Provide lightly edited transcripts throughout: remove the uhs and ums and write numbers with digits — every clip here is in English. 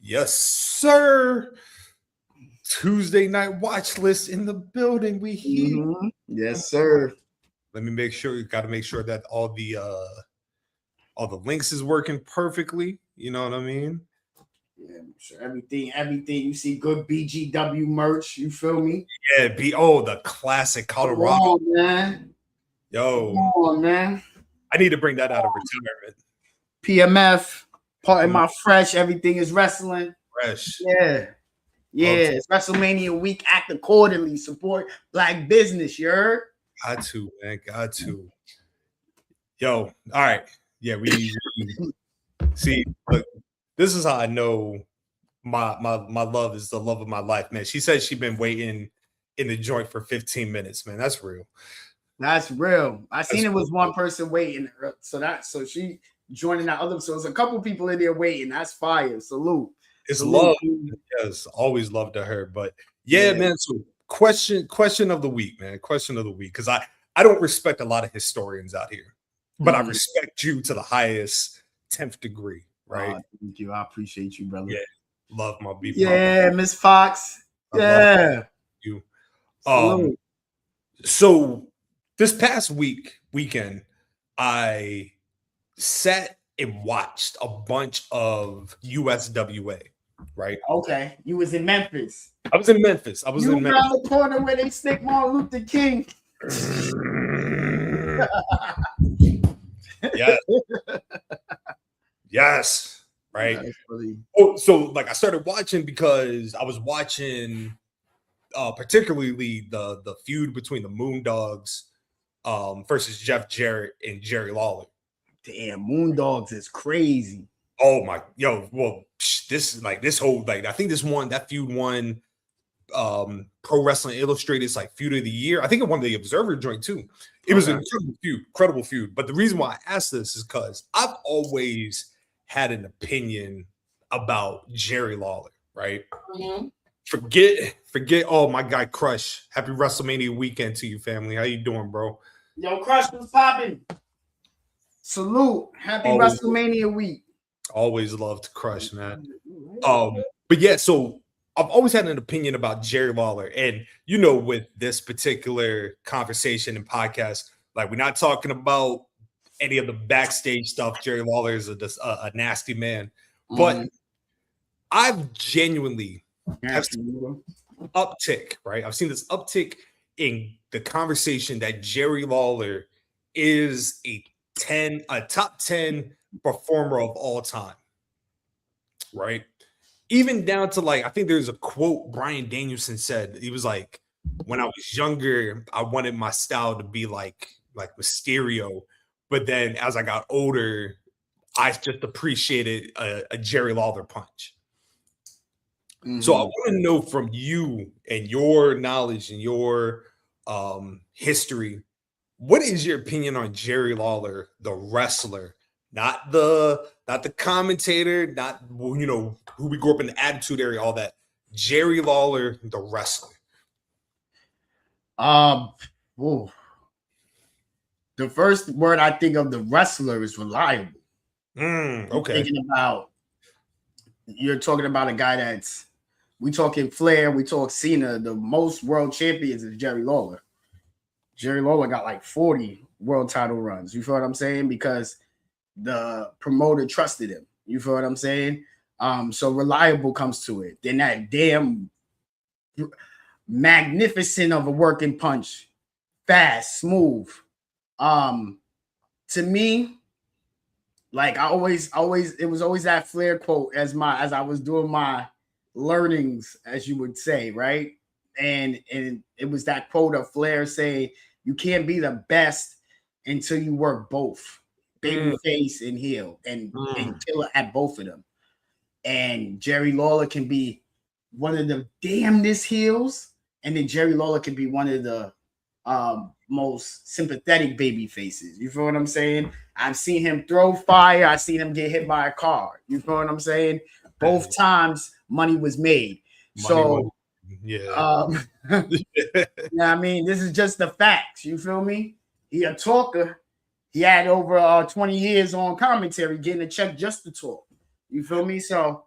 Yes, sir. Tuesday night watch list in the building. We here. Mm-hmm. Yes, sir. Let me make sure. You got to make sure that all the links is working perfectly. You know what I mean? Yeah, I'm sure everything you see, good BGW merch. You feel me? Yeah. The classic Come Colorado. on, man. Yo, Come on, man. I need to bring that out of retirement. PMF, part of my fresh. Everything is wrestling. Fresh. Yeah. Yeah, it's WrestleMania week. Act accordingly. Support black business. You heard? Got to, man. Got to. Yo, all right. Yeah, we see. Look, this is how I know my love is the love of my life, man. She said she's been waiting in the joint for 15 minutes, man. That's real. That's real. I seen it was one person waiting, so she joining that other. So there's a couple people in there waiting. That's fire. Salute. It's Salute. love. Yes, always love to her. But yeah, man. So question of the week, man. Question of the week, because I don't respect a lot of historians out here, but I respect you to the highest 10th degree, right? Thank you. I appreciate you, brother. Yeah, love my people. Yeah, Miss Fox. Yeah, you. Salute. So this past weekend, I sat and watched a bunch of USWA. Right. Okay. You was in Memphis. I was in Memphis. Around the corner where they stick Martin Luther King. Yes. Yes. Right. Oh, so like I started watching because I was watching particularly the feud between the Moondogs versus Jeff Jarrett and Jerry Lawler. Damn, Moondogs is crazy. Oh my, well, this whole I think that feud won Pro Wrestling Illustrated's feud of the year. I think it won the Observer joint too. It was an incredible feud. But the reason why I asked this is because I've always had an opinion about Jerry Lawler, right? Mm-hmm. Forget. Oh, my guy, Crush. Happy WrestleMania weekend to you, family. How you doing, bro? Yo, Crush was popping. Salute. Happy WrestleMania week. Always love to Crush, man. But yeah, so I've always had an opinion about Jerry Lawler, and with this particular conversation and podcast, we're not talking about any of the backstage stuff. Jerry Lawler is a nasty man, but I've genuinely have seen an uptick, right? I've seen this uptick in the conversation that Jerry Lawler is a top 10 performer of all time, right? Even down to I think there's a quote Bryan Danielson said. He was like, when I was younger, I wanted my style to be like Mysterio, but then as I got older, I just appreciated a Jerry Lawler punch. Mm-hmm. So I want to know from you and your knowledge and your history, what is your opinion on Jerry Lawler, the wrestler? Not the commentator, not who we grew up in the Attitude Era, all that. Jerry Lawler, the wrestler. The first word I think of the wrestler is reliable. Okay. You're talking about a guy we talking Flair, we talk Cena. The most world champions is Jerry Lawler. Jerry Lawler got 40 world title runs. You feel what I'm saying? Because the promoter trusted him. You feel what I'm saying? So reliable comes to it. Then that damn magnificent of a working punch, fast, smooth. To me, it was always that Flair quote as I was doing my learnings, as you would say, right? And it was that quote of Flair saying, "You can't be the best until you work both." Baby face and heel and kill at both of them. And Jerry Lawler can be one of the damnedest heels, and then Jerry Lawler can be one of the most sympathetic baby faces. You feel what I'm saying? I've seen him throw fire. I've seen him get hit by a car. You feel what I'm saying? Both times money was made. Yeah, I mean, this is just the facts. You feel me? He a talker. He had over 20 years on commentary, getting a check just to talk. You feel me? So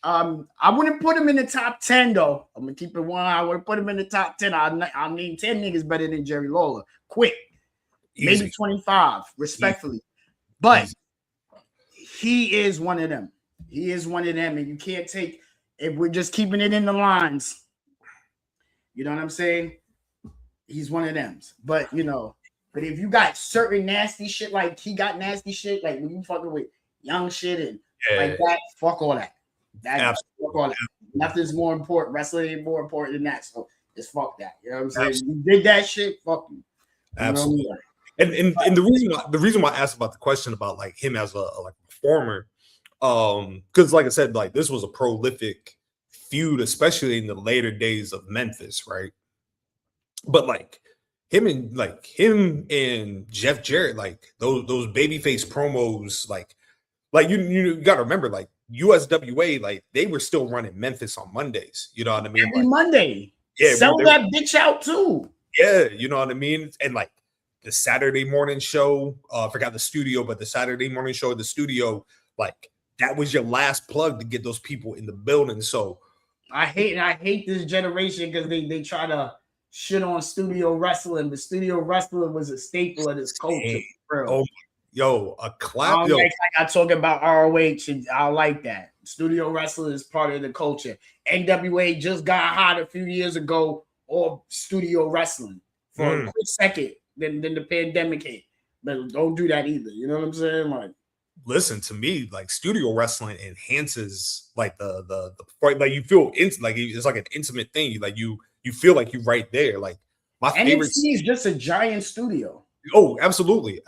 I wouldn't put him in the top 10 though. I'm gonna keep it one. I would put him in the top 10. I'll name 10 niggas better than Jerry Lawler. Quick, Easy. maybe 25, respectfully. Easy. But Easy. He is one of them. He is one of them, and you can't take if we're just keeping it in the lines. You know what I'm saying? He's one of them. But but if you got certain nasty shit, like he got nasty shit, like when you fucking with young shit and like that, fuck all that. Fuck all that. Nothing's more important. Wrestling ain't more important than that. So just fuck that. You know what I'm saying? Absolutely. You did that shit, fuck you. Absolutely. And the reason why I asked about the question about like him as a performer, because like I said, like this was a prolific feud, especially in the later days of Memphis, right? But like him and Jeff Jarrett, like those babyface promos, like you got to remember, like USWA, like they were still running Memphis on Mondays. You know what I mean? Every Monday, sell that bitch out too. Yeah, you know what I mean, and like. The Saturday morning show, I forgot the studio, but the Saturday morning show at the studio, like that was your last plug to get those people in the building. So I hate this generation because they try to shit on studio wrestling, but studio wrestling was a staple of this culture. Bro. A clap. I talk about ROH, and I like that. Studio wrestling is part of the culture. NWA just got hot a few years ago, or studio wrestling for a quick second. Then the pandemic hit, but don't do that either. You know what I'm saying? Like, listen to me. Like studio wrestling enhances like the fight. Like you feel like it's like an intimate thing. Like you feel like you're right there. Like my favorite is just a giant studio. Oh, absolutely.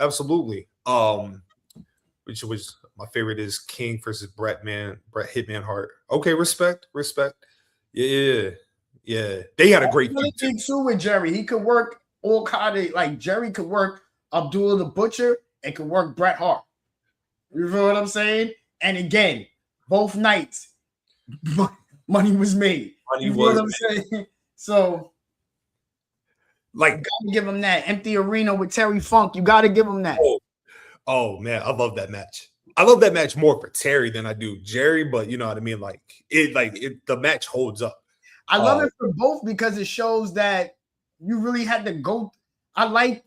Which was my favorite is King versus Bret Hitman Hart. Okay, respect. Yeah. They had a great thing too with Jerry. He could work. All kind of like Jerry could work Abdullah the Butcher and could work Bret Hart. You feel what I'm saying? And again, both nights, money was made. You feel what I'm saying? So, like, you gotta give him that empty arena with Terry Funk. You got to give him that. Oh man, I love that match. I love that match more for Terry than I do Jerry, but you know what I mean. The match holds up. I love it for both because it shows that. You really had to go. I like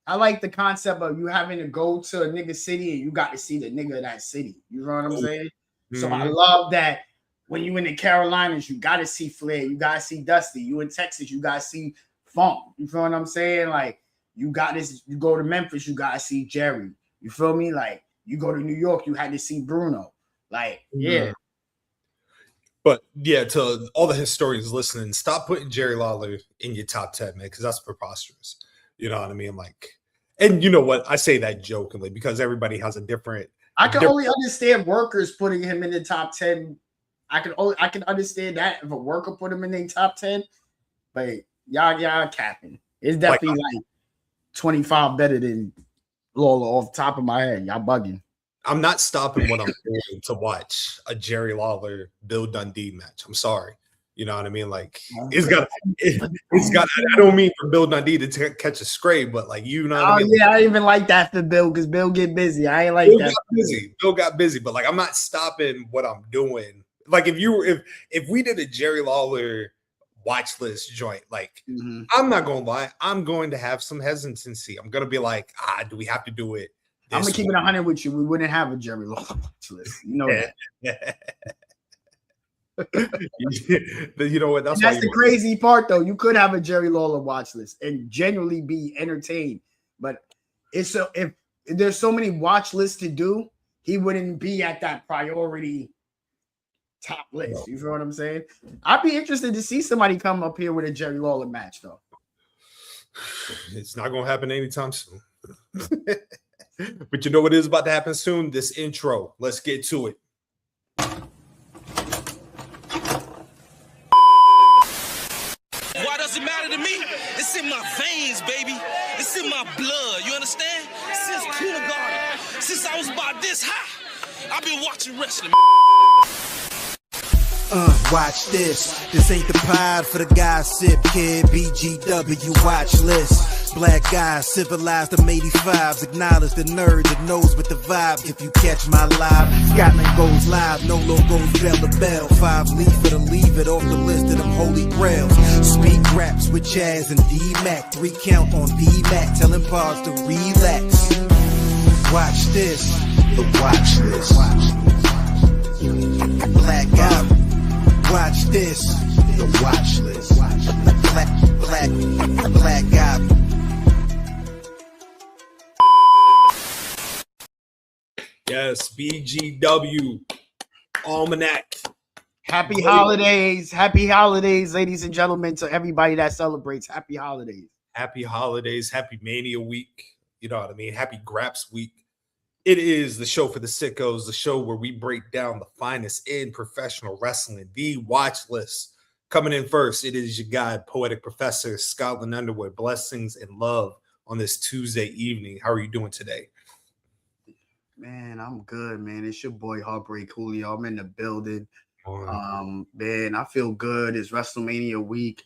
the concept of you having to go to a nigga city and you got to see the nigga of that city. You know what I'm saying? Mm-hmm. So I love that when you in the Carolinas, you got to see Flair, you got to see Dusty. You in Texas, you got to see Funk. You feel what I'm saying? Like you got this. You go to Memphis, you got to see Jerry. You feel me? Like you go to New York, you had to see Bruno. Like yeah. But yeah, to all the historians listening, stop putting Jerry Lawler in your top 10, man, because that's preposterous. You know what I mean? Like, and you know what? I say that jokingly because everybody has a different. I can only understand workers putting him in the top 10. I can understand that if a worker put him in the top 10, but y'all capping. It's definitely like 25 better than Lawler off the top of my head. Y'all bugging. I'm not stopping what I'm doing to watch a Jerry Lawler Bill Dundee match. I'm sorry. You know what I mean? Like it's got. I don't mean for Bill Dundee to catch a stray, but like you know. What I mean? Yeah, I even like that for Bill because Bill get busy. I ain't like Bill that. Bill got busy, but like I'm not stopping what I'm doing. Like if we did a Jerry Lawler watch list joint, like I'm not gonna lie, I'm going to have some hesitancy. I'm gonna be like, do we have to do it? I'm gonna keep it 100 with you. We wouldn't have a Jerry Lawler watch list. You know that. You know what? That's the crazy part, though. You could have a Jerry Lawler watch list and genuinely be entertained. But if there's so many watch lists to do, he wouldn't be at that priority top list. You feel what I'm saying? I'd be interested to see somebody come up here with a Jerry Lawler match, though. It's not gonna happen anytime soon. But you know what is about to happen soon? This intro. Let's get to it. Why does it matter to me? It's in my veins, baby. It's in my blood. You understand? Since kindergarten, since I was about this high, I've been watching wrestling. Watch this. This ain't the pod for the gossip, kid. BGW watch list. Black guys, civilized them 85s. Acknowledge the nerd that knows with the vibe. If you catch my live, Scotland goes live. No logos, bell to bell. 5 leave for to leave it off the list of them holy grails. Speak raps with Jazz and D-Mac. 3 count on D-Mac. Telling pause to relax. Watch this. The watch list. Black guy. Watch this. The watch list. Black guy. Yes, BGW Almanac. Happy holidays, ladies and gentlemen, to everybody that celebrates. Happy holidays. Happy holidays, happy Mania week. You know what I mean? Happy Graps week. It is the show for the sickos, the show where we break down the finest in professional wrestling, the watch list. Coming in first, it is your guy, Poetic Professor Scotland Underwood. Blessings and love on this Tuesday evening. How are you doing today? Man, I'm good, man. It's your boy Heartbreak Julio. I'm in the building. Man, I feel good. It's WrestleMania week.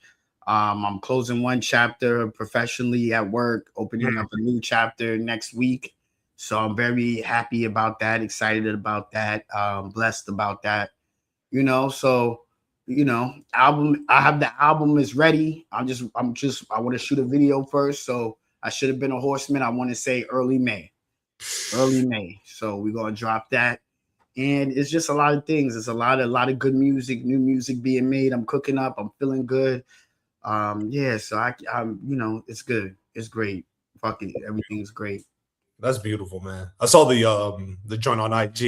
I'm closing one chapter professionally at work, opening up a new chapter next week. So I'm very happy about that, excited about that, blessed about that. Album. I have the album is ready. I want to shoot a video first. So I should have been a horseman. I want to say early May. So we're gonna drop that. And it's just a lot of things. It's a lot of good music, new music being made. I'm cooking up. I'm feeling good. So I'm it's good. It's great. Fuck it. Everything's great. That's beautiful, man. I saw the joint on IG.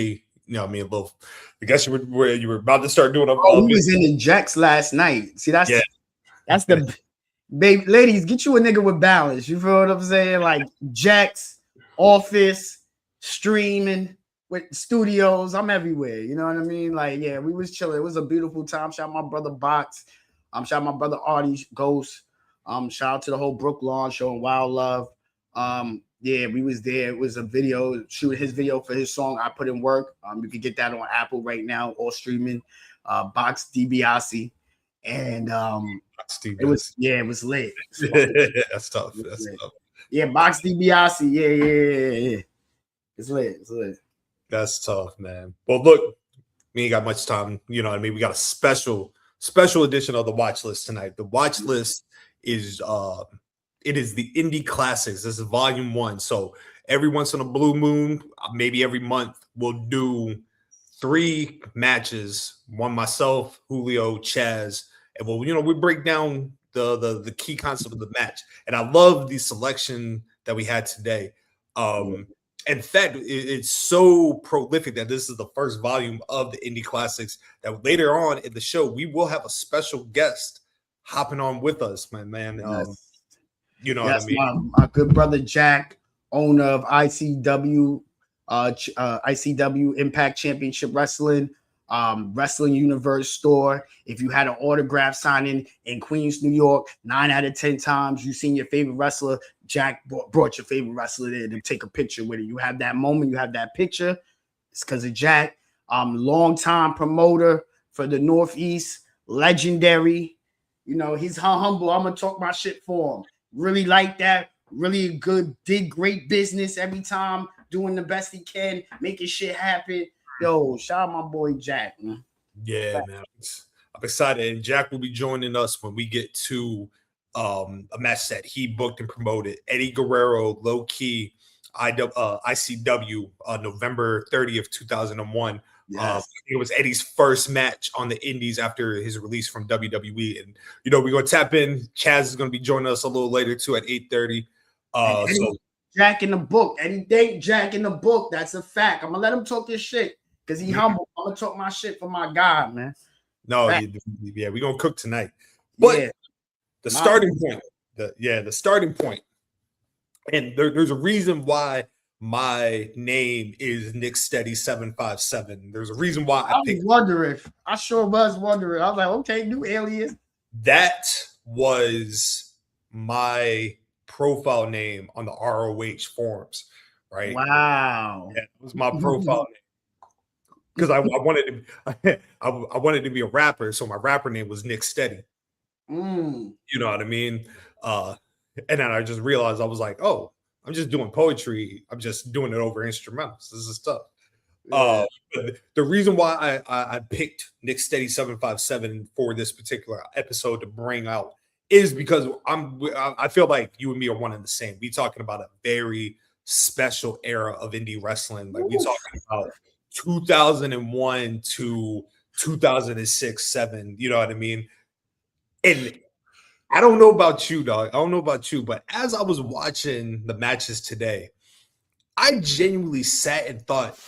You know what I mean? A little. I guess you were about to start doing. We was in the Jacks last night. See, that's the baby. Ladies, get you a nigga with balance. You feel what I'm saying? Like Jacks, office, streaming with studios. I'm everywhere. You know what I mean? Like, yeah, we was chilling. It was a beautiful time. Shout out my brother Box. Shout out my brother Artie Ghost. Shout out to the whole Brook Lawn showing Wild Love. Yeah, we was there. It was a video, shooting his video for his song I Put in Work. You can get that on Apple right now, all streaming. Box DiBiase. And it was lit. That's tough. That's tough. Yeah, Box DiBiase. Yeah. It's lit. That's tough, man. Well, look, we ain't got much time. You know what I mean? We got a special edition of the watch list tonight. The watch list is it is the Indie Classics. This is volume 1. So every once in a blue moon, maybe every month, we'll do 3 matches. One myself, Julio, Chaz, and we break down the key concept of the match. And I love the selection that we had today. In fact, it's so prolific that this is the first volume of the Indie Classics that later on in the show, we will have a special guest hopping on with us, my man. You know what I mean? My good brother Jack, owner of ICW Impact Championship Wrestling, Wrestling Universe store. If you had an autograph signing in Queens, New York, 9 out of 10 times you seen your favorite wrestler, Jack brought your favorite wrestler there to take a picture with it. You have that moment, you have that picture. It's because of Jack. Long-time promoter for the Northeast, legendary. He's humble. I'm gonna talk my shit for him. Really like that. Really good. Did great business every time. Doing the best he can. Making shit happen. Yo, shout out my boy Jack. Man. Yeah, man. I'm excited. And Jack will be joining us when we get to a match that he booked and promoted. Eddie Guerrero, low key, ICW, November 30th, 2001. Yes. It was Eddie's first match on the Indies after his release from WWE. And, we're going to tap in. Chaz is going to be joining us a little later, too, at 8:30. Jack in the book. Eddie date Jack in the book. That's a fact. I'm going to let him talk his shit because he humble. I'm going to talk my shit for my God, man. No, we're going to cook tonight. But the starting point, the starting point, and there's a reason why my name is Nick Steady 757. There's a reason why I sure was wondering. I was like, okay, new alias. That was my profile name on the ROH forums, right? Wow. Yeah, it was my profile name. because I wanted to I wanted to be a rapper, so my rapper name was Nick Steady. Mm. You know what I mean? And then I just realized I was like, oh, I'm just doing poetry. I'm just doing it over instrumentals. This is tough. Yeah. But the reason why I picked Nick Steady 757 for this particular episode to bring out is because I feel like you and me are one and the same. We talking about a very special era of indie wrestling. Like we talking about 2001 to 2006, 7. You know what I mean? And I don't know about you, dog. I don't know about you, but as I was watching the matches today, I genuinely sat and thought,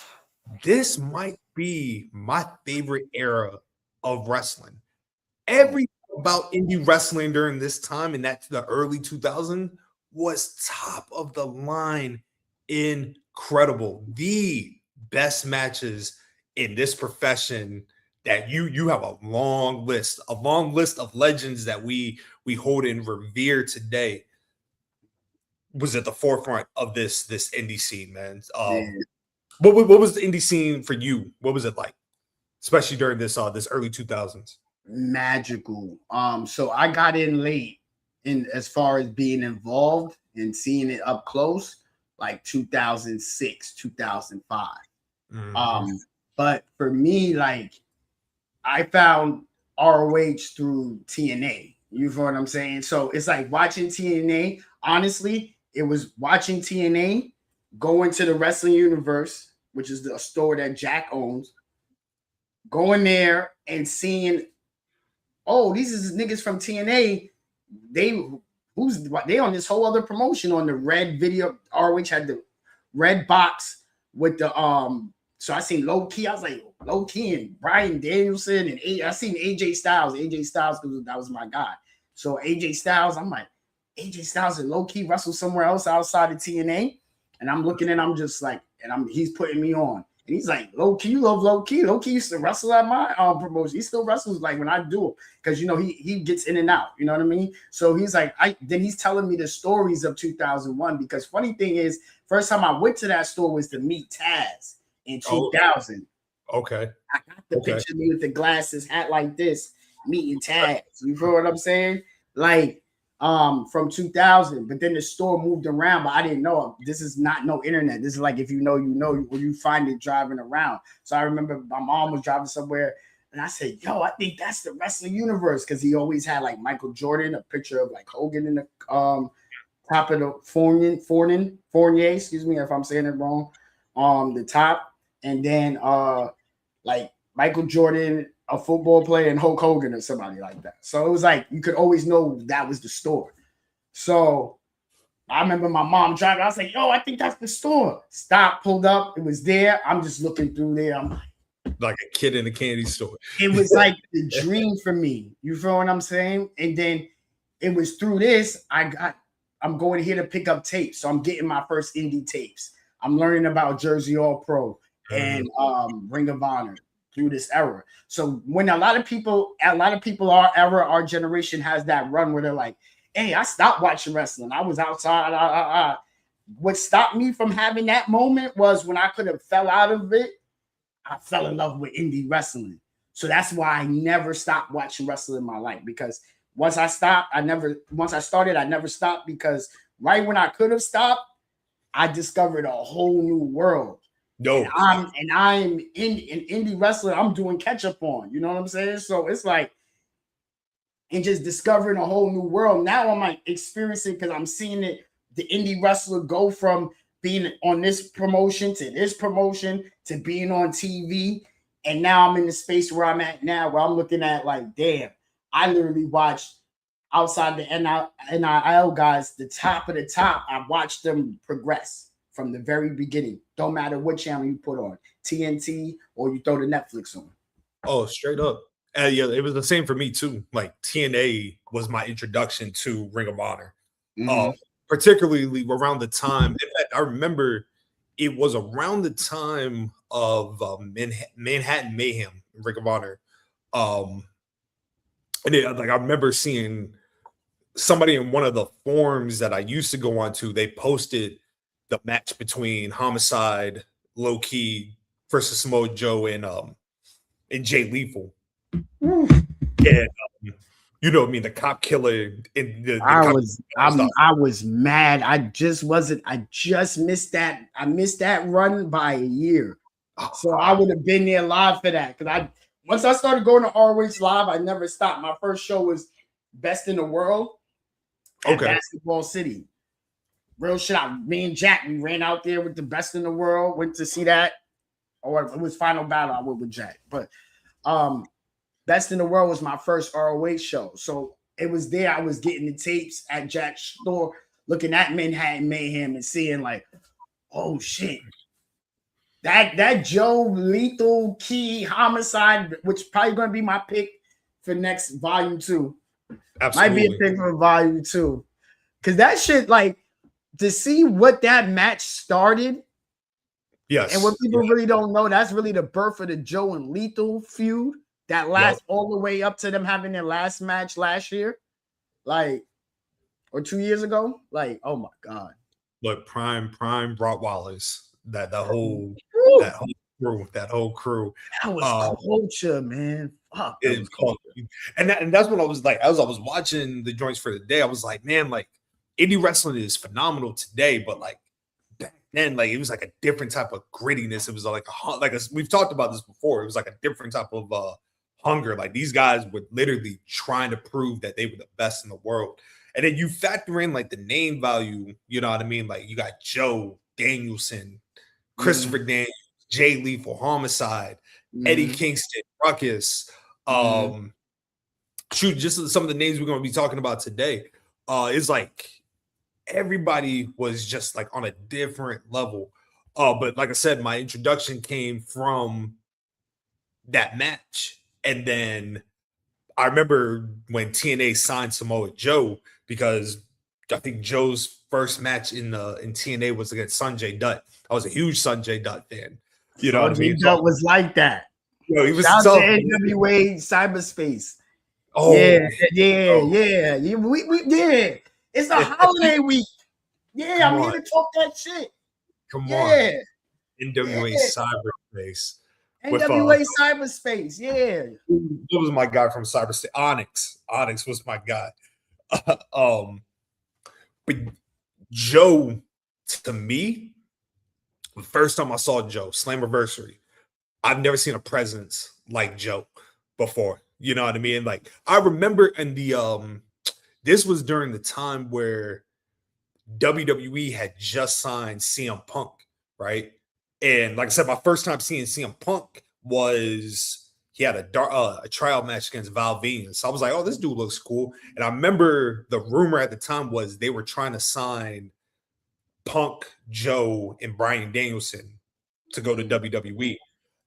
this might be my favorite era of wrestling. Everything about indie wrestling during this time, and that's the early 2000s, was top of the line, incredible. The best matches in this profession that you have a long list of legends that we hold in revere today was at the forefront of this indie scene, man. What was the indie scene for you? What was it like, especially during this early 2000s? Magical. So I got in late in as far as being involved and seeing it up close, like 2006, 2005. Mm-hmm. But for me, like I found ROH through TNA. You know what I'm saying? So it's like watching TNA. Honestly, it was watching TNA, going to the Wrestling Universe, which is the store that Jack owns, going there and seeing, oh, these is niggas from TNA. They on this whole other promotion on the red video. ROH had the red box with the so I seen Low Key. I was like Low Key and Bryan Danielson and I seen AJ Styles. AJ Styles because that was my guy. So AJ Styles, I'm like AJ Styles and Low Key wrestle somewhere else outside of TNA, and I'm looking and I'm just like, and he's putting me on, and he's like Low Key, you love Low Key. Low Key used to wrestle at my promotion. He still wrestles like when I do it because you know he gets in and out. You know what I mean? So he's like, then he's telling me the stories of 2001 because funny thing is, first time I went to that store was to meet Taz. In 2000. Okay. I got the picture of me with the glasses, hat like this, meeting Taz. You feel what I'm saying? Like from 2000. But then the store moved around, but I didn't know this is not no internet. This is like if you know, or you find it driving around. So I remember my mom was driving somewhere and I said, yo, I think that's the Wrestling Universe because he always had like Michael Jordan, a picture of like Hogan in the top of the Fournier, excuse me if I'm saying it wrong, the top. And then like Michael Jordan, a football player, and Hulk Hogan or somebody like that. So it was like you could always know that was the store. So I remember my mom driving. I was like, yo, I think that's the store. Stop, pulled up. It was there. I'm just looking through there. I'm like a kid in a candy store. It was like the dream for me. You feel what I'm saying? And then it was through this, I'm going here to pick up tapes. So I'm getting my first indie tapes. I'm learning about Jersey All Pro and Ring of Honor through this era. So when a lot of people, our generation has that run where they're like, hey, I stopped watching wrestling. I was outside. What stopped me from having that moment was when I could have fell out of it, I fell in love with indie wrestling. So that's why I never stopped watching wrestling in my life, because once I started, I never stopped, because right when I could have stopped, I discovered a whole new world. No, and I'm in indie wrestling. I'm doing catch up on, you know what I'm saying? So it's like, and just discovering a whole new world. Now I'm like experiencing, because I'm seeing it, the indie wrestler go from being on this promotion to this promotion to being on TV. And now I'm in the space where I'm at now, where I'm looking at like, damn, I literally watched outside the NIL guys, the top of the top. I watched them progress from the very beginning. Don't matter what channel you put on, TNT or you throw the Netflix on. Oh, straight up. Yeah, it was the same for me too. Like TNA was my introduction to Ring of Honor, particularly around the time. In fact, I remember it was around the time of Manhattan Mayhem, Ring of Honor, and I remember seeing somebody in one of the forums that I used to go on to. They posted the match between Homicide, Low Key, versus Samoa Joe and Jay Lethal. Woo. And you know what I mean, the cop killer in the I was mad. I just missed that. I missed that run by a year. So I would have been there live for that. Because once I started going to ROH Live, I never stopped. My first show was Best in the World at Basketball City. Real shit. Me and Jack, we ran out there with the Best in the World, went to see that. Or it was Final Battle, I went with Jack. But Best in the World was my first ROH show. So it was there. I was getting the tapes at Jack's store, looking at Manhattan Mayhem and seeing like, oh shit. That Joe Lethal Key Homicide, which probably going to be my pick for next volume 2. Absolutely. Might be a pick for volume 2. Because that shit, like, to see what that match started. Yes. And what people really don't know, that's really the birth of the Joe and Lethal feud that lasts all the way up to them having their last match last year. Like, or 2 years ago. Like, oh my God. Look, prime Rottweilers. That whole crew. That was culture, man. Fuck. It's called, and that's what I was like. As I was watching the joints for the day, I was like, man, like indie wrestling is phenomenal today, but like back then, like it was like a different type of grittiness. It was like we've talked about this before. It was like a different type of hunger. Like these guys were literally trying to prove that they were the best in the world. And then you factor in like the name value. You know what I mean? Like you got Joe Danielson, Christopher Daniels, Jay Lethal, Homicide, Eddie Kingston, Ruckus. Shoot, just some of the names we're going to be talking about today. It's like everybody was just like on a different level. But like I said, my introduction came from that match. And then I remember when TNA signed Samoa Joe, because I think Joe's first match in TNA was against Sanjay Dutt. I was a huge Sanjay Dutt fan. You know what I mean? Dutt was like that. Yo, he was Shout tough. to NWA Cyberspace. Oh yeah. We did. It's a holiday week. Yeah, I'm here to talk that shit. Come on. NWA Cyberspace. NWA Cyberspace. Yeah. What was my guy from Cyberspace? Onyx. Onyx was my guy. But Joe, to me, the first time I saw Joe, Slammiversary, I've never seen a presence like Joe before. You know what I mean? Like I remember in the this was during the time where WWE had just signed CM Punk, right? And like I said, my first time seeing CM Punk was he had a tryout match against Val Venis. So I was like, oh, this dude looks cool. And I remember the rumor at the time was they were trying to sign Punk, Joe, and Bryan Danielson to go to WWE.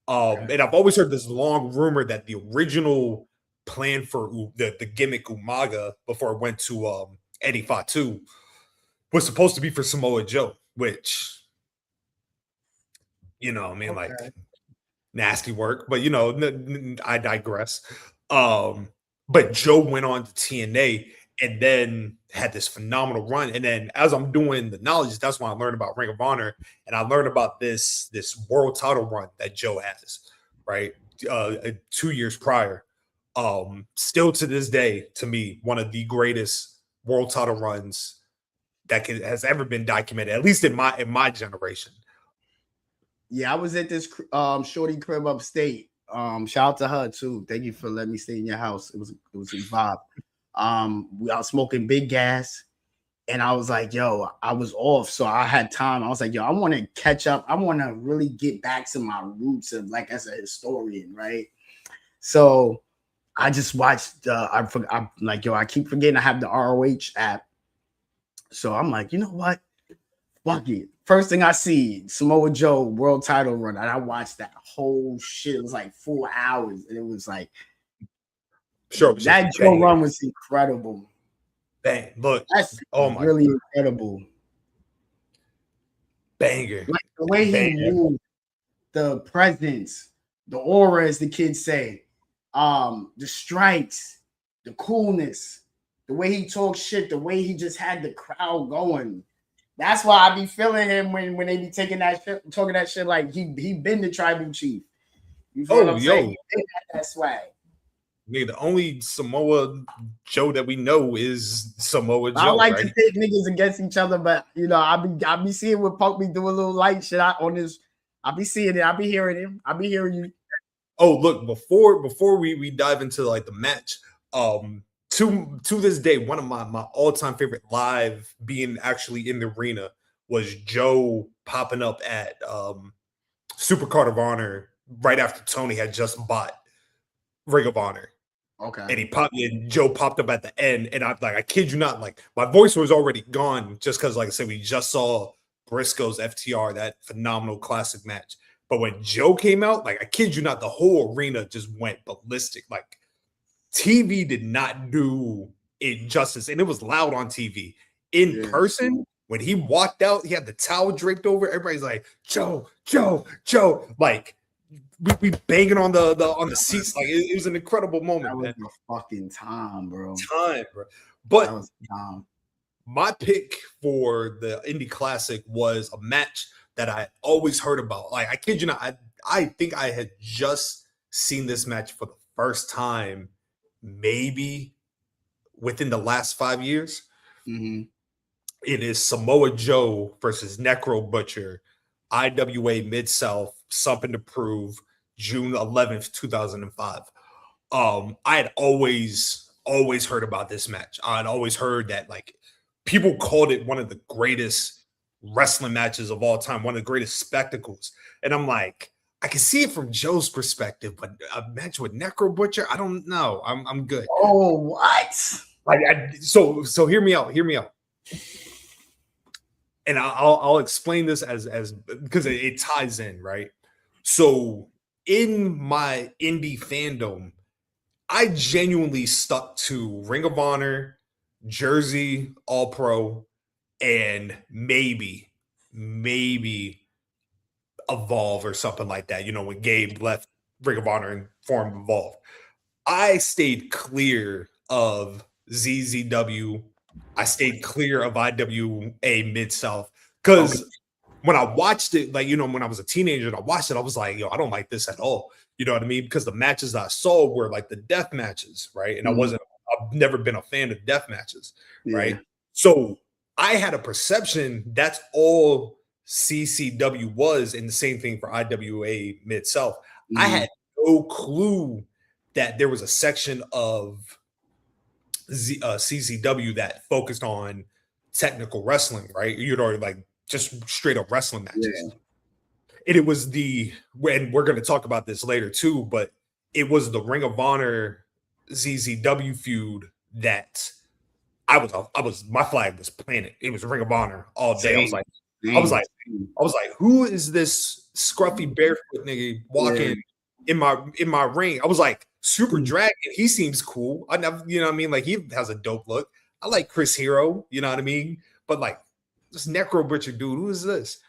And I've always heard this long rumor that the original plan for the gimmick Umaga before it went to Eddie Fatu was supposed to be for Samoa Joe, which, you know, I mean, like nasty work, but you know, I digress. But Joe went on to TNA and then had this phenomenal run. And then as I'm doing the knowledge, that's when I learned about Ring of Honor, and I learned about this world title run that Joe has, right? 2 years prior. Still to this day, to me, one of the greatest world title runs that has ever been documented, at least in my generation. Yeah, I was at this shorty crib upstate. Shout out to her too. Thank you for letting me stay in your house. It was a vibe. I was smoking big gas, and I was like, yo, I was off, so I had time. I was like, yo, I want to catch up. I want to really get back to my roots of like as a historian, right? So I just watched. I'm like, yo, I keep forgetting I have the ROH app. So I'm like, you know what? Fuck it. First thing I see, Samoa Joe world title run, and I watched that whole shit. It was like 4 hours, and it was like, sure, that Joe run was incredible. Bang! Look, that's really incredible. Banger! Like the way he moved, the presence, the aura, as the kids say, the strikes, the coolness, the way he talked shit, the way he just had the crowd going. That's why I be feeling him when they be taking that shit, talking that shit like he been the tribal chief. You feel what I'm saying? He been that swag. Nigga, the only Samoa Joe that we know is Samoa Joe. I like right? to pit niggas against each other, but you know, I be seeing what Punk be doing a little light shit out on this. I be seeing it. I be hearing him. I be hearing you. Oh, look, before we dive into like the match, to this day, one of my all-time favorite live being actually in the arena was Joe popping up at Supercard of Honor right after Tony had just bought Ring of Honor. Okay. And Joe popped up at the end, and I kid you not, like my voice was already gone just because, like I said, we just saw Briscoe's FTR, that phenomenal classic match. But when Joe came out, like I kid you not, the whole arena just went ballistic. Like TV did not do it justice, and it was loud on TV. In person, when he walked out, he had the towel draped over. Everybody's like, Joe, Joe, Joe. Like we banging on the seats. Like it was an incredible moment. That was man. a fucking time, bro. Bro. But that was time. My pick for the Indie Classic was a match that I always heard about. Like I kid you not, I think I had just seen this match for the first time, maybe within the last 5 years. Mm-hmm. It is Samoa Joe versus Necro Butcher, IWA Mid-South, Something to Prove, June 11th, 2005. I had always heard about this match. I'd always heard that like people called it one of the greatest wrestling matches of all time, one of the greatest spectacles. And I'm like, I can see it from Joe's perspective, but a match with Necro Butcher, I don't know. I'm good. Oh, what? Like, so hear me out. And I'll explain this as because it ties in, right? So in my indie fandom, I genuinely stuck to Ring of Honor, Jersey, All Pro, and maybe Evolve or something like that. You know, when Gabe left Ring of Honor and formed Evolve, I stayed clear of ZZW. I stayed clear of IWA Mid-South because when I watched it, like, you know, when I was a teenager and I watched it, I was like, yo, I don't like this at all. You know what I mean? Because the matches that I saw were like the death matches, right? And I've never been a fan of death matches, right? So I had a perception that's all CCW was, and the same thing for IWA Mid-South. I had no clue that there was a section of CCW that focused on technical wrestling, right? You know, like just straight up wrestling matches. And it was and we're going to talk about this later too, but it was the Ring of Honor ZZW feud that my flag was planted. It was Ring of Honor all day. I was like, who is this scruffy barefoot nigga walking in my ring? I was like, Super Dragon, he seems cool. I never, you know what I mean? Like he has a dope look. I like Chris Hero, you know what I mean? But like this Necro Butcher dude, who is this?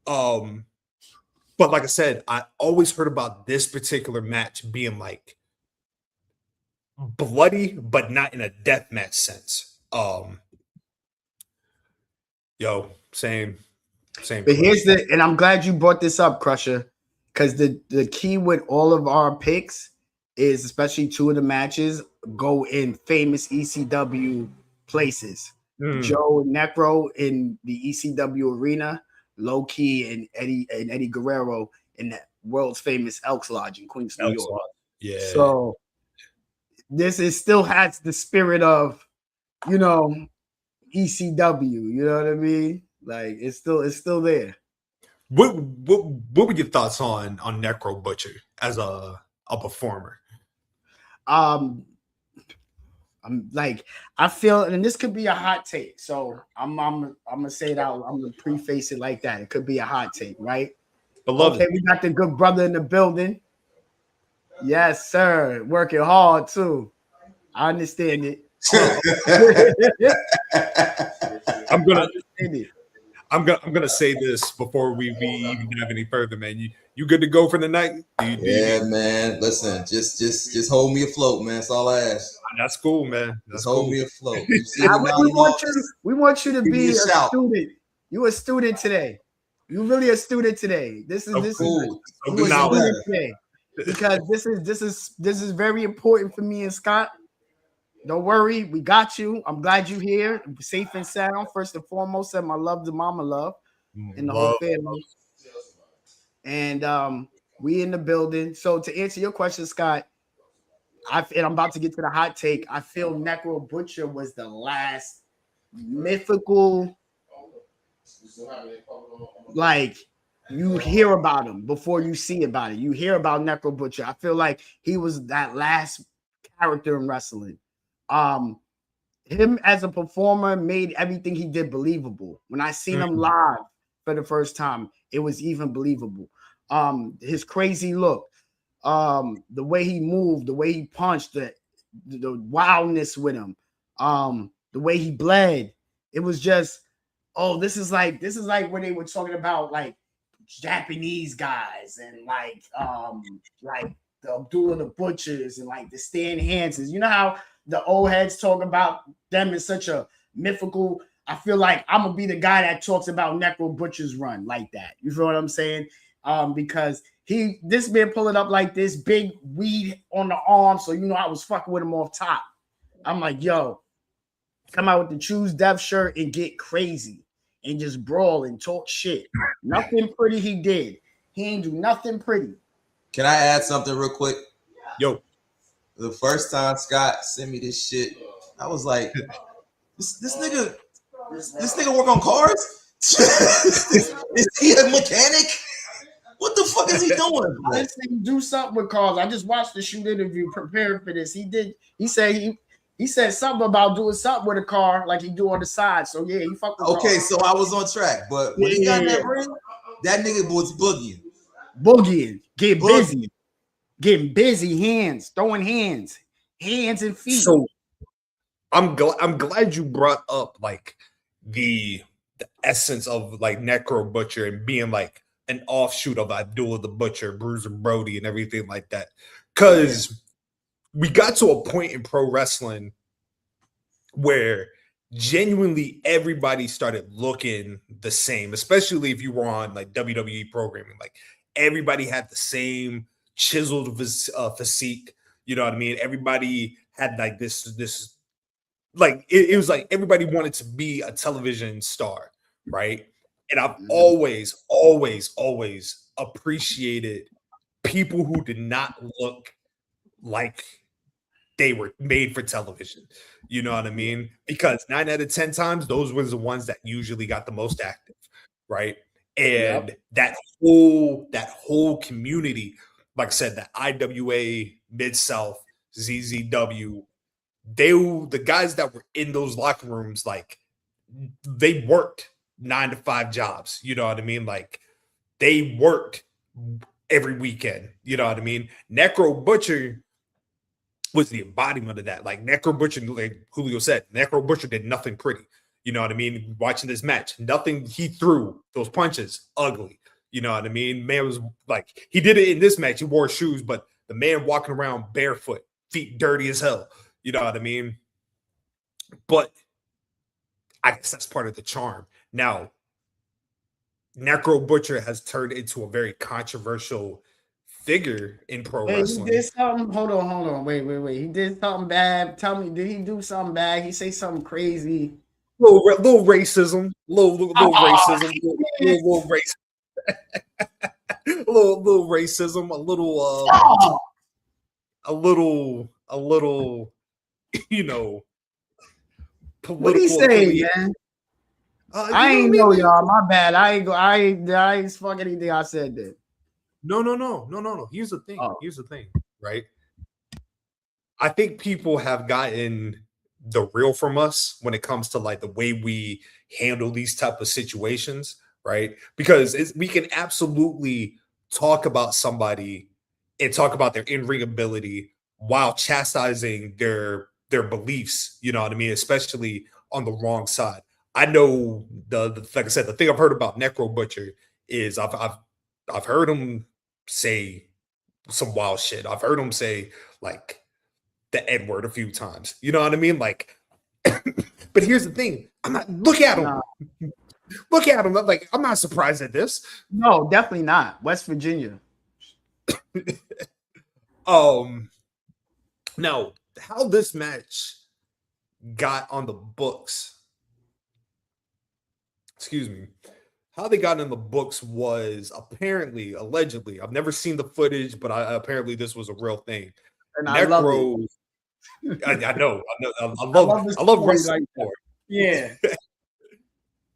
But like I said, I always heard about this particular match being like bloody, but not in a death match sense. Same. But here's and I'm glad you brought this up, Crusher, because the key with all of our picks is, especially two of the matches, go in famous ECW places. Joe and Necro in the ECW arena, Low Key and Eddie Guerrero in that world's famous Elks Lodge in Queens, New York. Yeah. So this still has the spirit of, you know, ECW. You know what I mean? Like it's still there. What were your thoughts on Necro Butcher as a performer? I'm like, I feel, and this could be a hot take, so I'm gonna say it out. I'm gonna preface it like that. It could be a hot take, right? Beloved. Okay, we got the good brother in the building. Yes, sir. Working hard too. I understand it. I'm gonna say this before we even have any further, man. You good to go for the night? Man. Listen, just hold me afloat, man. That's all I ask. That's cool, man. That's hold cool. me afloat. We want you to be a student. You a student today. You really a student today. This is Cool. you a student today. Because this is very important for me and Scott. Don't worry, we got you. I'm glad you're here, safe and sound. First and foremost, send my love to Mama Love and the whole family. And we in the building. So to answer your question, Scott, and I'm about to get to the hot take. I feel Necro Butcher was the last mythical, like you hear about him before you see about it. You hear about Necro Butcher. I feel like he was that last character in wrestling. Him as a performer made everything he did believable. When I seen him live for the first time, it was even believable. His crazy look, the way he moved, the way he punched, the wildness with him, the way he bled. It was just, oh, this is like when they were talking about like Japanese guys and like the Abdullah the Butchers and like the Stan Hansons. You know how the old heads talk about them in such a mythical. I feel like I'm gonna be the guy that talks about Necro Butcher's run like that. You feel what I'm saying? Because this man pulling up like this, big weed on the arm. So you know I was fucking with him off top. I'm like, yo, come out with the Choose Death shirt and get crazy and just brawl and talk shit. Nothing pretty he did. He ain't do nothing pretty. Can I add something real quick? Yo. The first time Scott sent me this shit, I was like, this nigga work on cars? Is he a mechanic? What the fuck is he doing? I didn't say do something with cars. I just watched the shoot interview preparing for this. He said something about doing something with a car like he do on the side. So yeah, he fucked with okay, cars. so I was on track, but when he got in that ring, that nigga was boogieing, getting busy, hands, throwing hands and feet. So I'm glad you brought up like the essence of like Necro Butcher and being like an offshoot of Abdullah the Butcher, Bruiser Brody, and everything like that. Because we got to a point in pro wrestling where genuinely everybody started looking the same, especially if you were on like WWE programming. Like everybody had the same chiseled physique. You know what I mean? Everybody had like this like it was like everybody wanted to be a television star, right? And I've always appreciated people who did not look like they were made for television. You know what I mean? Because 9 out of 10 times, those were the ones that usually got the most active, right? And that whole community, like I said, the IWA, Mid-South, ZZW, the guys that were in those locker rooms, like they worked 9 to 5 jobs. You know what I mean? Like they worked every weekend. You know what I mean? Necro Butcher was the embodiment of that. Like Necro Butcher, like Julio said, Necro Butcher did nothing pretty. You know what I mean? Watching this match, nothing he threw, those punches, ugly. You know what I mean? Man was like, he did it in this match. He wore shoes, but the man walking around barefoot, feet dirty as hell. You know what I mean? But I guess that's part of the charm. Now, Necro Butcher has turned into a very controversial figure in pro wrestling. He did something. Hold on. Wait. He did something bad. Tell me, did he do something bad? He say something crazy. Little racism. Little racism. Little racism. little racism. A little. You know. What did he say, man? I ain't know, y'all. My bad. I ain't fuck anything I said then. No. Here's the thing. Right? I think people have gotten the real from us when it comes to like the way we handle these type of situations, right? Because we can absolutely talk about somebody and talk about their in-ring ability while chastising their beliefs. You know what I mean? Especially on the wrong side. I know like I said, the thing I've heard about Necro Butcher is I've heard him say some wild shit. I've heard him say like the N-word a few times. You know what I mean? Like, but here's the thing. Look at him. Look at him. Like, I'm not surprised at this. No, definitely not. West Virginia. Now, how this match got on the books, excuse me, how they got in the books was apparently, allegedly, I've never seen the footage, but apparently this was a real thing. And I love Necro, it. I love this wrestling. story like yeah.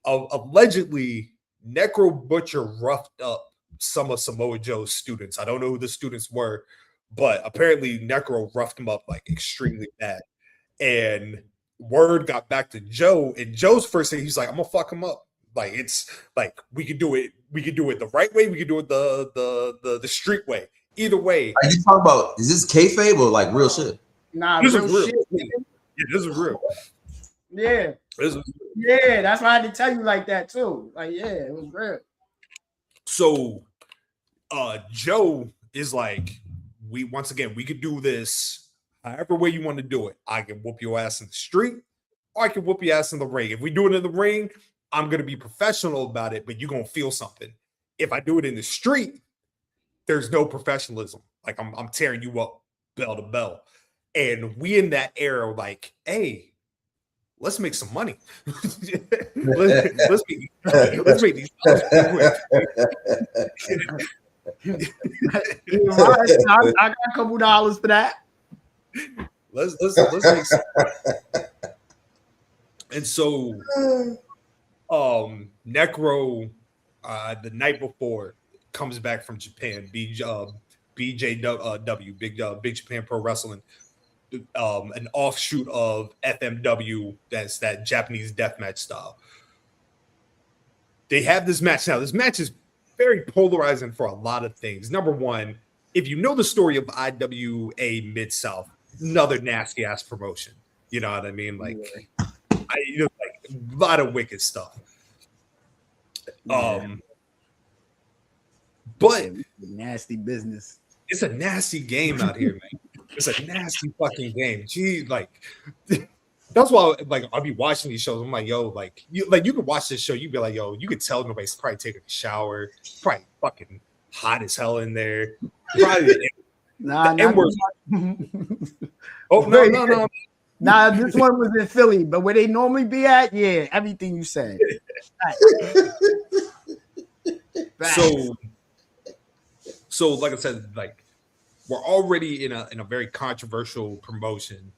Allegedly, Necro Butcher roughed up some of Samoa Joe's students. I don't know who the students were, but apparently Necro roughed him up like extremely bad. And word got back to Joe, and Joe's first thing, he's like, I'm gonna fuck him up. Like, it's like we could do it the right way, we could do it the street way. Either way. Are you talking about, is this kayfabe or like real shit? Nah, this real is real. shit. Yeah, this is real. Yeah. Yeah, that's why I had to tell you like that too. Like, yeah, it was real. So Joe is like, we could do this however way you want to do it. I can whoop your ass in the street, or I can whoop your ass in the ring. If we do it in the ring, I'm gonna be professional about it, but you're gonna feel something. If I do it in the street, there's no professionalism. Like, I'm tearing you up bell to bell. And we in that era, like, hey, let's make some money. let's make these quick. I got a couple dollars for that. Let's make some. And so Necro the night before comes back from Japan, BJW, Big Japan Pro Wrestling, an offshoot of FMW, that's that Japanese deathmatch style. They have this match now. This match is very polarizing for a lot of things. Number one, if you know the story of IWA Mid-South, another nasty ass promotion. You know what I mean? Like, like a lot of wicked stuff. But nasty business. It's a nasty game out here, man. It's a nasty fucking game. Gee, like that's why, like, I'll be watching these shows. I'm like, yo, like you can watch this show. You'd be like, yo, you could tell nobody's probably taking a shower. Probably fucking hot as hell in there. Probably oh no. Nah, this one was in Philly, but where they normally be at, yeah, everything you said. So like I said, like, we're already in a very controversial promotion.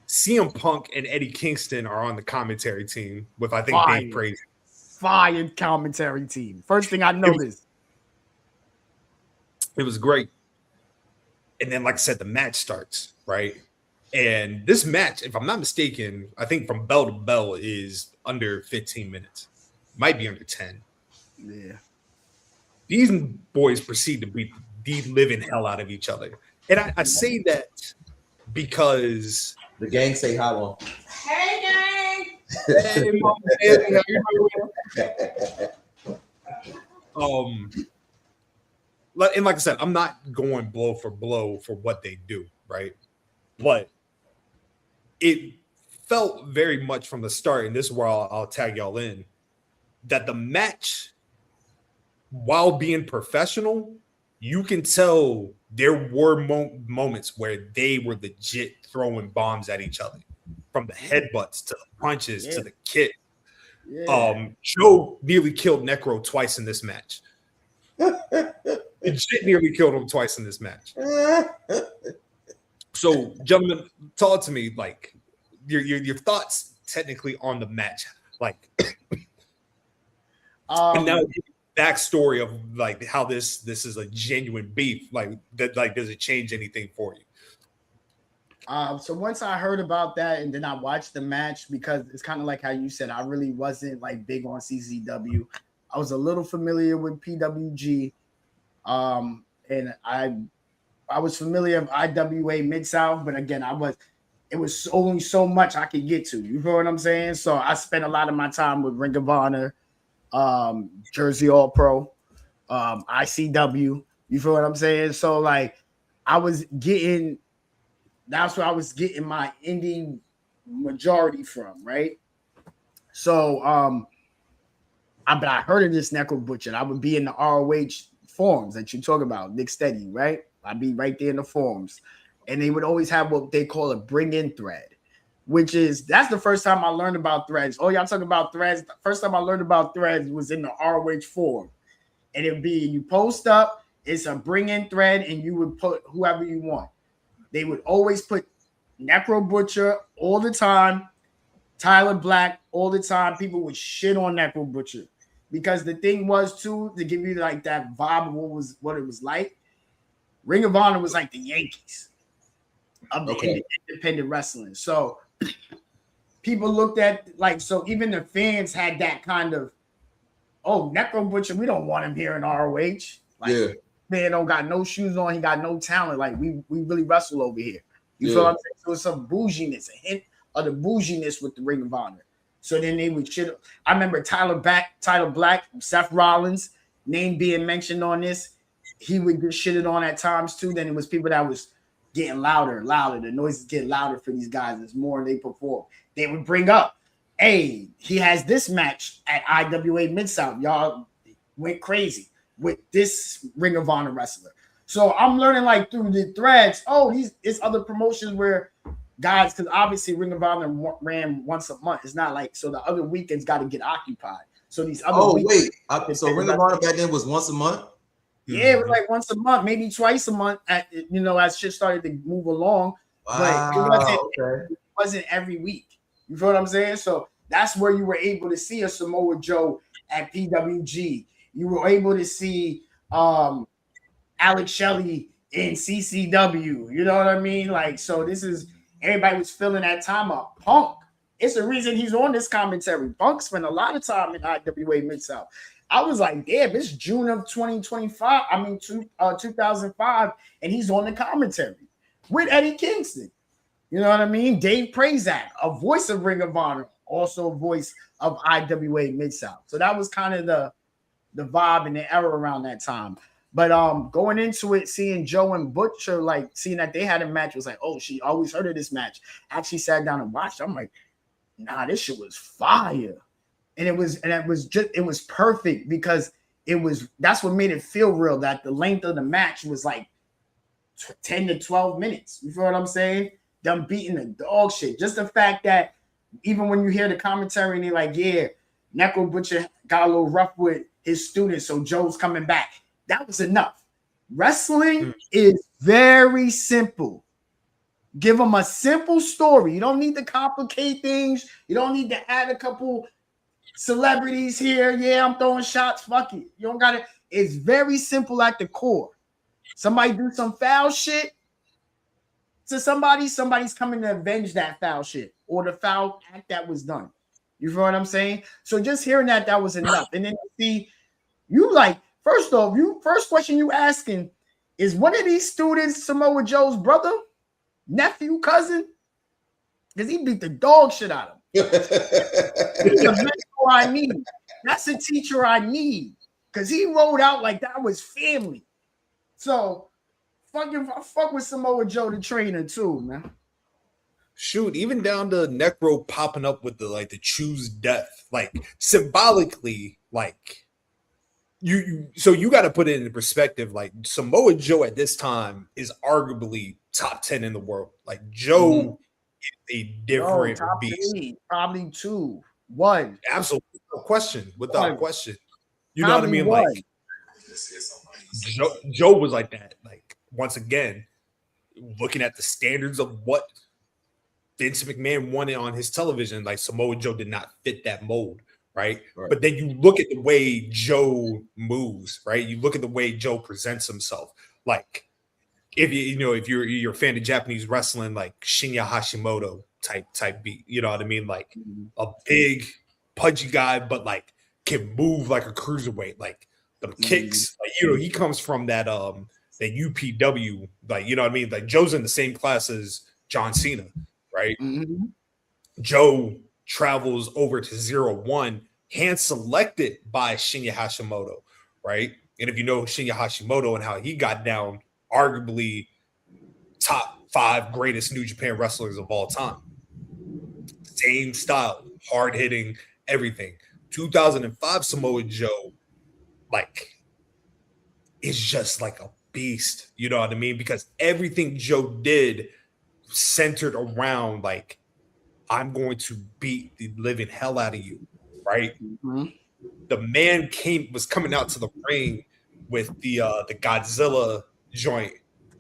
CM Punk and Eddie Kingston are on the commentary team with, I think, Dave Praise. Fired commentary team. First thing I noticed. It was great. And then, like I said, the match starts, right? And this match, if I'm not mistaken, I think from bell to bell is under 15 minutes. Might be under 10. Yeah. These boys proceed to beat the living hell out of each other. And I say that because the gang say hello. Hey, gang. Hey, and like I said, I'm not going blow for what they do, right? But it felt very much from the start, and this is where I'll tag y'all in, that the match, while being professional, you can tell there were moments where they were legit throwing bombs at each other, from the headbutts to the punches to the kick. Yeah. Joe nearly killed Necro twice in this match. Legit nearly killed him twice in this match. So, gentlemen, talk to me, like, your thoughts technically on the match, like, and now backstory of like how this is a genuine beef, like that, like, does it change anything for you? So once I heard about that, and then I watched the match, because it's kind of like how you said, I really wasn't like big on CZW. I was a little familiar with PWG, and I was familiar with IWA Mid-South, but again, it was only so much I could get to. You know what I'm saying? So I spent a lot of my time with Ring of Honor, Jersey All Pro, ICW. You feel what I'm saying? So like, that's where I was getting my indie majority from, right? So but I heard of this Necro Butcher. I would be in the ROH forums that you talk about, Nick Steady, right? I'd be right there in the forums. And they would always have what they call a bring-in thread, that's the first time I learned about threads. Oh, y'all talking about threads. The first time I learned about threads was in the ROH forum. And it'd be, you post up, it's a bring-in thread, and you would put whoever you want. They would always put Necro Butcher all the time, Tyler Black all the time. People would shit on Necro Butcher because the thing was, too, to give you like that vibe of what it was like, Ring of Honor was like the Yankees of the independent wrestling. So people looked at, like, so even the fans had that kind of, oh, Necro Butcher, we don't want him here in ROH. Like, man don't got no shoes on, he got no talent. Like, we really wrestle over here. You feel what I'm saying? So it's some bouginess, a hint of the bouginess with the Ring of Honor. So then they would shit. I remember Tyler Black, Seth Rollins, name being mentioned on this. He would get shitted on at times too. Then it was people that was getting louder and louder. The noises get louder for these guys as more they perform. They would bring up, hey, he has this match at IWA Mid-South. Y'all went crazy with this Ring of Honor wrestler. So I'm learning like through the threads, it's other promotions where guys, because obviously Ring of Honor ran once a month. It's not like, so the other weekends got to get occupied. So these other so Ring of Honor back then was once a month? Yeah, it was like once a month, maybe twice a month as shit started to move along. Wow, but it wasn't every week. You feel what I'm saying? So that's where you were able to see a Samoa Joe at PWG. You were able to see Alex Shelley in CCW. You know what I mean? Like, so this is, everybody was filling that time up. Punk, it's the reason he's on this commentary. Punk spent a lot of time in IWA Mid-South. I was like, damn, it's June of 2025. 2005, and he's on the commentary with Eddie Kingston. You know what I mean? Dave Prazak, a voice of Ring of Honor, also a voice of IWA Mid-South. So that was kind of the vibe and the era around that time. But going into it, seeing Joe and Butcher, like seeing that they had a match, was like, oh, she always heard of this match. Actually sat down and watched. I'm like, this shit was fire. And it was perfect because that's what made it feel real, that the length of the match was like 10 to 12 minutes. You feel what I'm saying? Them beating the dog shit. Just the fact that even when you hear the commentary and they're like, yeah, Necro Butcher got a little rough with his students, so Joe's coming back. That was enough. Wrestling is very simple. Give them a simple story. You don't need to complicate things. You don't need to add a couple celebrities here. Yeah, I'm throwing shots. Fuck it. You don't got to. It's very simple at the core. Somebody do some foul shit to somebody's coming to avenge that foul shit or the foul act that was done. You feel what I'm saying? So just hearing that was enough. And then see, you like, first off, first question you asking is, one of these students Samoa Joe's brother, nephew, cousin? Because he beat the dog shit out of him. He's a mentor I need. That's a teacher I need. Because he rolled out like that was family. So fuck with Samoa Joe the trainer too, man. Shoot, even down to Necro popping up with the choose death, like symbolically, like you got to put it into perspective. Like Samoa Joe at this time is arguably top 10 in the world. Like Joe is a different beast. 8, probably 2, 1. Absolutely, without question. You probably know what I mean? 1. Like Joe was like that. Like once again, looking at the standards of what Vince McMahon wanted on his television, like Samoa Joe did not fit that mold, right? But then you look at the way Joe moves, right? You look at the way Joe presents himself. Like if you're a fan of Japanese wrestling, like Shinya Hashimoto type beat, you know what I mean? Like a big pudgy guy, but like can move like a cruiserweight, like the kicks. Like he comes from that UPW, like you know what I mean? Like Joe's in the same class as John Cena. Right, Joe travels over to 0-1, hand selected by Shinya Hashimoto, right? And if you know Shinya Hashimoto and how he got down, arguably top 5 greatest New Japan wrestlers of all time. Same style, hard hitting, everything. 2005 Samoa Joe, like, is just like a beast. You know what I mean? Because everything Joe did centered around, like, I'm going to beat the living hell out of you, right? Mm-hmm. The man was coming out to the ring with the Godzilla joint,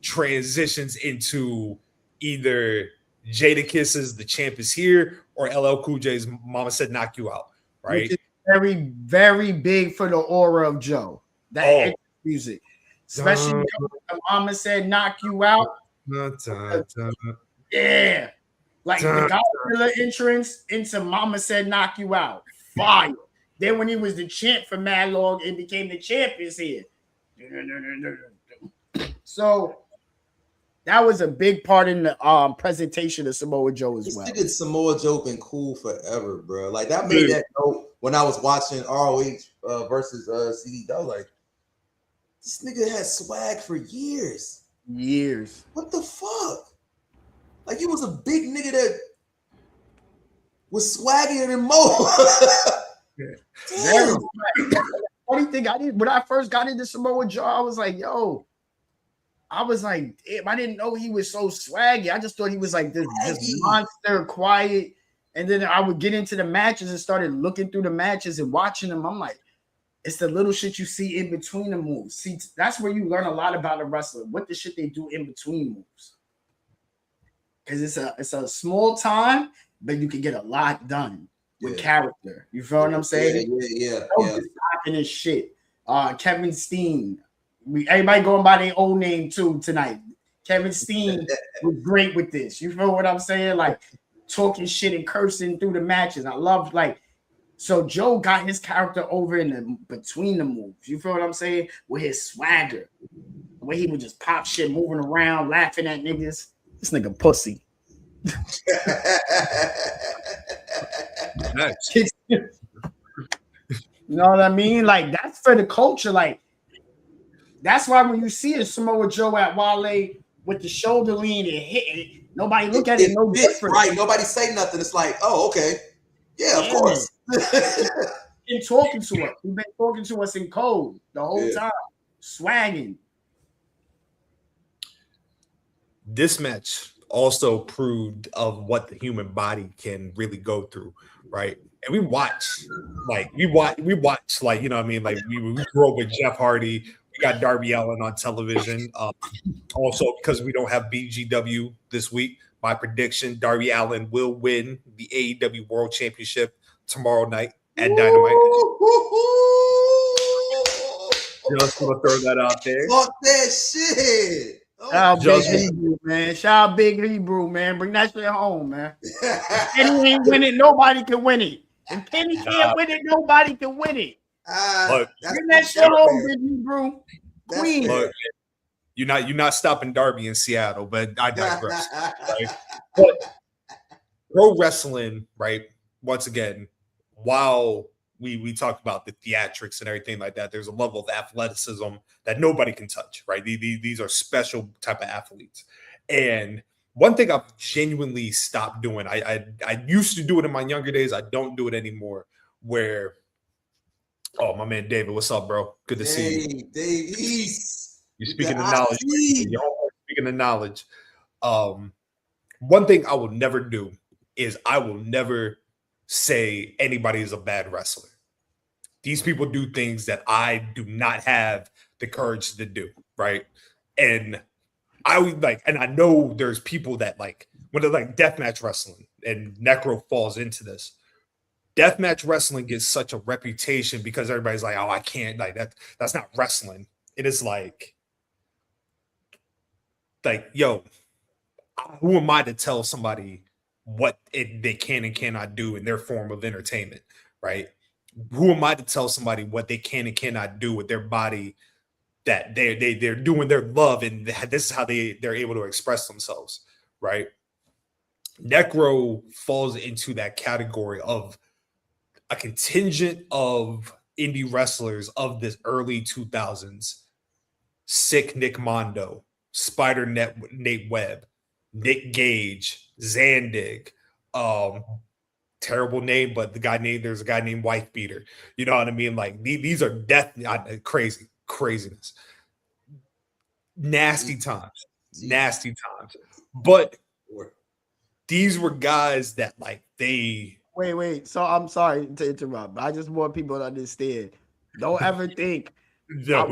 transitions into either Jadakiss the champ is here, or LL Cool J's Mama Said Knock You Out, right? Which is very, very big for the aura of Joe. That music, especially when Mama Said Knock You Out. Yeah. Like the Godzilla entrance into Mama Said Knock You Out. Fire. Then when he was the champ for Mad Long and became the champ is here. So that was a big part in the presentation of Samoa Joe as well. This nigga Samoa Joe been cool forever, bro. Like that made that note when I was watching ROH versus CD. I was like, this nigga had swag for years. Years. What the fuck? Like he was a big nigga that was swaggier than Mo. Damn. Funny thing, when I first got into Samoa Joe, I was like, yo. I was like, I didn't know he was so swaggy. I just thought he was like this monster, quiet. And then I would get into the matches and started looking through the matches and watching them. I'm like, it's the little shit you see in between the moves. See, that's where you learn a lot about a wrestler. What the shit they do in between moves. Because it's a small time, but you can get a lot done with character. You feel what I'm saying? Yeah. Talking his shit. Kevin Steen. Everybody going by their own name too tonight. Kevin Steen was great with this. You feel what I'm saying? Like talking shit and cursing through the matches. I love so Joe got his character over in the between the moves. You feel what I'm saying? With his swagger, where he would just pop shit, moving around, laughing at niggas. This nigga pussy. You know what I mean? Like that's for the culture. Like. That's why when you see a Samoa Joe at Wale with the shoulder lean and hitting, nobody look at it no different. Right, nobody say nothing. It's like, oh, okay. Yeah, of course. He's been talking to us. He's been talking to us in code the whole time. Swagging. This match also proved of what the human body can really go through, right? And we watch, like, you know what I mean? Like, we grew up with Jeff Hardy. We got Darby Allin on television. Also, because we don't have BGW this week, my prediction, Darby Allin will win the AEW World Championship tomorrow night at Dynamite. Just want to throw that out there. Fuck that shit. Shout out Big Hebrew, man. Shout out Big Hebrew, man. Bring that shit home, man. If Kenny ain't win it, nobody can win it. If Kenny can't win it, nobody can win it. Look, bring that shit home, Big Hebrew. Queen. Look, you're not stopping Darby in Seattle, but I digress. Right? But pro wrestling, right? Once again, while we talk about the theatrics and everything like that, there's a level of athleticism that nobody can touch, right? These are special type of athletes. And one thing I've genuinely stopped doing, I used to do it in my younger days. I don't do it anymore. Where, oh, my man David, what's up, bro? Good to see you. Davies. You're speaking of knowledge. You're speaking of knowledge. One thing I will never do is I will never say anybody is a bad wrestler. These people do things that I do not have the courage to do, right? And I would and I know there's people that when they're like deathmatch wrestling, and Necro falls into this. Deathmatch wrestling gets such a reputation because everybody's like, oh, I can't, that's not wrestling. It is like, yo, who am I to tell somebody what they can and cannot do in their form of entertainment, right? Who am I to tell somebody what they can and cannot do with their body, that they're doing their love, and this is how they're able to express themselves, right? Necro falls into that category of a contingent of indie wrestlers of this early 2000s: Sick Nick Mondo, Spider Nate Webb, Nick Gage, Zandig, terrible name, but there's a guy named Wife Beater. You know what I mean? Like these are craziness, nasty times. But these were guys that like they. Wait. So I'm sorry to interrupt. I just want people to understand. Don't ever think I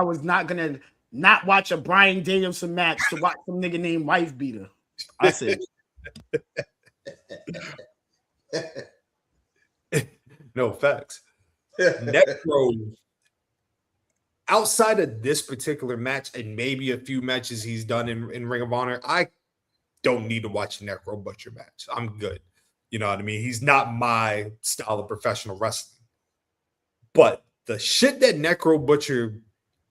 was not gonna not watch a Bryan Danielson match to watch some nigga named Wife Beater. I said. No facts. Necro, outside of this particular match and maybe a few matches he's done in Ring of Honor, I don't need to watch a Necro Butcher match. I'm good. You know what I mean? He's not my style of professional wrestling. But the shit that Necro Butcher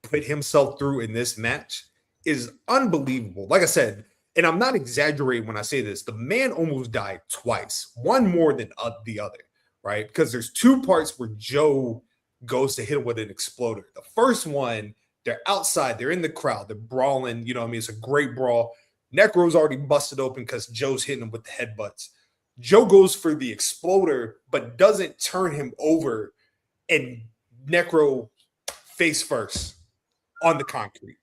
put himself through in this match is unbelievable. Like I said, and I'm not exaggerating when I say this, the man almost died twice, one more than the other, right? Because there's two parts where Joe goes to hit him with an exploder. The first one, they're outside, they're in the crowd, they're brawling, you know what I mean? It's a great brawl. Necro's already busted open because Joe's hitting him with the headbutts. Joe goes for the exploder, but doesn't turn him over, and Necro face first on the concrete.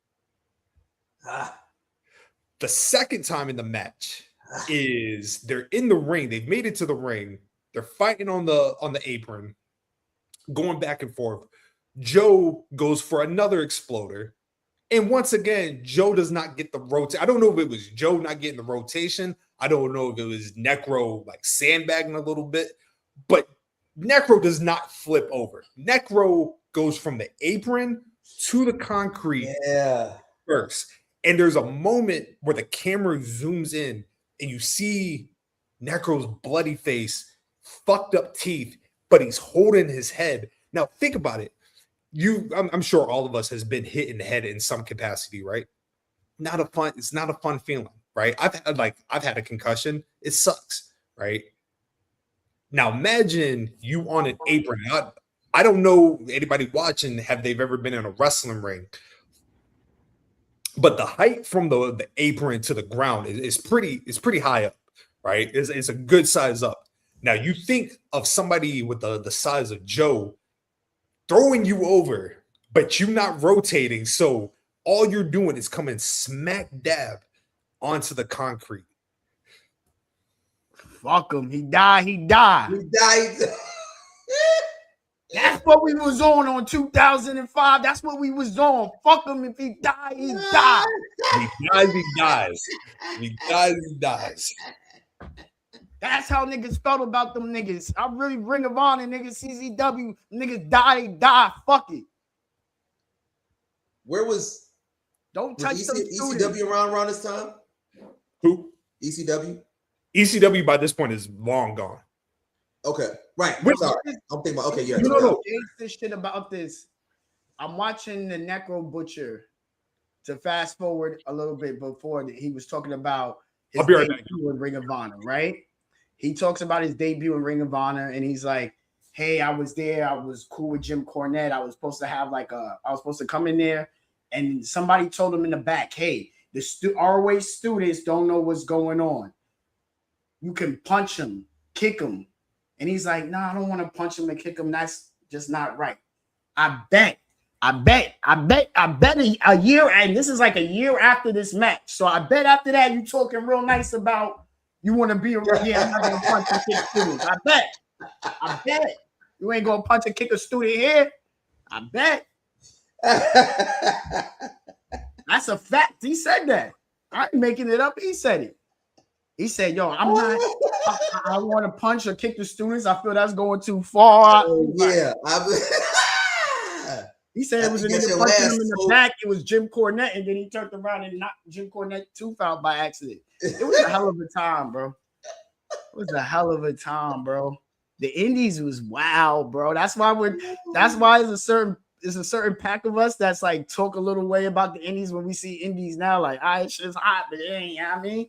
The second time in the match is they're in the ring. They've made it to the ring. They're fighting on the apron, going back and forth. Joe goes for another exploder. And once again, Joe does not get the rotation. I don't know if it was Joe not getting the rotation. I don't know if it was Necro like sandbagging a little bit, but Necro does not flip over. Necro goes from the apron to the concrete first. And there's a moment where the camera zooms in and you see Necro's bloody face, fucked up teeth, but he's holding his head. Now think about it. I'm sure all of us has been hit in the head in some capacity, right? It's not a fun feeling, right? I've had a concussion. It sucks, right? Now imagine you on an apron. I don't know anybody watching they've ever been in a wrestling ring, but the height from the apron to the ground is pretty high up, right? It's a good size up. Now you think of somebody with the size of Joe throwing you over, but you not rotating, so all you're doing is coming smack dab onto the concrete. Fuck him. He died. That's what we was on 2005. That's what we was on. Fuck him. If he died, he died. He dies. He dies. That's how niggas felt about them niggas. I really Ring of Honor, niggas, CZW, niggas die. Fuck it. Don't touch ECW around this time? Who? ECW? ECW by this point is long gone. Okay, right. I'm thinking about, okay, yeah. No. This shit about this. I'm watching the Necro Butcher to fast forward a little bit before he was talking about his debut in Ring of Honor, right? He talks about his debut in Ring of Honor, and he's like, hey, I was there. I was cool with Jim Cornette. I was supposed to come in there, and somebody told him in the back, hey, the ROH students don't know what's going on. You can punch him, kick him. And he's like, nah, I don't want to punch him and kick him. That's just not right. I bet a year, and this is like a year after this match. So I bet after that, you talking real nice about you want to be around here. I'm not going to punch and kick students. I bet. You ain't going to punch and kick a student here. I bet. That's a fact. He said that. I ain't making it up. He said it. He said, yo, I want to punch or kick the students. I feel that's going too far. Oh, yeah. He said it was a nigga punching him in the back. It was Jim Cornette, and then he turned around and knocked Jim Cornette tooth out by accident. It was a hell of a time, bro. The Indies was wild, bro. That's why there's a certain pack of us that's like talk a little way about the Indies when we see Indies now. Like, it's just hot, but it ain't, you know what I mean?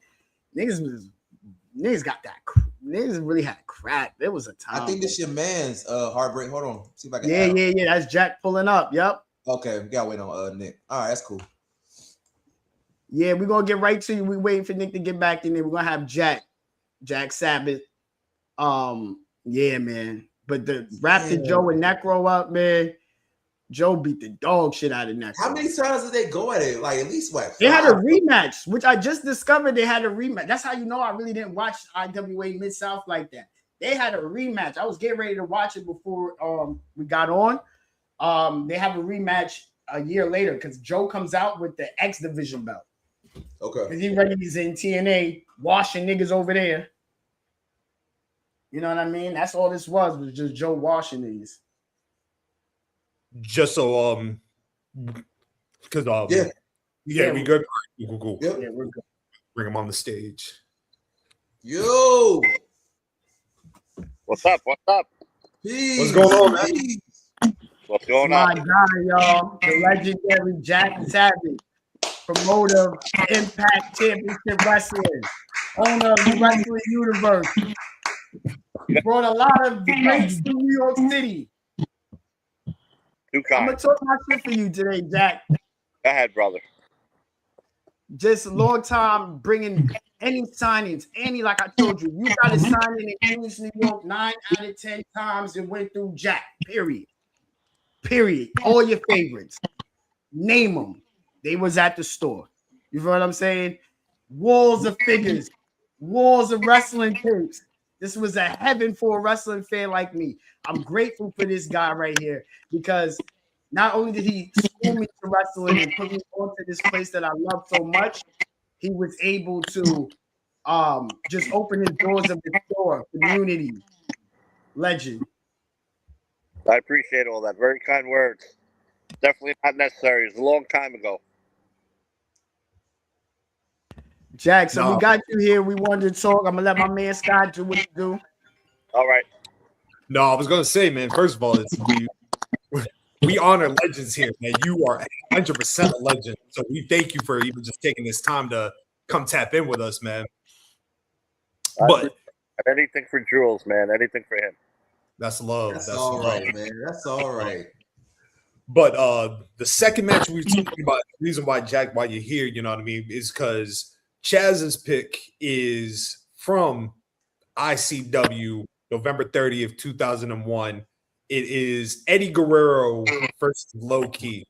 Niggas got that. Niggas really had crack. There was a time. I think this your man's Heartbreak. Hold on. See if I can. Yeah. That's Jack pulling up. Yep. Okay, we gotta wait on Nick. All right, that's cool. Yeah, we're gonna get right to you. We waiting for Nick to get back in there. We're gonna have Jack Sabbath Yeah, man. But the Raptor Joe and Necro up, man. Joe beat the dog shit out of Necro. How many times did they go at it? Like at least what? 5? They had a rematch, which I just discovered they had a rematch. That's how you know I really didn't watch IWA Mid-South like that. They had a rematch. I was getting ready to watch it before we got on. They have a rematch a year later because Joe comes out with the X Division belt. Okay. Because he's in TNA washing niggas over there. You know what I mean? That's all this was just Joe washing these. Just so because we good. Cool. Yep. Yeah, we're good. Bring him on the stage. Yo, what's up? peace. What's going on, man? What's going My on? guy, y'all, the legendary Jack Savage, promoter of Impact Championship Wrestling, owner of the Wrestling Universe. He brought a lot of greats to New York City. Too I'm kind. gonna talk my shit for you today, Jack. Go ahead, brother. Just a long time bringing any signings. Any, like I told you, you got a signing in Queens, New York, 9 out of 10 times it went through Jack. Period. All your favorites. Name them. They was at the store. You feel what I'm saying? Walls of figures, walls of wrestling tapes. This was a heaven for a wrestling fan like me. I'm grateful for this guy right here because not only did he school me to wrestling and put me onto this place that I love so much, he was able to just open his doors of the store, community, legend. I appreciate all that. Very kind words. Definitely not necessary. It was a long time ago. Jack, so we got you here. We wanted to talk. I'm gonna let my man Scott do what he do. All right. No, I was gonna say, man. First of all, we honor legends here, man. You are 100% a legend. So we thank you for even just taking this time to come tap in with us, man. But anything for Jules, man. Anything for him. That's love. That's all right, man. That's all right. But the second match we were talking about, the reason why Jack, why you're here, you know what I mean, is because Chaz's pick is from ICW, November 30th, 2001. It is Eddie Guerrero versus Low Key.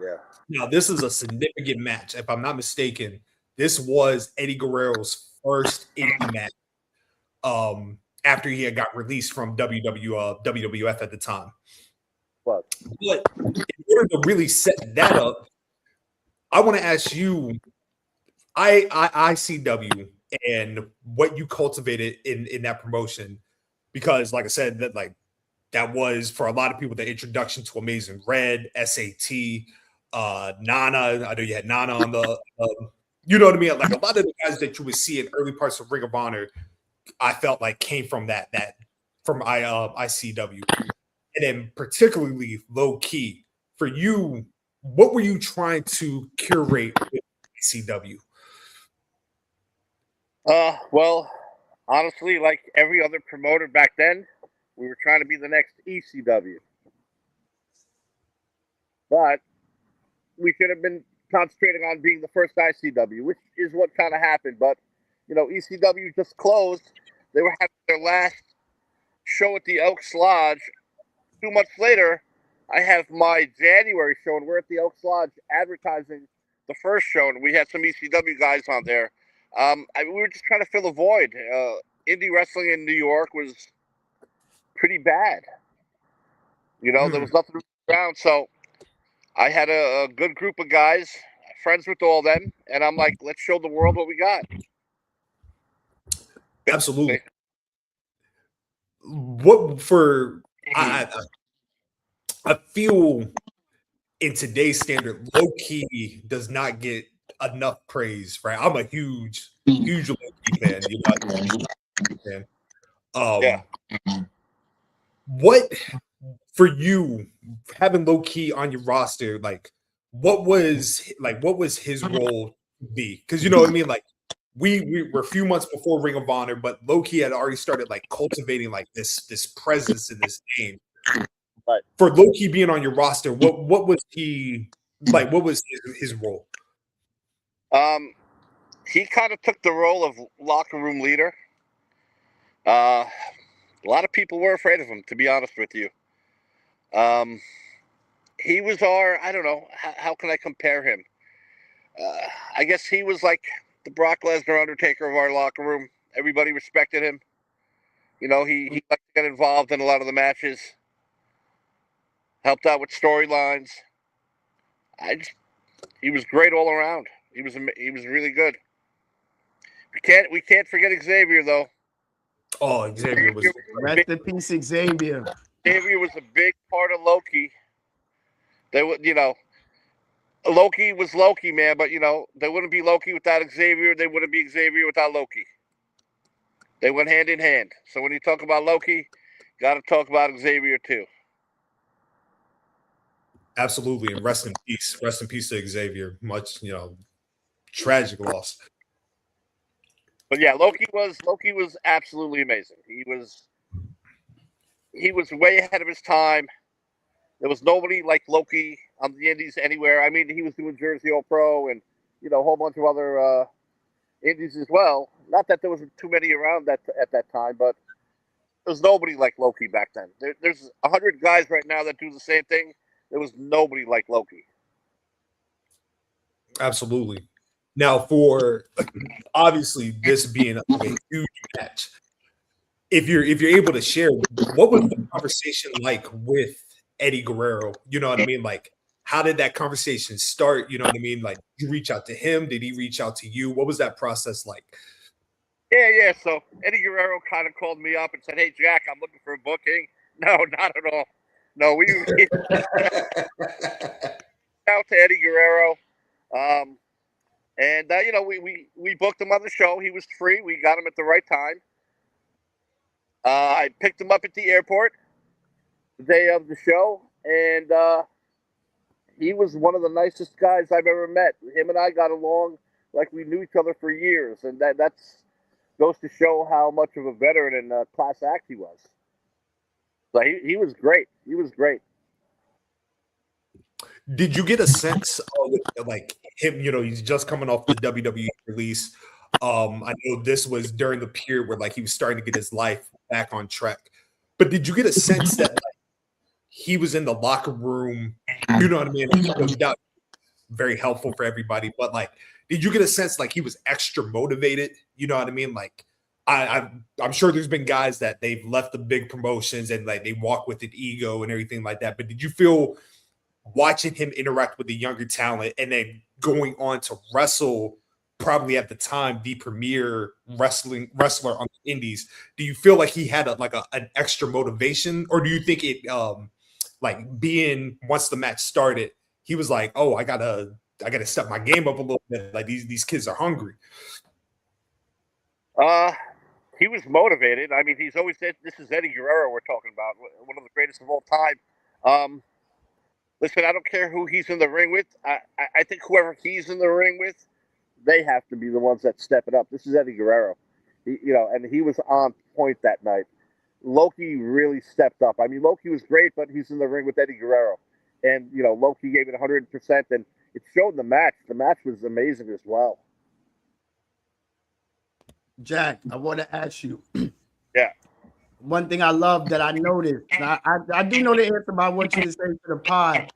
Yeah. Now, this is a significant match. If I'm not mistaken, this was Eddie Guerrero's first indie match after he had got released from WWF at the time. But in order to really set that up, I want to ask you, ICW and what you cultivated in that promotion, because like I said, that was for a lot of people the introduction to Amazing Red, SAT, Nana. I know you had Nana on the, you know what I mean? Like a lot of the guys that you would see in early parts of Ring of Honor, I felt like came from from ICW. And then particularly Low Key. For you, what were you trying to curate with ICW? Well, honestly, like every other promoter back then, we were trying to be the next ECW. But we should have been concentrating on being the first ICW, which is what kind of happened. But, you know, ECW just closed. They were having their last show at the Elks Lodge. 2 months later, I have my January show, and we're at the Elks Lodge advertising the first show, and we had some ECW guys on there. We were just trying to fill a void. Indie wrestling in New York was pretty bad. You know, there was nothing around, so I had a good group of guys, friends with all them, and I'm like, let's show the world what we got. Absolutely. What for? I feel in today's standard, Low Key does not get enough praise, right? I'm a huge Low Key fan. You know, Yeah. What for you having Low Key on your roster? Like, what was his role be? Because you know what I mean. Like, we were a few months before Ring of Honor, but Low Key had already started like cultivating like this presence in this name. Right. For Low Key being on your roster, what was he like? What was his role? He kind of took the role of locker room leader. A lot of people were afraid of him, to be honest with you. He was I don't know, how can I compare him? I guess he was like the Brock Lesnar Undertaker of our locker room. Everybody respected him. He liked to get involved in a lot of the matches, helped out with storylines. He was great all around. He was really good. We can't forget Xavier though. Oh, Xavier was Rest in peace, Xavier. Xavier was a big part of Loki. They would, Loki was Loki, man, but they wouldn't be Loki without Xavier. They wouldn't be Xavier without Loki. They went hand in hand. So when you talk about Loki, got to talk about Xavier too. absolutely, and rest in peace. Rest in peace to Xavier. Much, tragic loss. But yeah, Loki was absolutely amazing. He was way ahead of his time. There was nobody like Loki on the Indies anywhere. I mean, he was doing Jersey All Pro and a whole bunch of other Indies as well. Not that there wasn't too many around at that time, but there was nobody like Loki back then. There's 100 guys right now that do the same thing. There was nobody like Loki. Absolutely. Now, for obviously this being a huge match, if you're able to share, what was the conversation like with Eddie Guerrero? You know what I mean? Like, how did that conversation start? You know what I mean? Like, did you reach out to him? Did he reach out to you? What was that process like? Yeah. So Eddie Guerrero kind of called me up and said, "Hey, Jack, I'm looking for a booking." No, not at all. No, we out to Eddie Guerrero, and we booked him on the show. He was free. We got him at the right time. I picked him up at the airport the day of the show, and he was one of the nicest guys I've ever met. Him and I got along like we knew each other for years, and that's goes to show how much of a veteran and class act he was. So he was great. He was great. Did you get a sense of like him? He's just coming off the WWE release. I know this was during the period where like he was starting to get his life back on track. But did you get a sense that like, he was in the locker room? You know what I mean? Not very helpful for everybody, but like, did you get a sense like he was extra motivated? You know what I mean? Like, I'm sure there's been guys that they've left the big promotions and like they walk with an ego and everything like that. But did you feel watching him interact with the younger talent and then going on to wrestle probably at the time the premier wrestler on the indies, do you feel like he had an extra motivation, or do you think it like being once the match started he was like, oh, I gotta step my game up a little bit, like these kids are hungry? He was motivated. I mean, he's always said, this is Eddie Guerrero we're talking about, one of the greatest of all time. Listen, I don't care who he's in the ring with. I think whoever he's in the ring with, they have to be the ones that step it up. This is Eddie Guerrero, and he was on point that night. Loki really stepped up. I mean, Loki was great, but he's in the ring with Eddie Guerrero, and Loki gave it 100%, and it showed in the match. The match was amazing as well. Jack, I want to ask you. Yeah. One thing I love that I noticed, I do know the answer, but I want you to say to the pod.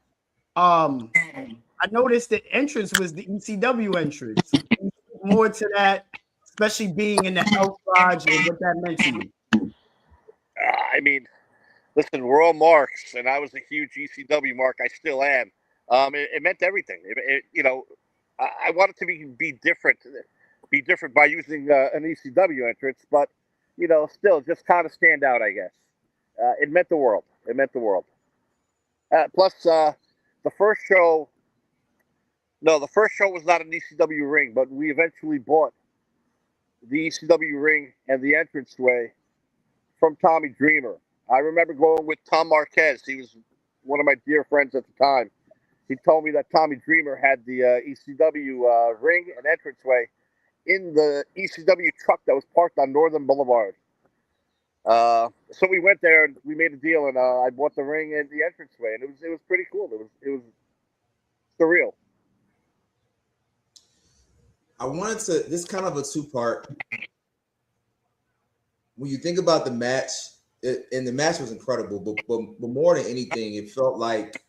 I noticed the entrance was the ECW entrance. More to that, especially being in the Health Lodge and what that meant to you. I mean, listen, we're all marks, and I was a huge ECW mark. I still am. It meant everything. I wanted to be different by using an ECW entrance, but still just kind of stand out, I guess. It meant the world. It meant the world. Plus, the first show was not an ECW ring, but we eventually bought the ECW ring and the entranceway from Tommy Dreamer. I remember going with Tom Marquez. He was one of my dear friends at the time. He told me that Tommy Dreamer had the ECW ring and entranceway in the ECW truck that was parked on Northern Boulevard. So we went there and we made a deal, and I bought the ring and the entranceway, and it was pretty cool. It was surreal. I wanted to, this kind of a two-part. when you think about the match, and the match was incredible, but more than anything, it felt like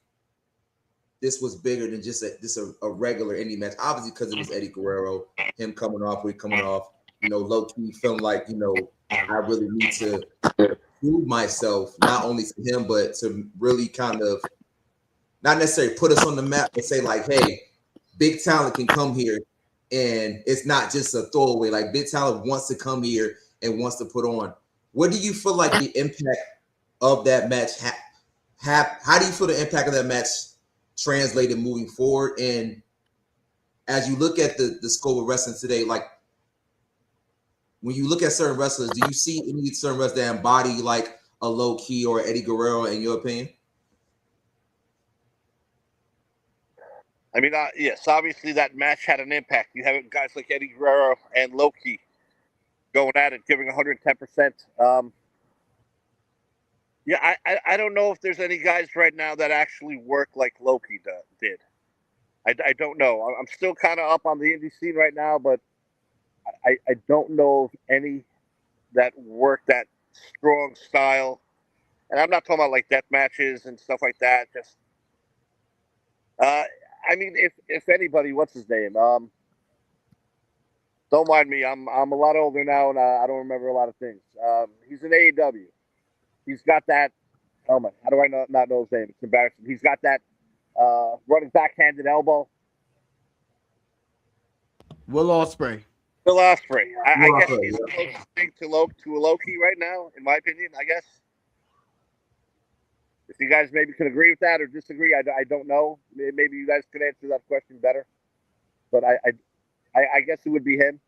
this was bigger than just a regular indie match. Obviously, because it was Eddie Guerrero, him coming off, low key feeling like, I really need to prove myself, not only to him, but to really kind of not necessarily put us on the map, but say like, hey, big talent can come here, and it's not just a throwaway. Like, big talent wants to come here and wants to put on. What do you feel like the impact of that match how do you feel the impact of that match translated moving forward? And as you look at the scope of wrestling today, like when you look at certain wrestlers, do you see any certain wrestlers that embody like a Low Key or Eddie Guerrero in your opinion? I mean, yes, obviously that match had an impact. You have guys like Eddie Guerrero and Low Key going at it, giving 110%. Yeah, I don't know if there's any guys right now that actually work like Low Key did. I don't know. I'm still kind of up on the indie scene right now, but I don't know of any that work that strong style. And I'm not talking about like death matches and stuff like that. Just, I mean, if anybody, what's his name? Don't mind me. I'm a lot older now, and I don't remember a lot of things. He's in AEW. He's got that. Oh my! How do I not know his name? It's embarrassing. He's got that running backhanded elbow. Will Ospreay. Will Ospreay. I guess he's the closest thing to a Low Key right now, in my opinion. I guess. If you guys maybe could agree with that or disagree, I don't know. Maybe you guys could answer that question better. But I guess it would be him.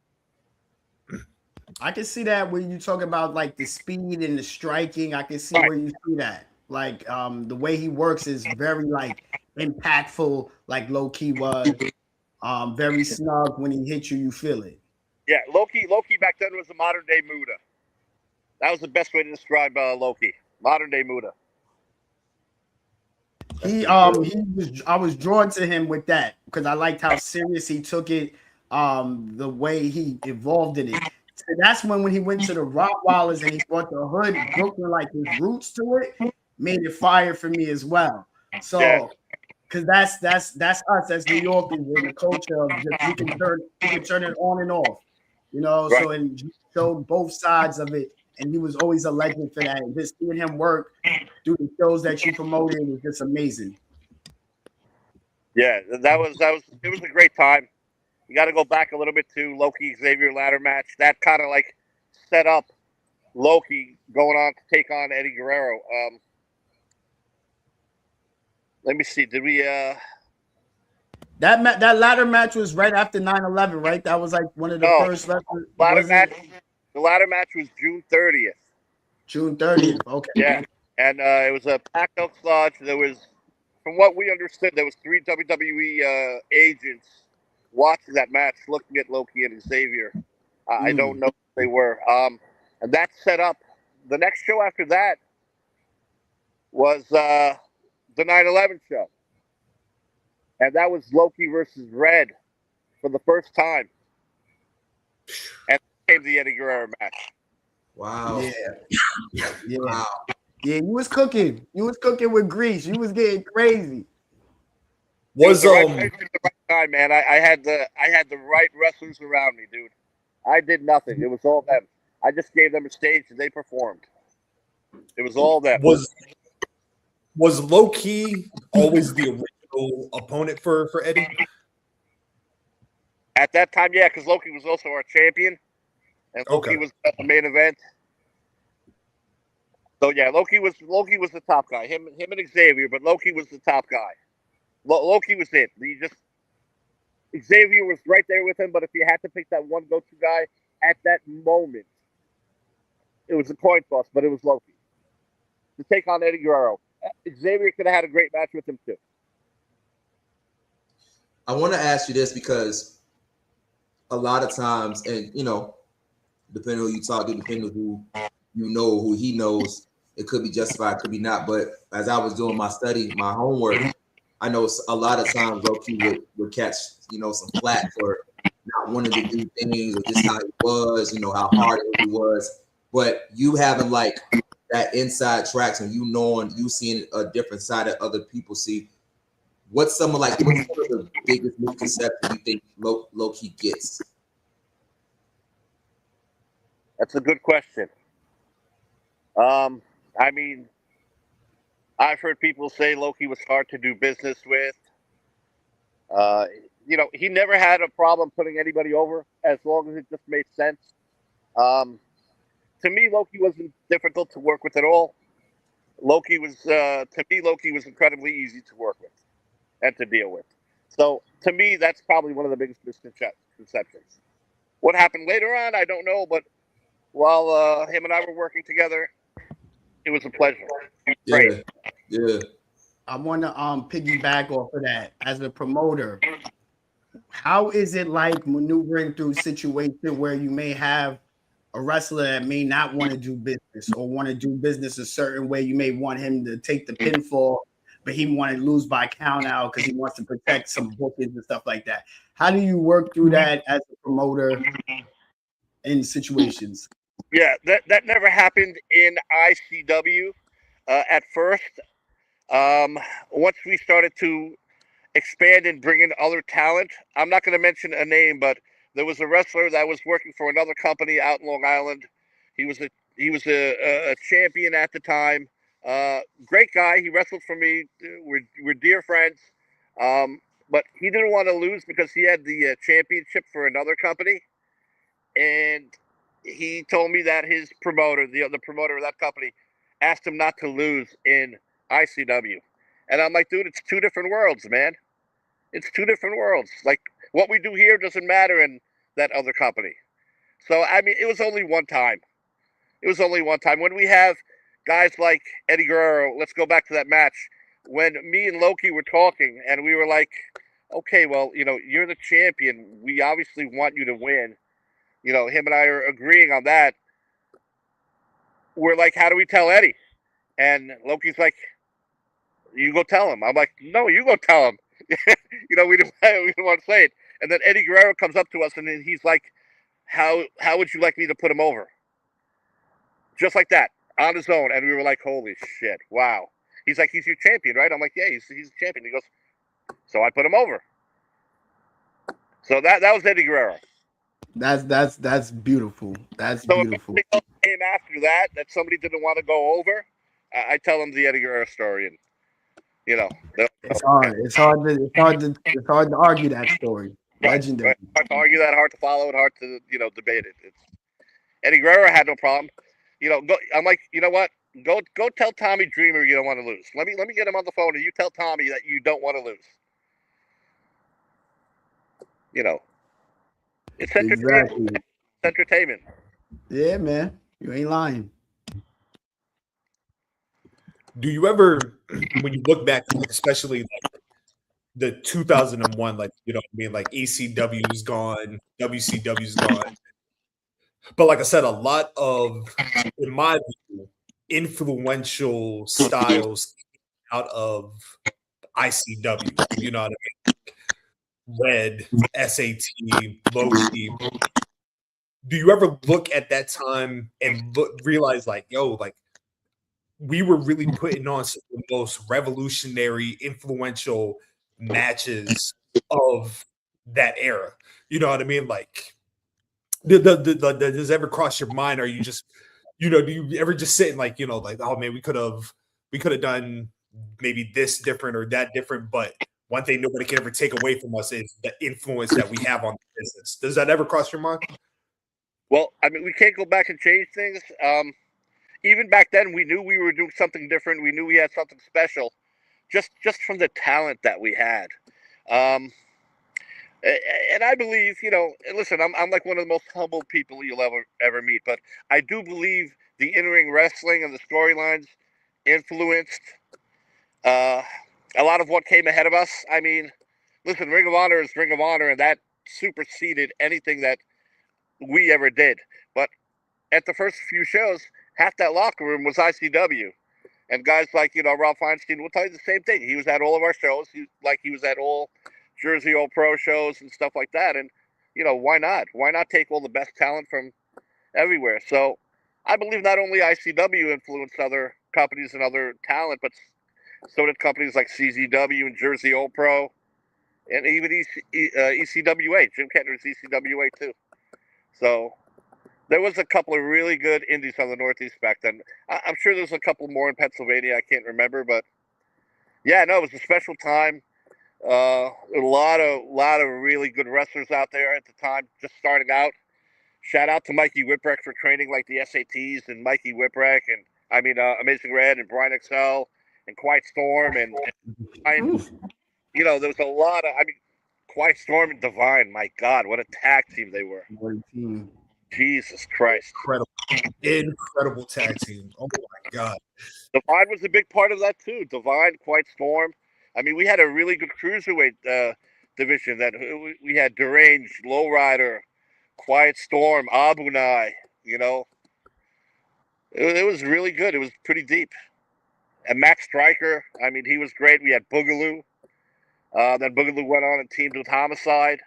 I can see that when you talk about like the speed and the striking. I can see where you see that. Like the way he works is very like impactful, like Low Key was. Very snug. When he hits you, you feel it. Yeah, Low Key back then was a modern day Muda. That was the best way to describe Low Key. Modern day Muda. I was drawn to him with that because I liked how serious he took it, the way he evolved in it. So that's when he went to the Rottweilers and he brought the hood, Brooklyn, like his roots to it, made it fire for me as well. So, because that's us as New Yorkers in the culture of just we can turn it on and off, Right. So and he showed both sides of it. And he was always a legend for that. And just seeing him work through the shows that you promoted was just amazing. Yeah, it was a great time. You got to go back a little bit to Low Key Xavier ladder match. That kind of like set up Low Key going on to take on Eddie Guerrero. Let me see. Did we? That ladder match was right after 9/11, right? That was like one of the first ladder match. The ladder match was June 30th. June 30th. Okay. Yeah, and it was a packed out lodge. There was, from what we understood, there was 3 WWE agents watching that match, looking at Low Key and Xavier. I don't know who they were. And that set up the next show after that was the 9/11 show, and that was Low Key versus Red for the first time, and came the Eddie Guerrero match. Wow. Yeah. Wow. Yeah, you was cooking. You was cooking with grease. You was getting crazy. Was the right time, man. I had the right wrestlers around me, dude. I did nothing. It was all them. I just gave them a stage and they performed. It was all them. Was Low Key always the original opponent for Eddie? At that time, yeah, because Low Key was also our champion. And Low Key was at the main event. So yeah, Low Key was the top guy. Him and Xavier, but Low Key was the top guy. Low Key was it. Xavier was right there with him, but if you had to pick that one go-to guy at that moment, it was a coin toss, but it was Low Key to take on Eddie Guerrero. Xavier could have had a great match with him too. I want to ask you this because a lot of times, and depending on who you talk to, depending on who who he knows, it could be justified, it could be not. But as I was doing my study, my homework, I know a lot of times Low Key would catch, some flack for not wanting to do things or just how he was, how hard he was. but you having like that inside tracks and you seeing a different side that other people see. What's some of the biggest misconceptions you think low-key gets? That's a good question. I mean, I've heard people say Loki was hard to do business with. He never had a problem putting anybody over as long as it just made sense. To me, Loki wasn't difficult to work with at all. Loki was incredibly easy to work with and to deal with. So to me, that's probably one of the biggest misconceptions. What happened later on, I don't know, but while him and I were working together, it was a pleasure. Great. Yeah. I want to piggyback off of that. As a promoter, how is it like maneuvering through a situation where you may have a wrestler that may not want to do business or want to do business a certain way? You may want him to take the pinfall, but he wanted to lose by count out because he wants to protect some bookings and stuff like that. How do you work through that as a promoter in situations? Yeah, that never happened in ICW at first. Once we started to expand and bring in other talent, I'm not going to mention a name, but there was a wrestler that was working for another company out in Long Island. He was a champion at the time. Great guy. He wrestled for me. We're dear friends. But he didn't want to lose because he had the championship for another company, and he told me that his promoter, the promoter of that company, asked him not to lose in ICW. And I'm like, dude, it's two different worlds, man. It's two different worlds. Like, what we do here doesn't matter in that other company. So, I mean, it was only one time. It was only one time. When we have guys like Eddie Guerrero, let's go back to that match. When me and Loki were talking, and we were like, okay, well, you're the champion. We obviously want you to win. Him and I are agreeing on that. We're like, how do we tell Eddie? And Loki's like, you go tell him. I'm like, no, you go tell him. We didn't want to say it. And then Eddie Guerrero comes up to us, and then he's like, how would you like me to put him over? Just like that, on his own. And we were like, holy shit, wow. He's like, he's your champion, right? I'm like, yeah, he's a champion. He goes, so I put him over. So that was Eddie Guerrero. That's beautiful. That's so beautiful. If came after that somebody didn't want to go over, I tell them the Eddie Guerrero story, and it's hard. It's hard to argue that story. Legendary. Right. Hard to argue that, hard to follow it, hard to debate it. It's Eddie Guerrero had no problem. I'm like, you know what? Go tell Tommy Dreamer you don't want to lose. Let me get him on the phone, and you tell Tommy that you don't want to lose. It's entertainment. Exactly. It's entertainment. Yeah, man. You ain't lying. Do you ever, when you look back, especially like the 2001, like, like ECW's gone, WCW's gone. But like I said, a lot of, in my view, influential styles out of ICW. You know what I mean? Red, SAT, Loki. Do you ever look at that time and realize like, yo, like we were really putting on some of the most revolutionary, influential matches of that era? You know what I mean? Like, does it ever cross your mind? Or you just, do you ever just sit and like, like, oh man, we could have done maybe this different or that different, but one thing nobody can ever take away from us is the influence that we have on the business. Does that ever cross your mind? Well, I mean, we can't go back and change things. Even back then, we knew we were doing something different. We knew we had something special, just from the talent that we had. And I believe, listen, I'm like one of the most humble people you'll ever meet, but I do believe the in-ring wrestling and the storylines influenced a lot of what came ahead of us. I mean, listen, Ring of Honor is Ring of Honor, and that superseded anything that we ever did. But at the first few shows, half that locker room was ICW. And guys like, Ralph Feinstein will tell you the same thing. He was at all of our shows. He was at all Jersey Old Pro shows and stuff like that. And, why not? Why not take all the best talent from everywhere? So I believe not only ICW influenced other companies and other talent, but so did companies like CZW and Jersey Old Pro, and even ECWA. Jim Kettner's ECWA too. So there was a couple of really good indies on the Northeast back then. I'm sure there's a couple more in Pennsylvania. I can't remember, but yeah, no, it was a special time. A lot of really good wrestlers out there at the time, just starting out. Shout out to Mikey Whipwreck for training like the SATs and Mikey Whipwreck and Amazing Red and Brian XL and Quiet Storm and you know, there was a lot of Quiet Storm and Divine. My God, what a tag team they were! Jesus Christ, incredible tag team. Oh my God, Divine was a big part of that too. Divine, Quiet Storm. I mean, we had a really good cruiserweight division. That we had Deranged, Lowrider, Quiet Storm, Abunai. You know, it was really good. It was pretty deep. And Max Stryker, I mean, he was great. We had Boogaloo. Then Boogaloo went on and teamed with Homicide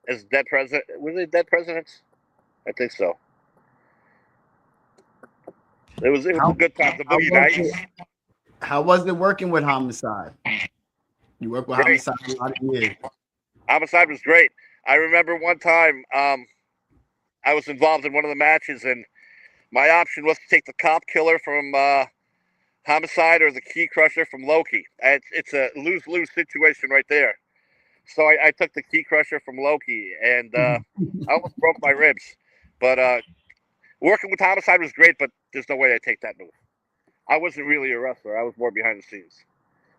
as Dead President. Were they Dead Presidents? I think so. It was a good time. The Boogie Nights. How was it working with Homicide? You worked with Homicide a lot of years. Homicide was great. I remember one time I was involved in one of the matches, and my option was to take the Cop Killer from Homicide or the Key Crusher from Loki. It's a lose-lose situation right there. So I took the Key Crusher from Loki, and I almost broke my ribs. But working with Homicide was great, but there's no way I'd take that move. I wasn't really a wrestler. I was more behind the scenes.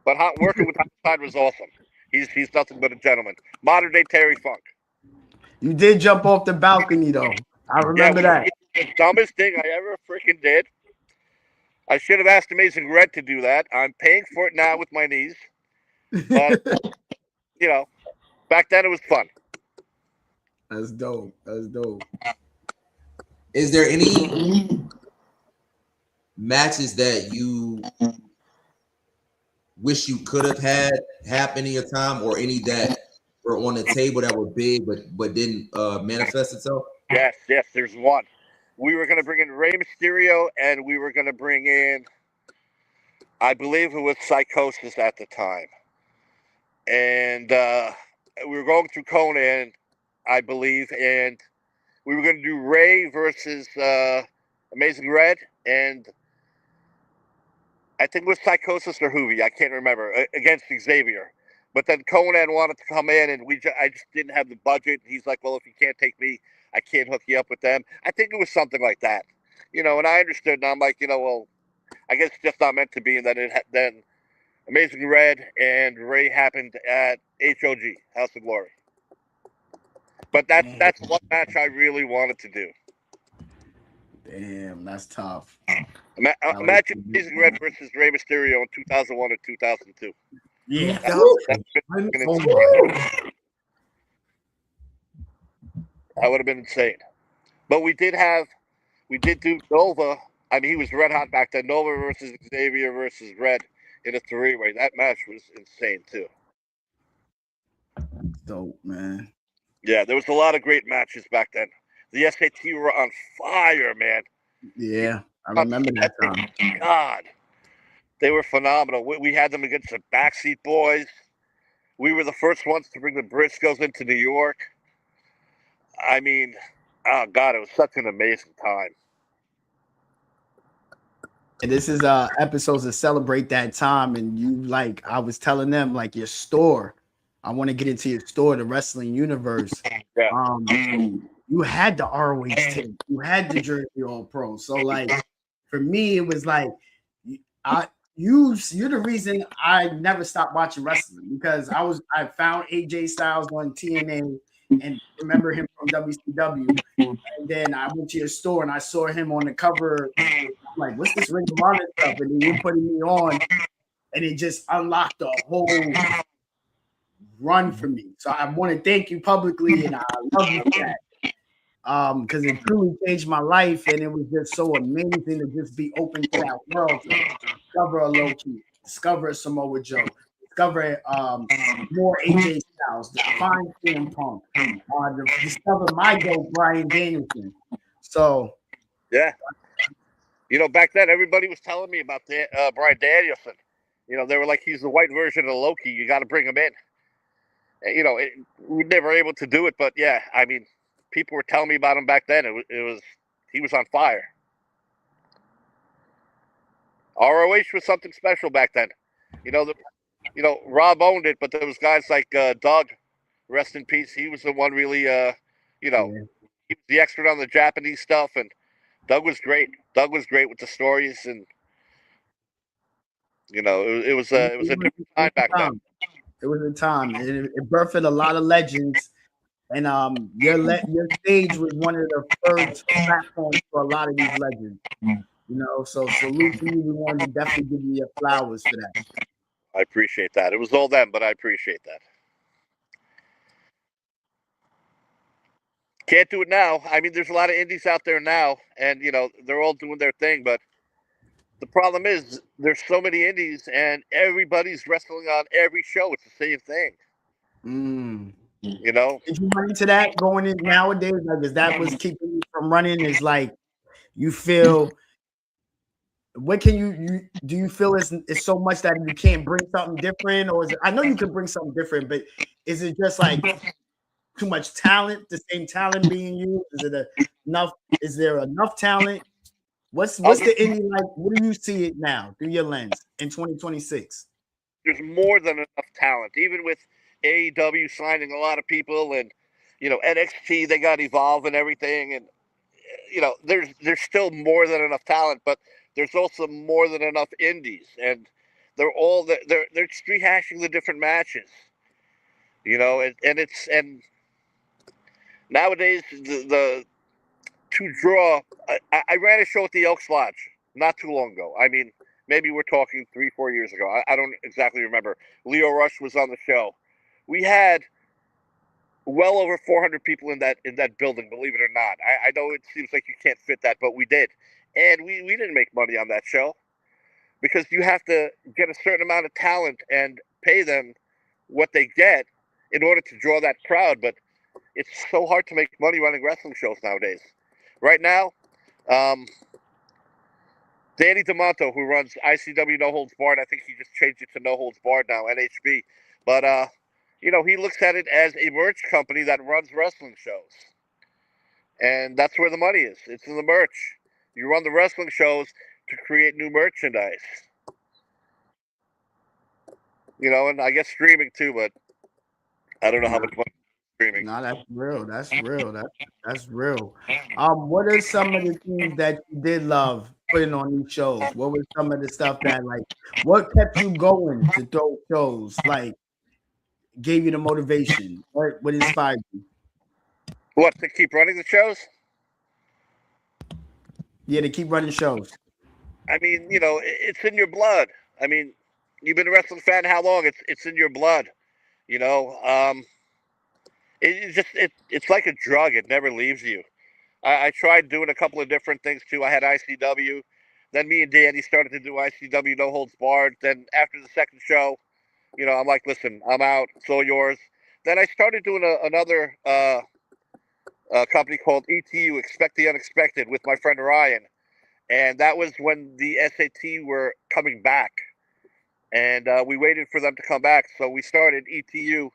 But working with Homicide was awesome. He's nothing but a gentleman. Modern day Terry Funk. You did jump off the balcony, though. I remember that. The dumbest thing I ever freaking did. I should have asked Amazing Red to do that. I'm paying for it now with my knees. But, you know, back then it was fun. That's dope. That's dope. Is there any matches that you wish you could have had happen in your time, or any that were on the table that were big but didn't manifest itself? Yes, there's one. We were going to bring in Rey Mysterio, and we were going to bring in, I believe it was Psychosis at the time. And we were going through Conan, I believe, and we were going to do Rey versus Amazing Red, and I think it was Psychosis or Hoovy, I can't remember, against Xavier. But then Conan wanted to come in, and I just didn't have the budget. He's like, well, if you can't take me, I can't hook you up with them. I think it was something like that, you know. And I understood, and I'm like, you know, well, I guess it's just not meant to be. And then Amazing Red and Rey happened at HOG, House of Glory. But that's one match I really wanted to do. Damn, that's tough. Imagine Amazing Red versus Rey Mysterio in 2001 or 2002. Yeah. That would have been insane. But we did do Nova. I mean, he was red hot back then. Nova versus Xavier versus Red in a three-way. That match was insane too. Dope, man. Yeah, there was a lot of great matches back then. The SAT were on fire, man. Yeah, I remember that time. God, they were phenomenal. We had them against the Backseat Boys. We were the first ones to bring the Briscoes into New York. I mean, oh God, it was such an amazing time. And this is episodes to celebrate that time. And you, like, I was telling them, like, your store. I want to get into your store, the wrestling universe. Yeah. You had the ROH tape. You had the Jersey All Pro. So, like, for me, it was like, you're the reason I never stopped watching wrestling, because I found AJ Styles on TNA and remember him from WCW. And then I went to your store and I saw him on the cover. I'm like, what's this Ring of Honor stuff? And then you putting me on, and it just unlocked the whole run for me. So I want to thank you publicly, and I love you for that. Because it truly changed my life, and it was just so amazing to just be open to that world, to discover a Loki, discover a Samoa Joe, discover more AJ Styles, find CM Punk, discover my goat Bryan Danielson. So yeah, You know, back then everybody was telling me about Bryan Danielson. You know, they were like, he's the white version of Loki. You got to bring him in. And, you know, we were never able to do it, but yeah, I mean, people were telling me about him back then. He was on fire. ROH was something special back then. You know, Rob owned it, but there was guys like Doug, rest in peace. He was the one really, you know, he was the expert on the Japanese stuff, and Doug was great. Doug was great with the stories, and you know, it was a different time back then. It was a time. It birthed a lot of legends, and your stage was one of the first platforms for a lot of these legends. You know, so salute to you. We wanted to definitely give you your flowers for that. I appreciate that. It was all them, but I appreciate that. Can't do it now. I mean, there's a lot of indies out there now, and you know, they're all doing their thing, but the problem is there's so many indies and everybody's wrestling on every show. It's the same thing. You know? Did you run into that going in nowadays? Like, is that what's keeping you from running? Is like you feel what can you do you feel it's so much that you can't bring something different? Or is it, I know you can bring something different, but is it just like too much talent, the same talent being used? Is there enough talent? What's the indie like? What do you see it now through your lens in 2026? There's more than enough talent, even with AEW signing a lot of people, and you know, NXT, they got Evolve and everything, and you know, there's still more than enough talent, but there's also more than enough indies, and they're just rehashing the different matches, you know, and nowadays the to draw. I ran a show at the Elks Lodge not too long ago. I mean, maybe we're talking 3-4 years ago. I don't exactly remember. Leo Rush was on the show. We had well over 400 people in that building, believe it or not. I know it seems like you can't fit that, but we did. And we didn't make money on that show because you have to get a certain amount of talent and pay them what they get in order to draw that crowd. But it's so hard to make money running wrestling shows nowadays. Right now, Danny D'Amato, who runs ICW No Holds Barred, I think he just changed it to No Holds Barred now, NHB. But, you know, he looks at it as a merch company that runs wrestling shows. And that's where the money is. It's in the merch. You run the wrestling shows to create new merchandise. You know, and I guess streaming too, but I don't know how much money streaming. No, that's real. That's real. That's real. What are some of the things that you did love putting on these shows? What was some of the stuff that like what kept you going to throw shows? Like gave you the motivation? What inspired you? What, to keep running the shows? Yeah, to keep running shows. I mean, you know, it's in your blood. I mean, you've been a wrestling fan how long? It's in your blood. You know, it's like a drug. It never leaves you. I tried doing a couple of different things too. I had ICW. Then me and Danny started to do ICW No Holds Barred. Then after the second show, you know, I'm like, listen, I'm out. It's all yours. Then I started doing another company called ETU, Expect the Unexpected, with my friend Ryan. And that was when the SAT were coming back. And we waited for them to come back. So we started ETU.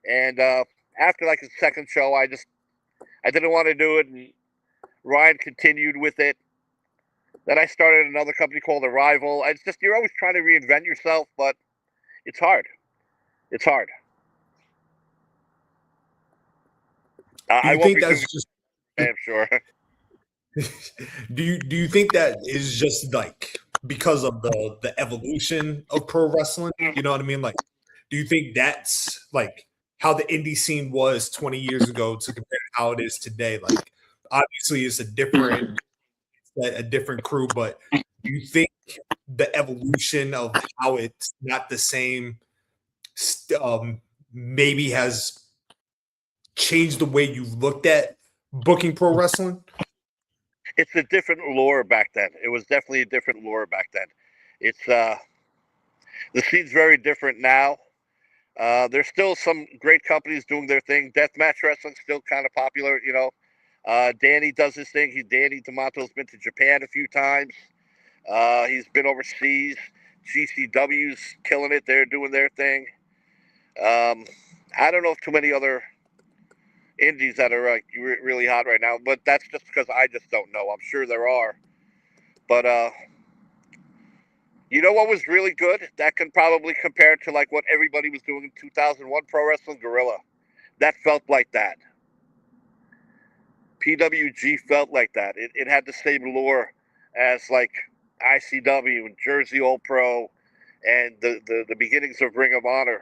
And after like the second show, I didn't want to do it. And Ryan continued with it. Then I started another company called Arrival. It's just, you're always trying to reinvent yourself, but it's hard. It's hard. I won't be that's just. I'm sure. Do you think that is just like because of the evolution of pro wrestling? You know what I mean? Like, do you think that's like how the indie scene was 20 years ago to compare to how it is today? Like, obviously, it's a different crew, but do you think the evolution of how it's not the same maybe has changed the way you looked at booking pro wrestling? It's a different lure back then. It was definitely a different lure back then. It's the scene's very different now. There's still some great companies doing their thing. Deathmatch wrestling's still kind of popular, you know. Danny does his thing. Danny D'Amato's been to Japan a few times. He's been overseas. GCW's killing it. They're doing their thing. I don't know if too many other indies that are really hot right now, but that's just because I just don't know. I'm sure there are. But you know what was really good? That can probably compare to like what everybody was doing in 2001 Pro Wrestling Guerrilla. That felt like that. PWG felt like that. It had the same lure as like ICW and Jersey All Pro and the beginnings of Ring of Honor.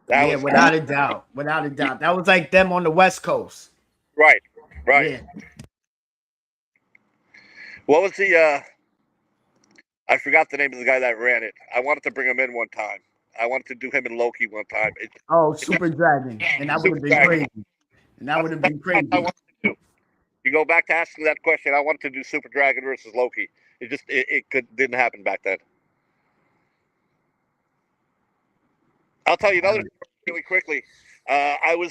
That was without a doubt. Without a doubt. That was like them on the West Coast. Right. Yeah. What was the I forgot the name of the guy that ran it. I wanted to bring him in one time. I wanted to do him and Loki one time. Super Dragon. And that would have been crazy. And that would have been crazy. You go back to asking that question, I wanted to do Super Dragon versus Loki. It didn't happen back then. I'll tell you another story really quickly. I was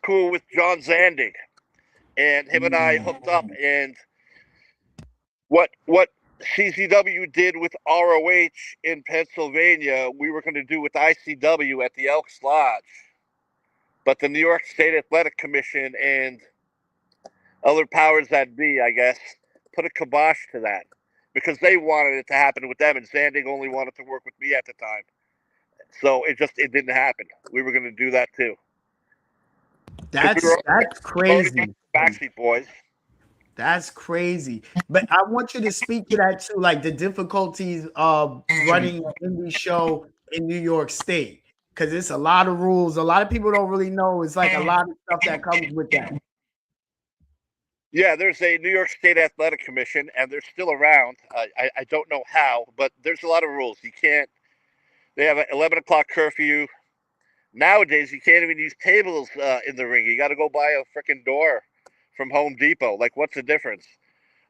cool with John Zandig, and him and I hooked up. And what CZW did with ROH in Pennsylvania, we were going to do with ICW at the Elks Lodge. But the New York State Athletic Commission and other powers that be, I guess, put a kibosh to that because they wanted it to happen with them, and Zandig only wanted to work with me at the time. So it didn't happen. We were going to do that too. That's crazy. Backstreet Boys. That's crazy. But I want you to speak to that too, like the difficulties of running an indie show in New York State, because it's a lot of rules. A lot of people don't really know. It's like a lot of stuff that comes with that. Yeah, there's a New York State Athletic Commission, and they're still around. I don't know how, but there's a lot of rules. You can't. They have an 11 o'clock curfew. Nowadays, you can't even use tables in the ring. You got to go buy a freaking door from Home Depot. Like, what's the difference?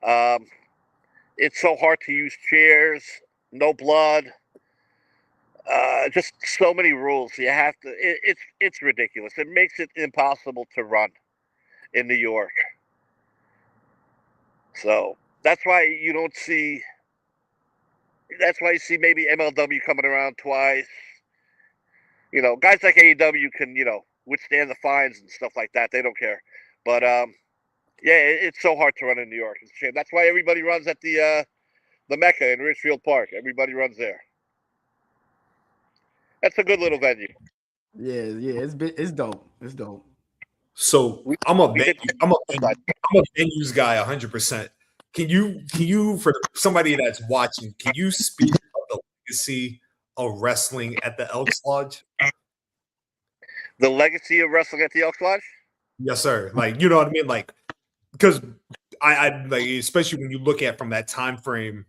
It's so hard to use chairs. No blood. Just so many rules. You have to. It's ridiculous. It makes it impossible to run in New York. So that's why you don't see. That's why you see maybe MLW coming around twice. You know, guys like AEW can, withstand the fines and stuff like that. They don't care. But yeah, it's so hard to run in New York. It's a shame. That's why everybody runs at the Mecca in Richfield Park. Everybody runs there. That's a good little venue. Yeah, it's dope. It's dope. So I'm a venues guy 100%. Can you for somebody that's watching, can you speak of the legacy of wrestling at the Elks Lodge? The legacy of wrestling at the Elks Lodge? Yes, sir. Like, you know what I mean? Like, because I like, especially when you look at from that time frame,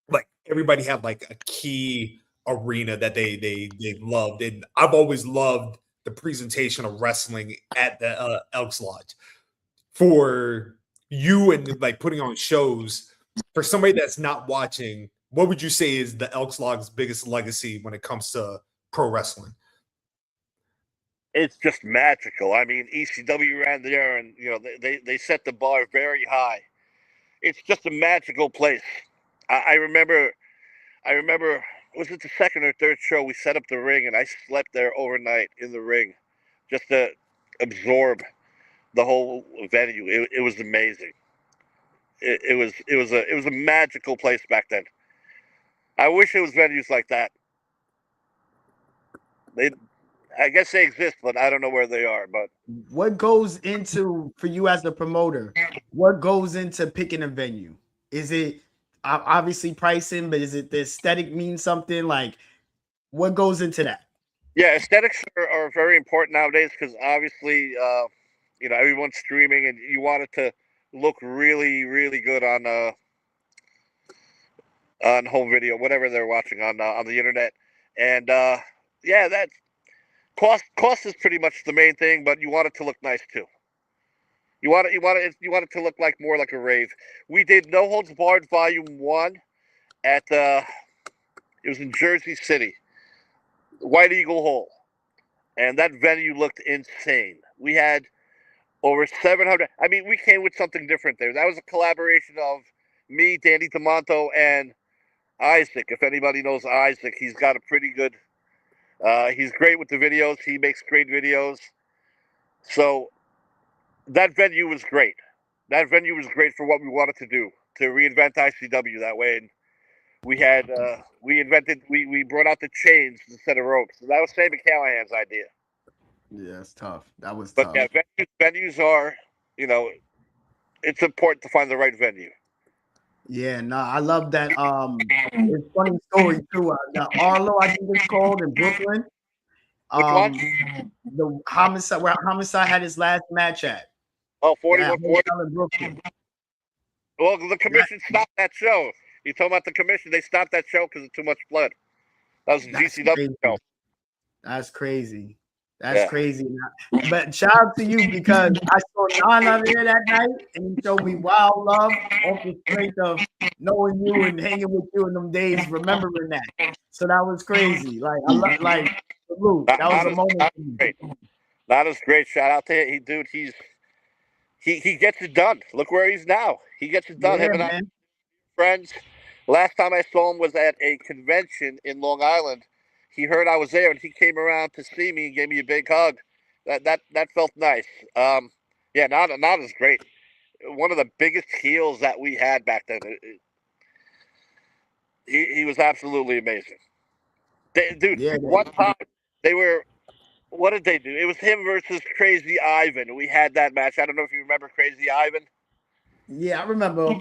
like everybody had like a key arena that they loved, and I've always loved the presentation of wrestling at the Elks Lodge. For you and like putting on shows, for somebody that's not watching, what would you say is the Elks Lodge's biggest legacy when it comes to pro wrestling? It's just magical. I mean, ECW ran there, and they set the bar very high. It's just a magical place. I remember. Was it the second or third show we set up the ring, and I slept there overnight in the ring, just to absorb the whole venue. It was amazing. It was a magical place back then. I wish it was venues like that. I guess they exist, but I don't know where they are. But what goes into, for you as a promoter, what goes into picking a venue? Is it obviously pricing, but is it the aesthetic mean something? Like, what goes into that? Yeah, aesthetics are very important nowadays because obviously, everyone's streaming, and you want it to look really, really good on home video, whatever they're watching on the internet. And that cost is pretty much the main thing, but you want it to look nice too. You want it to look more like a rave. We did No Holds Barred Volume 1 at it was in Jersey City, White Eagle Hall, and that venue looked insane. We had over 700. I mean, we came with something different there. That was a collaboration of me, Danny DeMonto, and Isaac. If anybody knows Isaac, he's got a pretty good. He's great with the videos. He makes great videos. So that venue was great. That venue was great for what we wanted to do, to reinvent ICW that way. And we had we brought out the chains instead of ropes. So that was Sammy Callahan's idea. Yeah, it's tough. That was But tough. yeah, venues are, it's important to find the right venue. Yeah, no, I love that. It's a funny story too. The Arlo, I think it's called in Brooklyn. The homicide where Homicide had his last match at. Oh, Yeah, 4140. in Brooklyn. Well, the commission stopped that show. You talking about the commission? They stopped that show because of too much blood. That was a GCW show. That's crazy. That's crazy. But shout out to you because I saw Nana there that night and you showed me wild love off the strength of knowing you and hanging with you in them days, remembering that. So that was crazy. Like I love, like salute. That was a moment. Great. Nana's great. Shout out to him. He gets it done. Look where he's now. He gets it done. Yeah, Him and man. I friends. Last time I saw him was at a convention in Long Island. He heard I was there and he came around to see me and gave me a big hug. That felt nice. Yeah, Nana's great. One of the biggest heels that we had back then. He was absolutely amazing. One time they were. What did they do? It was him versus Crazy Ivan. We had that match. I don't know if you remember Crazy Ivan. Yeah, I remember.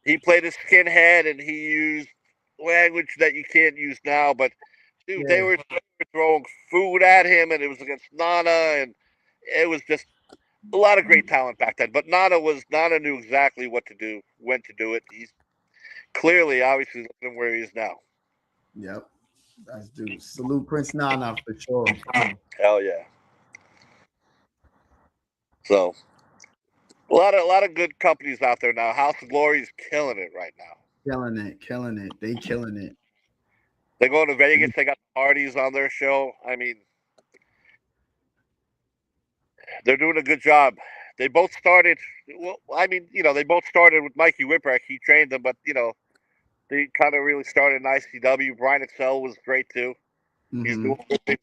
He played a skinhead and he used language that you can't use now. But dude, they were throwing food at him, and it was against Nana, and it was just a lot of great talent back then. But Nana knew exactly what to do, when to do it. He's clearly, obviously, looking where he is now. Yep. That's dude. Salute Prince Nana for sure. Hell yeah. So a lot of good companies out there now. House of Glory is killing it right now. Killing it. They killing it. They go to Vegas. They got parties on their show. I mean, they're doing a good job. They both started. Well, I mean, they both started with Mikey Whipwreck. He trained them, but they kind of really started in ICW. Brian Excel was great too. Mm-hmm. He's doing good things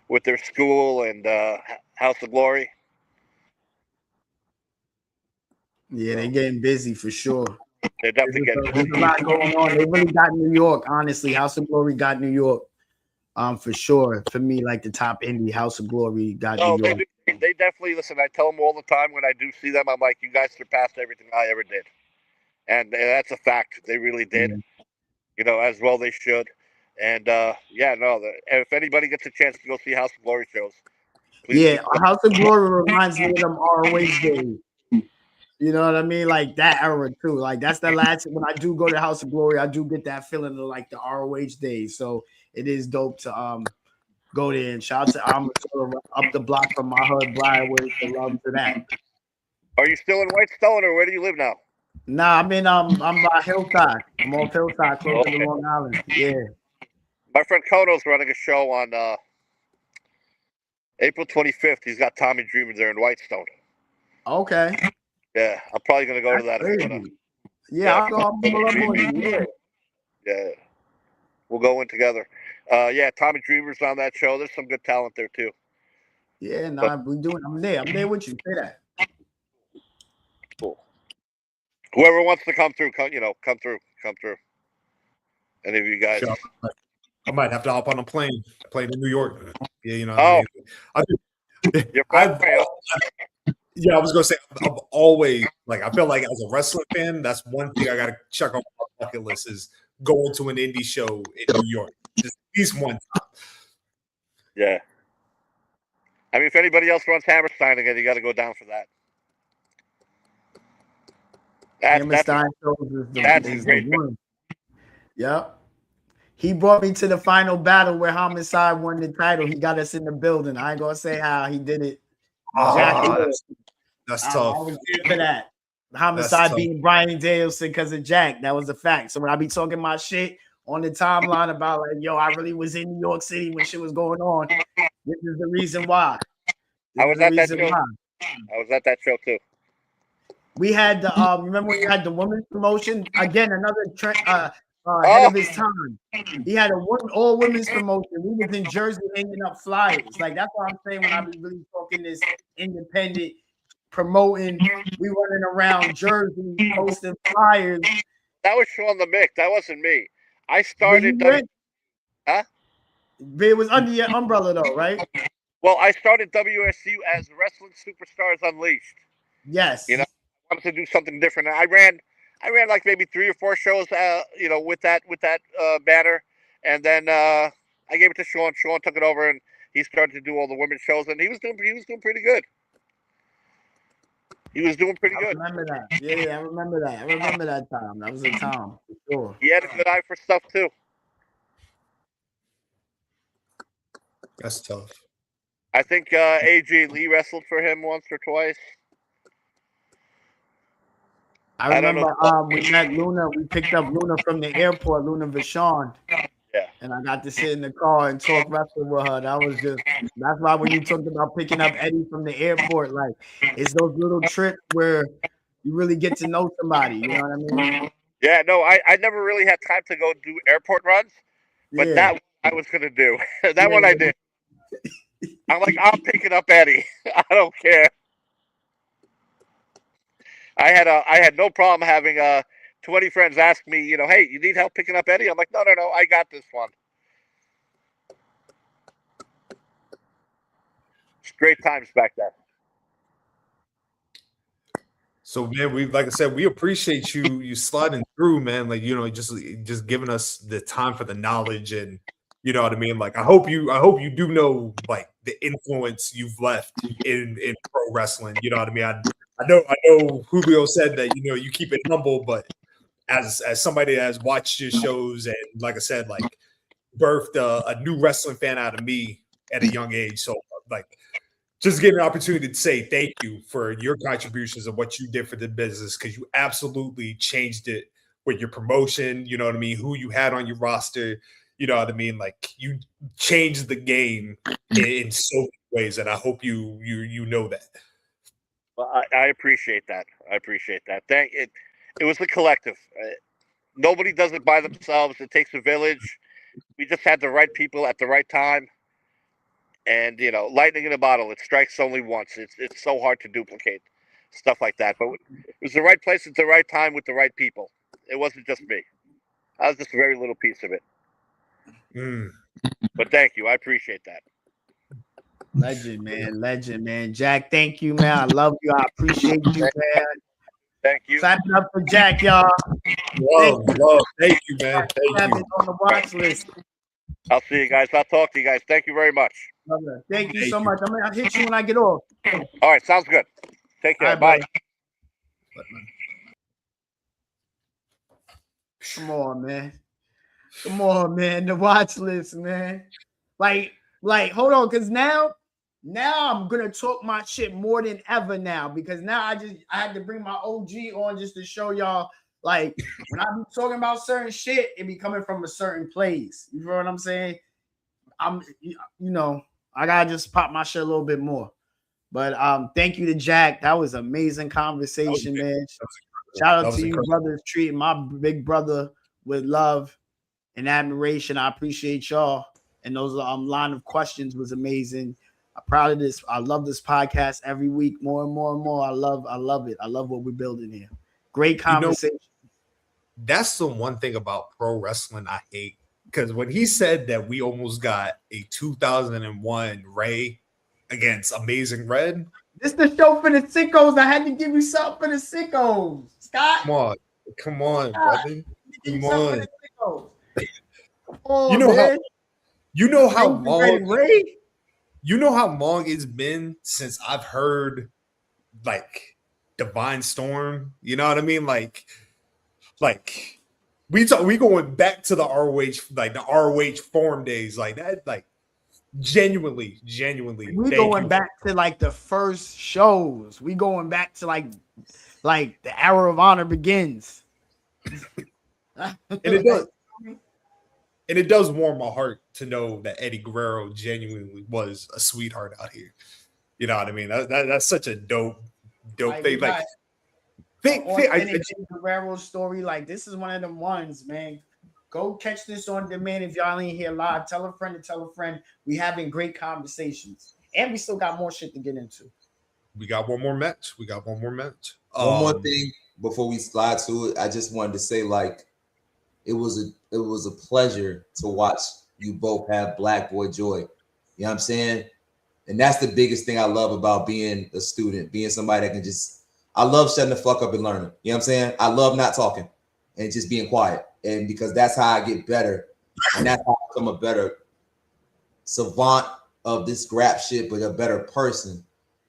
with their school and House of Glory. Yeah, they're getting busy for sure. They're definitely getting busy. There's a lot going on. They really got New York, honestly. House of Glory got New York. For sure. For me, like the top indie, House of Glory got New York. They definitely listen. I tell them all the time when I do see them, I'm like, you guys surpassed everything I ever did. And that's a fact. They really did. As well they should. And if anybody gets a chance to go see House of Glory shows, please. House of Glory reminds me of them ROH days. You know what I mean? Like that era too. Like that's the last. When I do go to House of Glory, I do get that feeling of like the ROH days. So it is dope to go there and shout out to Armory up the block from my hood, Briarwood. So love to that. Are you still in Whitestone, or where do you live now? Nah, I'm by Hillside. I'm off Hillside, close to Long Island. Yeah. My friend Kono's running a show on April 25th. He's got Tommy Dreamer there in Whitestone. Okay. Yeah, I'm probably gonna go to that. I'll go. Yeah, we'll go in together. Tommy Dreamer's on that show. There's some good talent there too. Yeah, we're doing. I'm there with you. Say that. Cool. Whoever wants to come through, come through. Any of you guys? Sure. I might have to hop on a plane in New York. Yeah, I was gonna say I've always I feel like as a wrestling fan, that's one thing I gotta check on my bucket list is going to an indie show in New York. Just at least one time. Yeah. I mean, if anybody else runs Hammerstein again, you got to go down for that. Hammerstein is the one. Yep. He brought me to the final battle where Homicide won the title. He got us in the building. I ain't gonna say how he did it. That's tough. I was there for that. Homicide beating Brian Danielson because of Jack. That was a fact. So when I be talking my shit on the timeline about I really was in New York City when shit was going on. This is the reason why. I was at that show too. We had the remember when you had the women's promotion again, another ahead Oh, of his time. He had a all women's promotion. We was in Jersey hanging up flyers. Like that's what I'm saying when I be really talking this independent promoting. We running around Jersey posting flyers. that was Sean the Mick. That wasn't me. I But started. Huh? it was under your umbrella though, right? Well, I started WSU as Wrestling Superstars Unleashed. Yes. You know, I wanted to do something different. I ran like maybe 3 or 4 shows, with that banner, and then I gave it to Sean. Sean took it over, and he started to do all the women's shows, and he was doing pretty good. He was doing pretty good. I remember that. Yeah, I remember that. I remember that time. That was a time for sure. He had a good eye for stuff too. That's tough. I think AJ Lee wrestled for him once or twice. I remember we met Luna. We picked up Luna from the airport, Luna Vachon. Yeah. And I got to sit in the car and talk wrestling with her. That's why when you talked about picking up Eddie from the airport, like it's those little trips where you really get to know somebody. You know what I mean? Yeah, no, I never really had time to go do airport runs, but that one I was gonna do. That one I did. I'm like, I'm picking up Eddie. I don't care. I had no problem having 20 friends ask me, hey, you need help picking up Eddie? I'm like, no, I got this one. It's great times back then. So man, like I said, we appreciate you sliding through, man. Like, just giving us the time for the knowledge, and you know what I mean? Like I hope you do know like the influence you've left in pro wrestling. You know what I mean? I know Julio said that you keep it humble, but as somebody that has watched your shows and like I said, like birthed a new wrestling fan out of me at a young age. So like just getting an opportunity to say thank you for your contributions and what you did for the business, because you absolutely changed it with your promotion. You know what I mean? Who you had on your roster. You know what I mean? Like you changed the game in so many ways, and I hope you know that. Well, I appreciate that. It was the collective. Nobody does it by themselves. It takes a village. We just had the right people at the right time. And, lightning in a bottle, it strikes only once. It's so hard to duplicate stuff like that. But it was the right place at the right time with the right people. It wasn't just me. I was just a very little piece of it. But thank you. I appreciate that. Legend, man. Jack, thank you, man. I love you. I appreciate you, man. Thank you. Clap it up for Jack, y'all. Love. Thank you, man. Thank you. On the watch list. I'll see you guys. I'll talk to you guys. Thank you very much. Thank you so much. I'll hit you when I get off. All right. Sounds good. Take care. Bye. Come on, man. The watch list, man. Like, hold on, because now I'm gonna talk my shit more than ever now, because now I had to bring my OG on just to show y'all, like, when I be talking about certain shit, it be coming from a certain place. You know what I'm saying? I gotta just pop my shit a little bit more. But thank you to Jack. That was amazing conversation, man. Shout out to you, brothers, treating my big brother with love and admiration. I appreciate y'all. And those line of questions was amazing. I'm proud of this. I love this podcast every week, more and more and more. I love it. I love what we're building here. Great conversation. That's the one thing about pro wrestling I hate, because when he said that we almost got a 2001 Ray against Amazing Red. This is the show for the sickos. I had to give you something for the sickos. Scott. Come on, brother. Come on. Oh, you know how long it's been since I've heard like Divine Storm. You know what I mean? Like we going back to the ROH, like the ROH forum days, like that, like genuinely. We going back to like the first shows. We going back to like the era of honor begins. And it does warm my heart to know that Eddie Guerrero genuinely was a sweetheart out here. You know what I mean? That's such a dope thing. Guerrero story, like this is one of them ones, man. Go catch this on demand if y'all ain't here live. Tell a friend to tell a friend. We having great conversations, and we still got more shit to get into. We got one more match. One more thing before we slide to it. I just wanted to say, like, it was a pleasure to watch you both have Black Boy Joy. You know what I'm saying? And that's the biggest thing I love about being a student, being somebody that can just, I love shutting the fuck up and learning. You know what I'm saying? I love not talking and just being quiet. And because that's how I get better. And that's how I become a better savant of this rap shit, but a better person.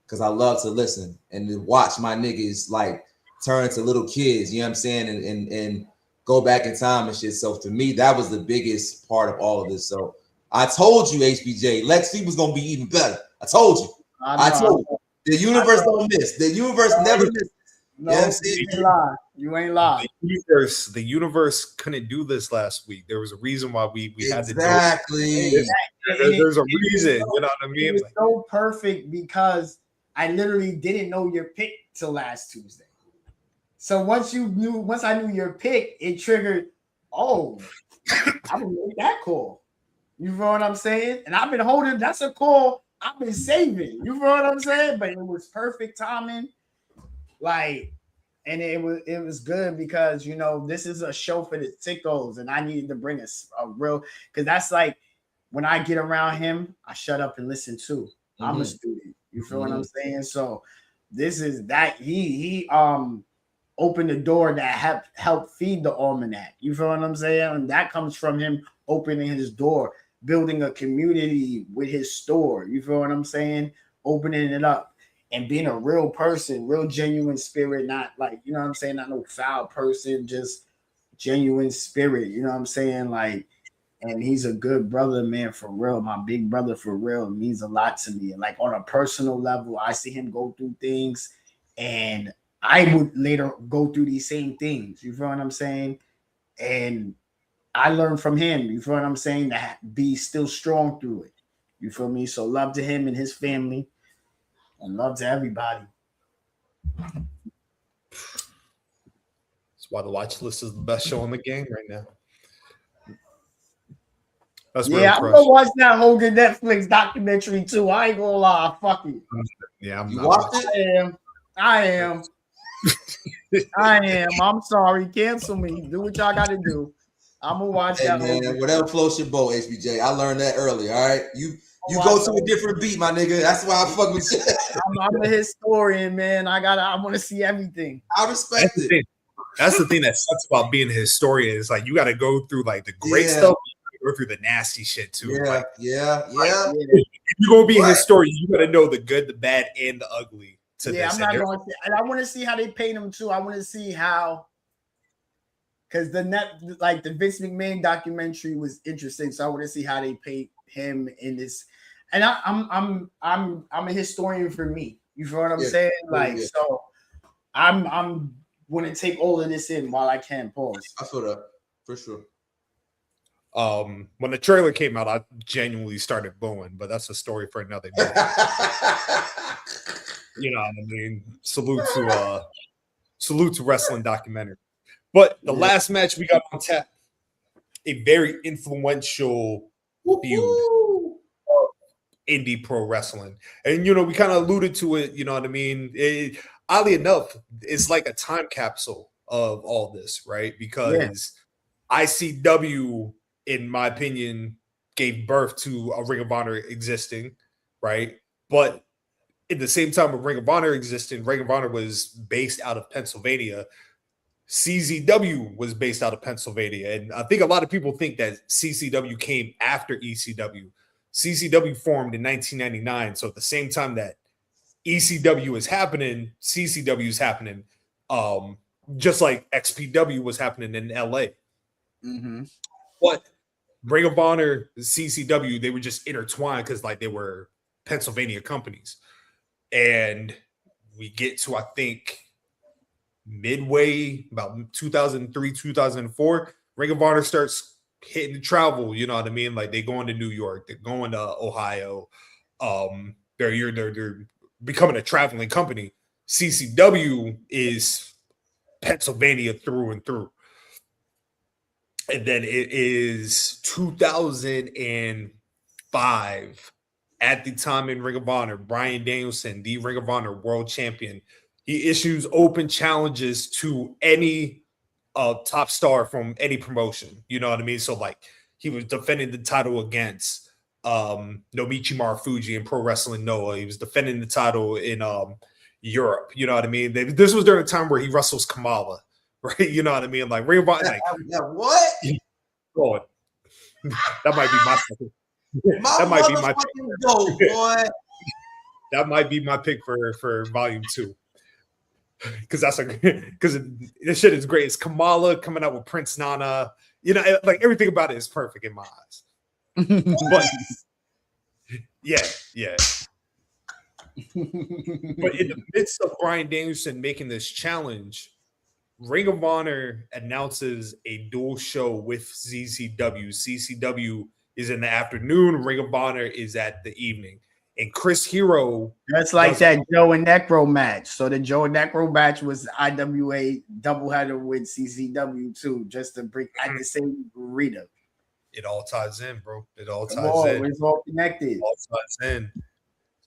Because I love to listen and to watch my niggas like turn to little kids, you know what I'm saying? And go back in time and shit. So to me, that was the biggest part of all of this. So I told you, HBJ, Lex C was gonna be even better. I told you. I told you. The universe don't miss. The universe never misses. No, you know ain't lie. You ain't lie. The universe couldn't do this last week. There was a reason why we had to do it. There's a reason. You know what I mean? It was so perfect because I literally didn't know your pick till last Tuesday. So once I knew your pick, it triggered, oh, I would make that call. You know what I'm saying? And I've been holding, that's a call I've been saving. You know what I'm saying? But it was perfect timing. Like, and it was good because, you know, this is a show for the sickos, and I needed to bring a real, because that's like, when I get around him, I shut up and listen too. I'm a student. You feel what I'm saying? So this is that he opened the door that helped feed the almanac. You feel what I'm saying? And that comes from him opening his door, building a community with his store. You feel what I'm saying? Opening it up and being a real person, real genuine spirit, not like, you know what I'm saying? Not no foul person, just genuine spirit. You know what I'm saying? Like, and he's a good brother, man, for real. My big brother, for real, means a lot to me. Like on a personal level, I see him go through things, and I would later go through these same things. You feel what I'm saying? And I learned from him. You feel what I'm saying? To be still strong through it. You feel me? So love to him and his family, and love to everybody. That's why the watch list is the best show on the game right now. That's yeah, I'm gonna watch that Hogan Netflix documentary too. I ain't gonna lie, fuck it. Yeah, I'm you not watched it? I am. I'm sorry. Cancel me. Do what y'all got to do. I'm gonna watch that. Man, whatever floats your boat, HBJ. I learned that early. All right, you go to a different beat, my nigga. That's why I fuck with you. I'm a historian, man. I want to see everything. I respect it. That's the thing that sucks about being a historian. Is like you got to go through like the great stuff. Go through the nasty shit too. Yeah. If you're gonna be a historian, you gotta know the good, the bad, and the ugly. I'm not going to. And I want to see how they paint him too. I want to see how, because the Vince McMahon documentary was interesting. So I want to see how they paint him in this. And I'm a historian for me. You feel what I'm saying? Like so, I'm going to take all of this in while I can. Pause. I feel that for sure. When the trailer came out, I genuinely started booing, but that's a story for another day. You know what I mean? Salute to wrestling documentary. But the last match we got on tap, a very influential feud of indie pro wrestling. And, you know, we kind of alluded to it, you know what I mean? Oddly enough, it's like a time capsule of all this, right? Because ICW, in my opinion, gave birth to a Ring of Honor existing, right? But in the same time of Ring of Honor existing, Ring of Honor was based out of Pennsylvania. CZW was based out of Pennsylvania. And I think a lot of people think that CCW came after ECW. CCW formed in 1999. So at the same time that ECW is happening, CCW is happening, just like XPW was happening in LA. Mm-hmm. But Ring of Honor, CCW, they were just intertwined because like they were Pennsylvania companies. And we get to, I think, midway, about 2003, 2004, Ring of Honor starts hitting the travel, you know what I mean? Like, they going to New York, they're going to Ohio. They're becoming a traveling company. CCW is Pennsylvania through and through. And then it is 2005. At the time in Ring of Honor, Bryan Danielson, the Ring of Honor world champion, he issues open challenges to any top star from any promotion. You know what I mean? So like he was defending the title against Nomichi Marufuji in Pro Wrestling Noah. He was defending the title in Europe. You know what I mean? This was during a time where he wrestles Kamala, right? You know what I mean? Like Ring of Honor. Like, what? God, that might be my second. That might be my pick. Dope, boy. That might be my pick for volume 2. Because this shit is great. It's Kamala coming out with Prince Nana. You know, like everything about it is perfect in my eyes. But yeah. But in the midst of Bryan Danielson making this challenge, Ring of Honor announces a dual show with CCW. CCW is in the afternoon. Ring of Honor is at the evening. And Chris Hero. That's like that Joe and Necro match. So the Joe and Necro match was IWA doubleheader with CCW too, just to bring at the same Rita. It all ties in, bro. It all ties in. It's all connected. It all ties in.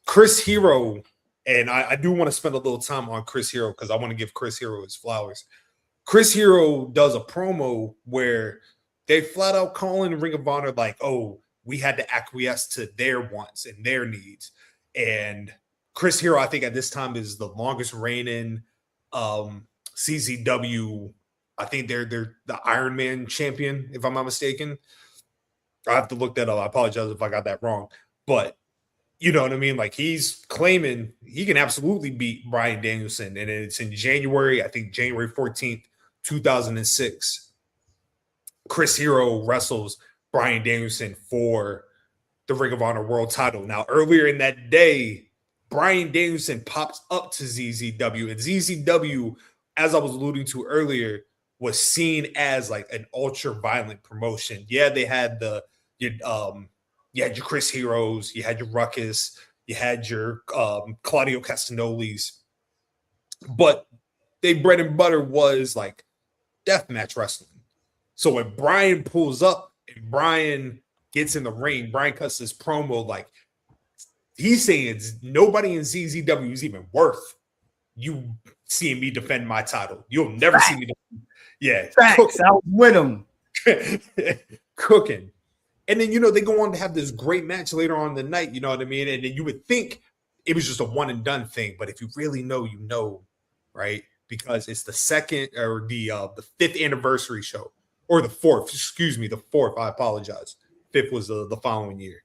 Chris Hero, and I do want to spend a little time on Chris Hero because I want to give Chris Hero his flowers. Chris Hero does a promo where they flat out calling Ring of Honor like, oh, we had to acquiesce to their wants and their needs. And Chris Hero, I think at this time is the longest reigning CZW. I think they're the Iron Man champion, if I'm not mistaken. I have to look that up. I apologize if I got that wrong. But you know what I mean? Like he's claiming he can absolutely beat Bryan Danielson. And it's in January, I think January 14th, 2006. Chris Hero wrestles Bryan Danielson for the Ring of Honor World title. Now, earlier in that day, Bryan Danielson pops up to ZZW, and ZZW, as I was alluding to earlier, was seen as like an ultra-violent promotion. Yeah, they had you had your Chris Heroes, you had your Ruckus, you had your Claudio Castagnoli's, but their bread and butter was like deathmatch wrestling. So when Bryan pulls up and Bryan gets in the ring, Bryan cuts this promo like he's saying nobody in ZZW is even worth you seeing me defend my title. You'll never see me defend. Yeah. Facts. I was with him. Cooking. And then, you know, they go on to have this great match later on in the night, you know what I mean? And then you would think it was just a one and done thing. But if you really know, you know, right? Because it's the second or the 5th anniversary show. Or the 4th, excuse me, the 4th. I apologize. 5th was the following year.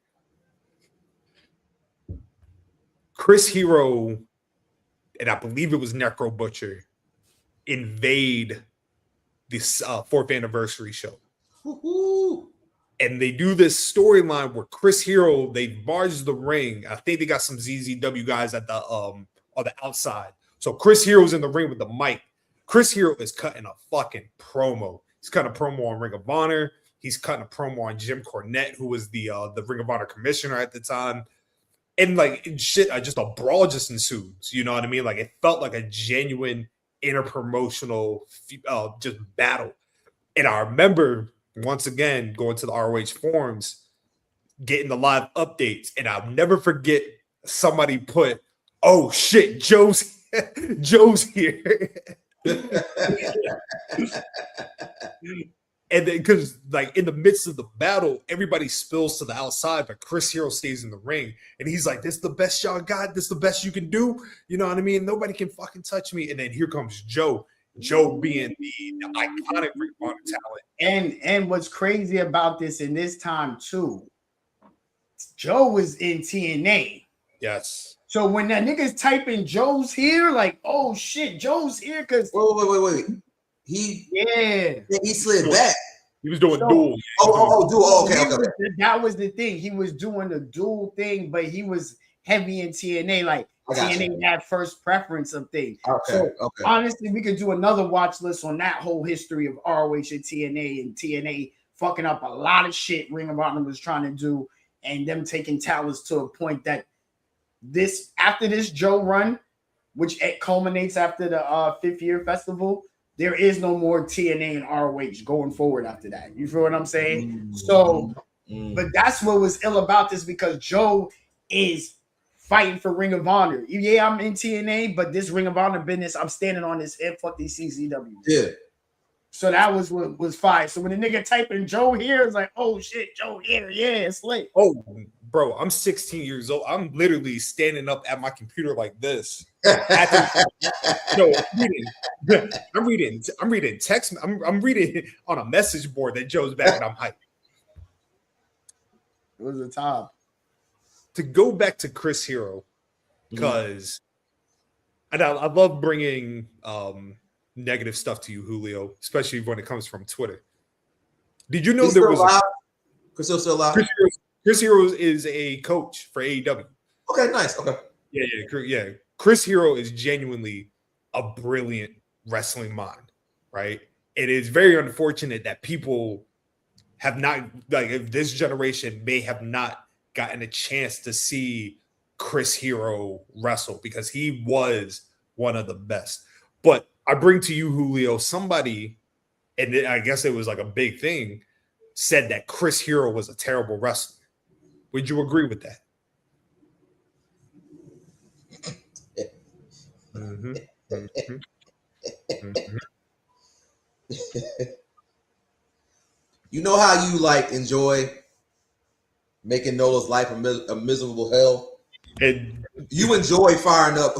Chris Hero, and I believe it was Necro Butcher, invade this 4th anniversary show. Woo-hoo. And they do this storyline where Chris Hero, they barge the ring. I think they got some ZZW guys at the on the outside. So Chris Hero's in the ring with the mic. Chris Hero is cutting a fucking promo. He's cutting a promo on Ring of Honor. He's cutting a promo on Jim Cornette, who was the Ring of Honor commissioner at the time. And like shit, just a brawl just ensues. You know what I mean? Like it felt like a genuine interpromotional just battle. And I remember once again going to the ROH forums, getting the live updates, and I'll never forget somebody put, "Oh shit, Joe's here." And then because like in the midst of the battle, everybody spills to the outside, but Chris Hero stays in the ring, and he's like, "This is the best y'all got. This is the best you can do." You know what I mean? Nobody can fucking touch me. And then here comes Joe. Joe being the iconic Ring of Honor talent. And what's crazy about this in this time too, Joe was in TNA. Yes. So when that nigga's typing Joe's here, like, oh shit, Joe's here because wait. He slid back. He was doing dual. Dual. Okay. That was the thing. He was doing the dual thing, but he was heavy in TNA. Like TNA had first preference of things. Okay. Honestly, we could do another watch list on that whole history of ROH and TNA fucking up a lot of shit Ring of Honor was trying to do, and them taking talents to a point that after this Joe run, which it culminates after the 5th year festival, there is no more TNA and ROH going forward after that. You feel what I'm saying? So, but that's what was ill about this, because Joe is fighting for Ring of Honor. Yeah, I'm in TNA, but this Ring of Honor business, I'm standing on this and fuck these CZW. Yeah. So that was what was fire. So when the nigga typing Joe here, it's like, oh shit, Joe here, yeah, it's late. Oh, bro, I'm 16 years old. I'm literally standing up at my computer like this. I'm reading text. I'm reading on a message board that Joe's back, and I'm hyped. It was a time. To go back to Chris Hero, because and I love bringing negative stuff to you, Julio, especially when it comes from Twitter. Did you know there was Chris Hero's still alive? Chris Hero is a coach for AEW. Okay, nice. Okay. Yeah. Chris Hero is genuinely a brilliant wrestling mind, right? It is very unfortunate that people have not, like, this generation may have not gotten a chance to see Chris Hero wrestle, because he was one of the best. But I bring to you, Julio, somebody, and I guess it was like a big thing, said that Chris Hero was a terrible wrestler. Would you agree with that? You know how you like enjoy making Nola's life a miserable hell? And you enjoy firing up.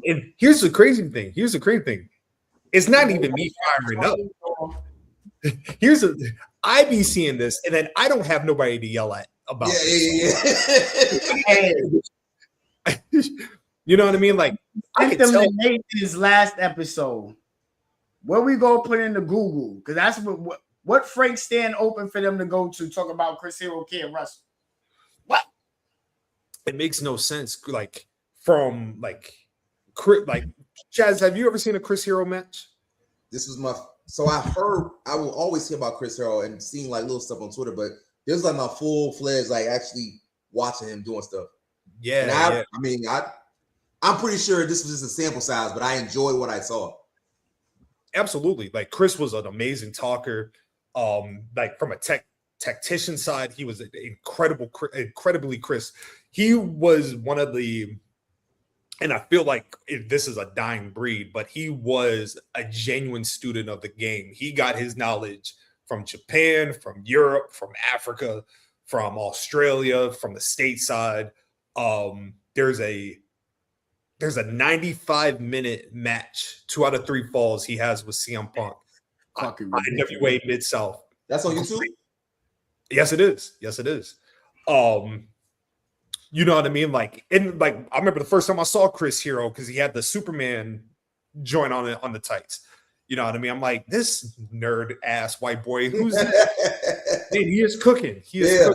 And here's the crazy thing. It's not even me firing up. I be seeing this, and then I don't have nobody to yell at about it. You know what I mean? Like, I can tell his last episode. Where we go put into Google, because that's what Frank stand open for them to go to talk about Chris Hero can't wrestle. What? It makes no sense. Like, from Chaz, have you ever seen a Chris Hero match? This was so I will always hear about Chris Hero and seeing like little stuff on Twitter, but this was like my full-fledged, like, actually watching him doing stuff. Yeah. I mean, I'm pretty sure this was just a sample size, but I enjoyed what I saw. Absolutely. Like, Chris was an amazing talker. Like, from a tactician side, he was incredibly crisp. He was one of the, and I feel like this is a dying breed, but he was a genuine student of the game. He got his knowledge from Japan, from Europe, from Africa, from Australia, from the stateside. There's a 95-minute match, 2 out of 3 falls he has with CM Punk. NWA Mid-South. That's on YouTube? Yes, it is. You know what I mean? Like, I remember the first time I saw Chris Hero, because he had the Superman joint on the tights. You know what I mean? I'm like, this nerd ass white boy, who's that? Man, he is cooking. Cooking.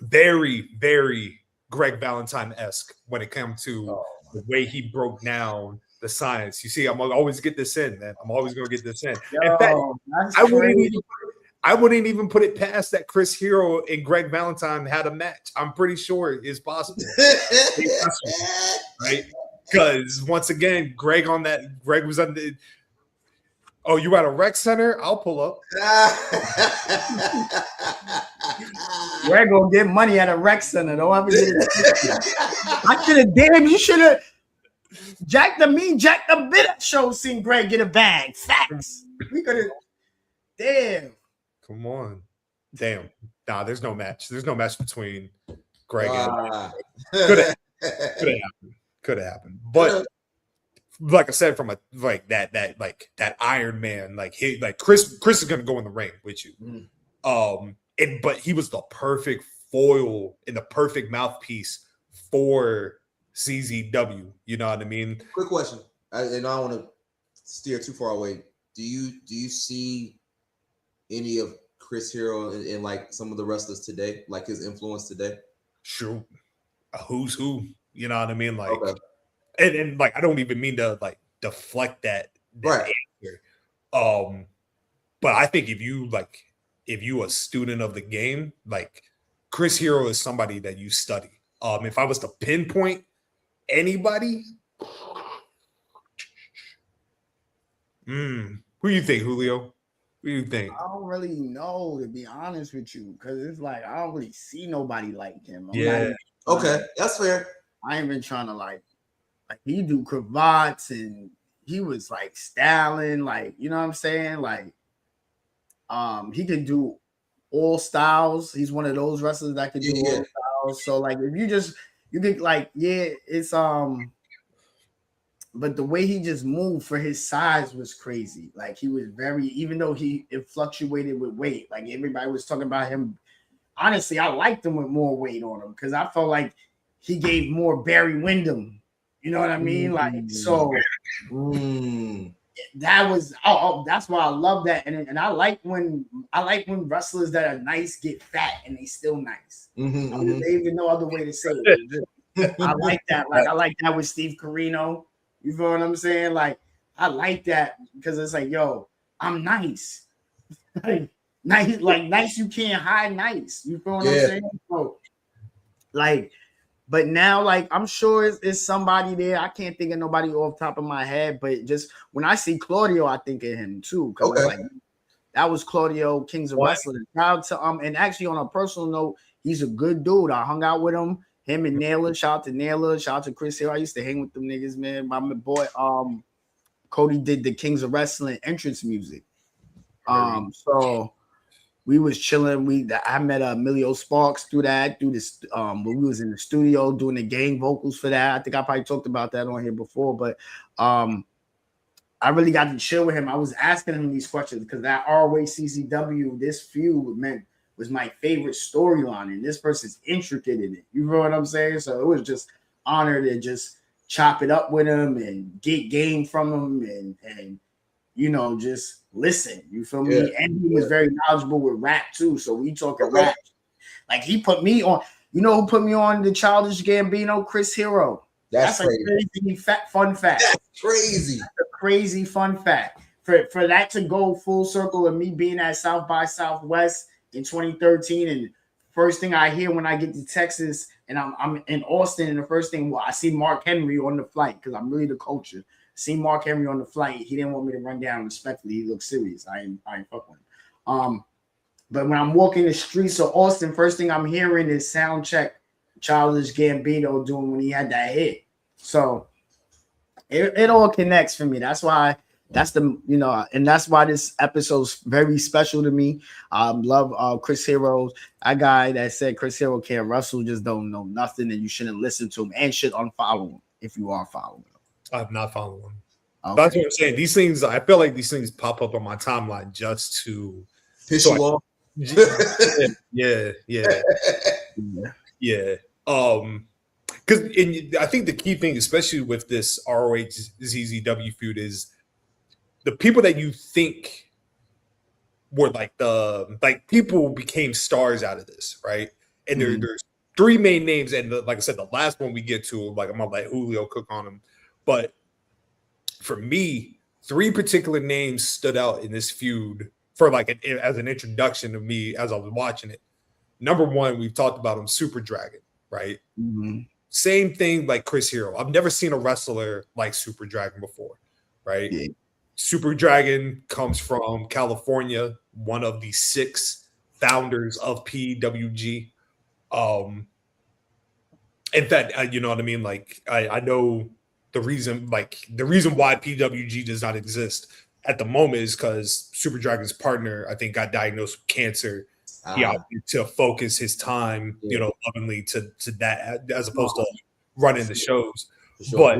Very, very Greg Valentine-esque when it comes to the way he broke down the science. You see, I'm gonna always get this in, man. I'm always gonna get this in. In fact, I wouldn't even put it past that Chris Hero and Greg Valentine had a match. I'm pretty sure it's possible. Right? Because once again, Greg was on the. Oh, you at a rec center? I'll pull up. Greg gonna get money at a rec center. Don't ever get it. I should have. Damn, you should have. Jack the Bit show seen Greg get a bag. Facts. We could have. Damn. Come on. Damn. Nah, there's no match. There's no match between Greg and could have happened. But like I said, from that Iron Man, Chris is gonna go in the ring with you. But he was the perfect foil and the perfect mouthpiece for CZW. You know what I mean? Quick question, and I don't want to steer too far away. Do you see any of Chris Hero in like some of the wrestlers today, like his influence today? Sure, a who's who. You know what I mean? Like, okay. and like, I don't even mean to like deflect that right answer. But I think if you a student of the game, like, Chris Hero is somebody that you study. If I was to pinpoint anybody, Who you think, Julio? Who you think? I don't really know, to be honest with you, because it's like I don't really see nobody like him. Okay, that's fair. I ain't been trying to like he do cravats and he was like styling, like you know what I'm saying? Like he can do all styles. He's one of those wrestlers that can do all styles. So like if you get like, it's but the way he just moved for his size was crazy. Like he was very, even though it fluctuated with weight. Like everybody was talking about him. Honestly, I liked him with more weight on him because I felt like he gave more Barry Windham. You know what I mean? Like so. That was that's why I love that, and I like when wrestlers that are nice get fat and they still nice. There's even no other way to say it. I like that. Like I like that with Steve Corino. You feel what I'm saying? Like I like that because it's like, yo, I'm nice. Nice. You can't hide nice. You feel what I'm saying? So, like, but now, like, I'm sure it's somebody there. I can't think of nobody off the top of my head, but just when I see Claudio, I think of him too. Because like that was Claudio, Kings of Wrestling. Proud to and actually on a personal note, he's a good dude. I hung out with him. Him and Naylor, shout out to Naylor, shout out to Chris Hill. I used to hang with them niggas, man. My boy, Cody did the Kings of Wrestling entrance music. So we was chilling. I met Emilio Sparks through this. When we was in the studio doing the gang vocals for that. I think I probably talked about that on here before, but I really got to chill with him. I was asking him these questions because that ROH CCW, this feud was my favorite storyline, and this person's intricate in it. You know what I'm saying? So it was just honor to just chop it up with him and get game from him and you know, just listen. You feel me? And he was very knowledgeable with rap too. So we talking rap. Like he put me on. You know who put me on the Childish Gambino? Chris Hero. That's a crazy fun fact. That's crazy. That's a crazy fun fact. For that to go full circle of me being at South by Southwest in 2013, and first thing I hear when I get to Texas and I'm in Austin, and the first thing I see Mark Henry on the flight because I'm really the culture. See Mark Henry on the flight. He didn't want me to run down respectfully. He looked serious. I ain't fuck with him. But when I'm walking the streets of Austin, first thing I'm hearing is sound check Childish Gambino doing when he had that hit. So it all connects for me. That's why and that's why this episode's very special to me. I love Chris Hero. A guy that said Chris Hero can't wrestle, just don't know nothing, and you shouldn't listen to him and should unfollow him if you are following him. I've not followed him. Okay. That's what I'm saying. These things, I feel like these things pop up on my timeline just to piss you off. Yeah. Because I think the key thing, especially with this ROH ZZW feud, is the people that you think were people became stars out of this, right? And there's three main names, and like I said, the last one we get to, like I'm gonna let Julio cook on him. But for me, three particular names stood out in this feud for as an introduction to me as I was watching it. Number one, we've talked about him, Super Dragon, right? Same thing like Chris Hero. I've never seen a wrestler like Super Dragon before, right? Yeah. Super Dragon comes from California, one of the 6 founders of PWG. In fact, you know what I mean? Like I know the reason why PWG does not exist at the moment is because Super Dragon's partner, I think, got diagnosed with cancer. He opted to focus his time, lovingly to that as opposed to running the shows. But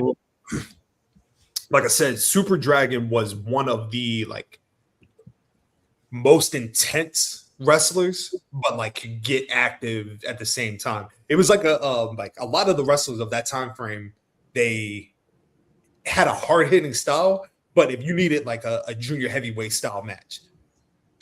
like I said, Super Dragon was one of the most intense wrestlers, but could get active at the same time. It was like a lot of the wrestlers of that time frame, they had a hard-hitting style, but if you needed a junior heavyweight style match,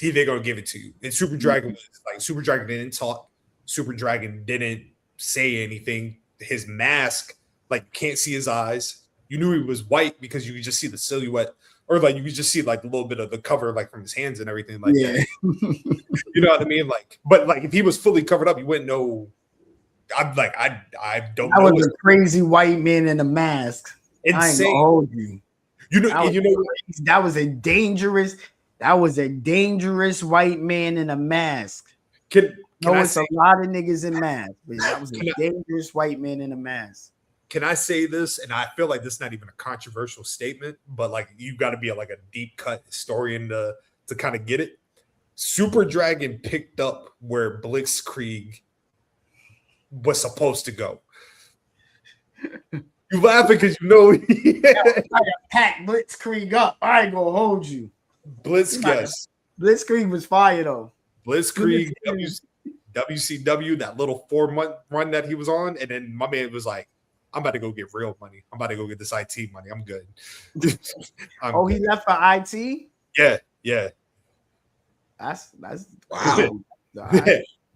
they're gonna give it to you. And Super Dragon was Super Dragon didn't talk. Super Dragon didn't say anything. His mask, you can't see his eyes. You knew he was white because you could just see the silhouette, or you could just see a little bit of the cover from his hands and everything that. You know what I mean? But if he was fully covered up, you wouldn't know. I don't know. I was a crazy white man in a mask. Insane. I ain't gonna hold you. That was a dangerous white man in a mask. It's a lot of niggas in masks, but that was a dangerous white man in a mask. Can I say this? And I feel like this is not even a controversial statement, but like you got to be a deep cut historian to kind of get it. Super Dragon picked up where Blitzkrieg was supposed to go. You laughing because you know I gotta pack Blitzkrieg up. I ain't gonna hold you. Blitzkrieg was fire though. Blitzkrieg, WCW, that little 4-month run that he was on, and then my man was like, I'm about to go get real money. I'm about to go get this IT money. I'm good. He left for IT? Yeah. That's wow.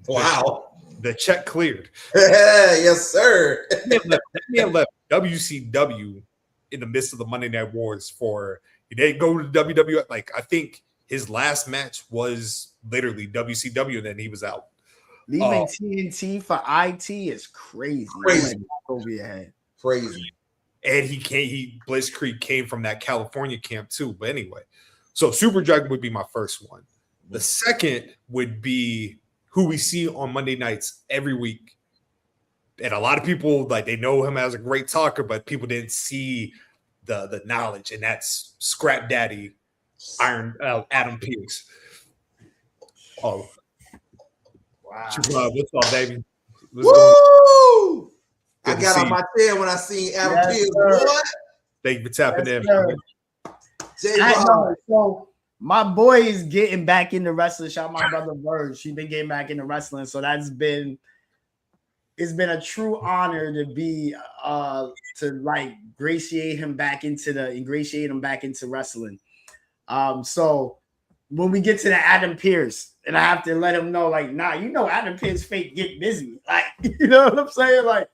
Wow. The check cleared. Yes, sir. That man left WCW in the midst of the Monday Night Wars he didn't go to WWF. Like, I think his last match was literally WCW, and then he was out. Leaving TNT for IT is crazy. Over your head. Crazy. And Blitzkrieg came from that California camp too. But anyway, so Super Dragon would be my first one. The second would be who we see on Monday nights every week. And a lot of people, they know him as a great talker, but people didn't see the knowledge. And that's Scrap Daddy, Adam Pearce. Oh, wow. What's up, baby? Woo! I got on my chair when I seen Adam Pearce. Thank you for tapping in. So my boy is getting back into wrestling. Shout out my brother Verge. She's been getting back into wrestling. So it's been a true honor to be ingratiate him back into wrestling. So when we get to the Adam Pearce, and I have to let him know, Adam Pearce fake get busy. You know what I'm saying?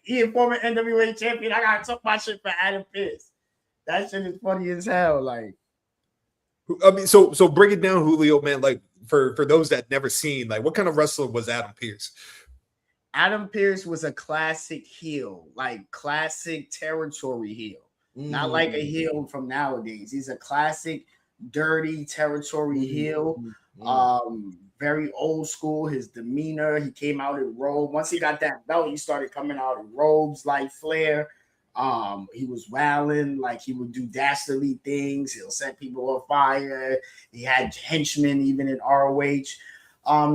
He a former NWA champion. I gotta talk my shit for Adam Pearce. That shit is funny as hell. So break it down, Julio, man. For those that never seen, what kind of wrestler was Adam Pearce? Adam Pearce was a classic heel, classic territory heel. Not like a heel from nowadays. He's a classic dirty territory heel. Very old school. His demeanor. He came out in robe. Once he got that belt, he started coming out in robes like Flair. He was wilding, he would do dastardly things. He'll set people on fire. He had henchmen even in ROH.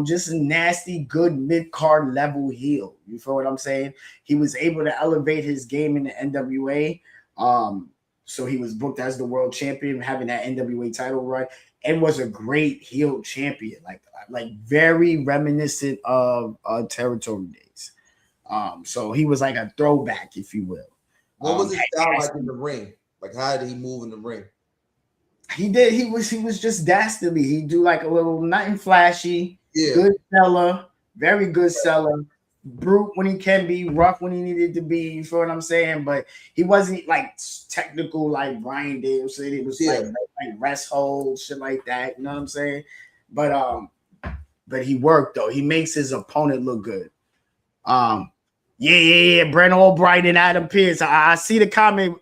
Just a nasty, good mid-card level heel. You feel what I'm saying? He was able to elevate his game in the NWA. So he was booked as the world champion, having that NWA title run, and was a great heel champion, very reminiscent of territory days. So he was like a throwback, if you will. What was his style like in the ring? How did he move in the ring? He was just dastardly. He'd do a little nothing flashy. Yeah. Good seller, very good seller. Brute when he can be, rough when he needed to be. You feel what I'm saying? But he wasn't technical like Brian Dale said. It was like rest holds, shit like that. You know what I'm saying? But he worked though. He makes his opponent look good. Yeah. Brent Albright and Adam Pearce. I see the comment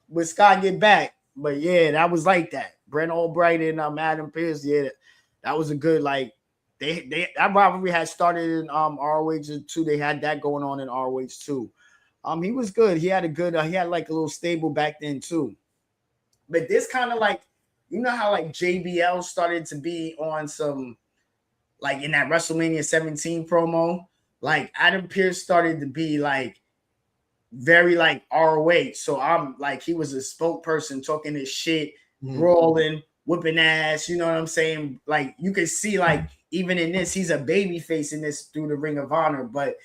with Scott get back, but yeah, that was like that. Brent Albright and Adam Pearce. Yeah, that was a good that rivalry had started in ROH too. They had that going on in ROH too. He was good. He had a good. He had a little stable back then too. But this kind of you know how JBL started to be on some in that WrestleMania 17 promo. Adam Pearce started to be very ROH. So I'm he was a spokesperson talking his shit, brawling, whipping ass. You know what I'm saying? You could see even in this, he's a baby face in this through the Ring of Honor. But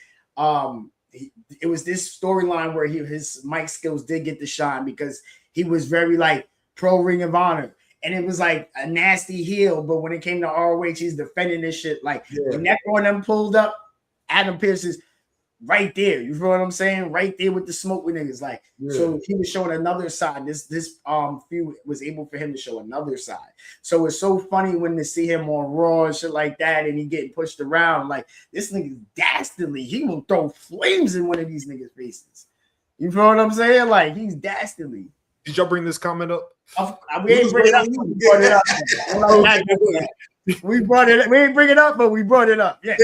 it was this storyline where his mic skills did get the shine because he was very pro Ring of Honor. And it was a nasty heel. But when it came to ROH, he's defending this shit. When Necro and them pulled up, Adam Pearce is right there. You feel what I'm saying? Right there with the smoke with niggas. So he was showing another side. This feud was able for him to show another side. So it's so funny when to see him on Raw and shit like that, and he getting pushed around. This nigga's dastardly. He will throw flames in one of these niggas' faces. You feel what I'm saying? He's dastardly. Did y'all bring this comment up? We ain't bring it up. We brought it up. We ain't bring it up, but we brought it up. Yeah.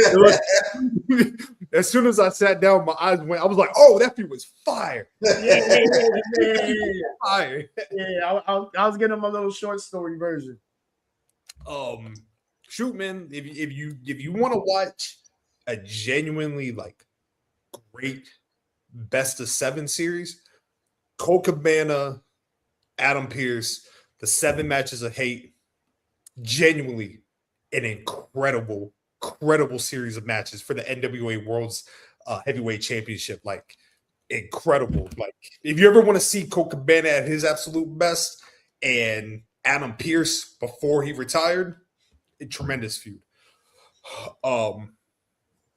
As soon as I sat down, my eyes went. I was like, "Oh, that dude was fire!" Yeah. Fire. Yeah, I was getting him a little short story version. Shoot, man. If you want to watch a genuinely like great best of 7 series, Colt Cabana, Adam Pearce, the 7 matches of hate, genuinely an incredible series of matches for the NWA World's Heavyweight Championship. Like, incredible. Like, if you ever want to see Colt Cabana at his absolute best and Adam Pearce before he retired, a tremendous feud.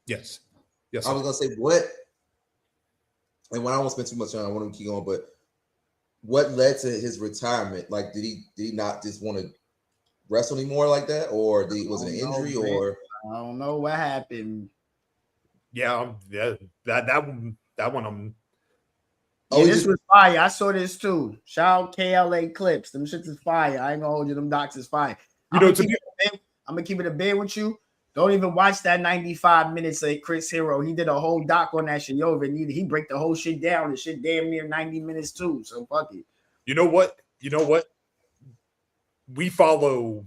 Yes. I was gonna say what, and when I won't spend too much time, I want to keep going, but what led to his retirement? Like, did he not just want to wrestle anymore like that, or was it an injury, or I don't know what happened. Yeah, that one. Yeah, this was fire. I saw this too. Shout out KLA Clips. Them shits is fire. I ain't gonna hold you. Them docs is fire. I'm gonna keep it a bit with you. Don't even watch that 95 minutes of Chris Hero. He did a whole doc on that shit. Yo, he break the whole shit down. The shit damn near 90 minutes too. So fuck it. You know what? We follow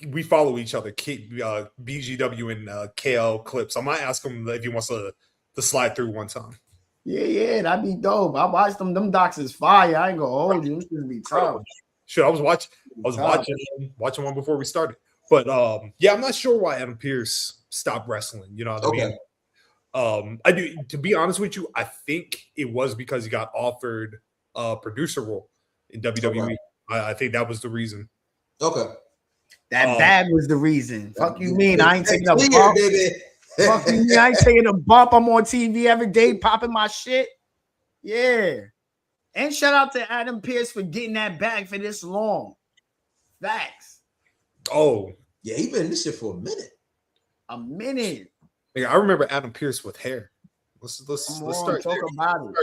each other. BGW and KL Clips. I might ask him if he wants to slide through one time. Yeah, that'd be dope. I watched them. Them docs is fire. I ain't gonna hold you. This should be tough. Sure, I was watching one before we started. But yeah, I'm not sure why Adam Pearce stopped wrestling. You know what I mean? I do. To be honest with you, I think it was because he got offered a producer role in WWE. Okay. I think that was the reason. Okay. That bag was the reason. Fuck you mean? I ain't taking a bump, baby. Fuck you mean? I ain't taking a bump. I'm on TV every day popping my shit. Yeah. And shout out to Adam Pearce for getting that bag for this long. Facts. Oh. Yeah, he been in this shit for a minute. A minute. I remember Adam Pearce with hair. Let's start talk about it.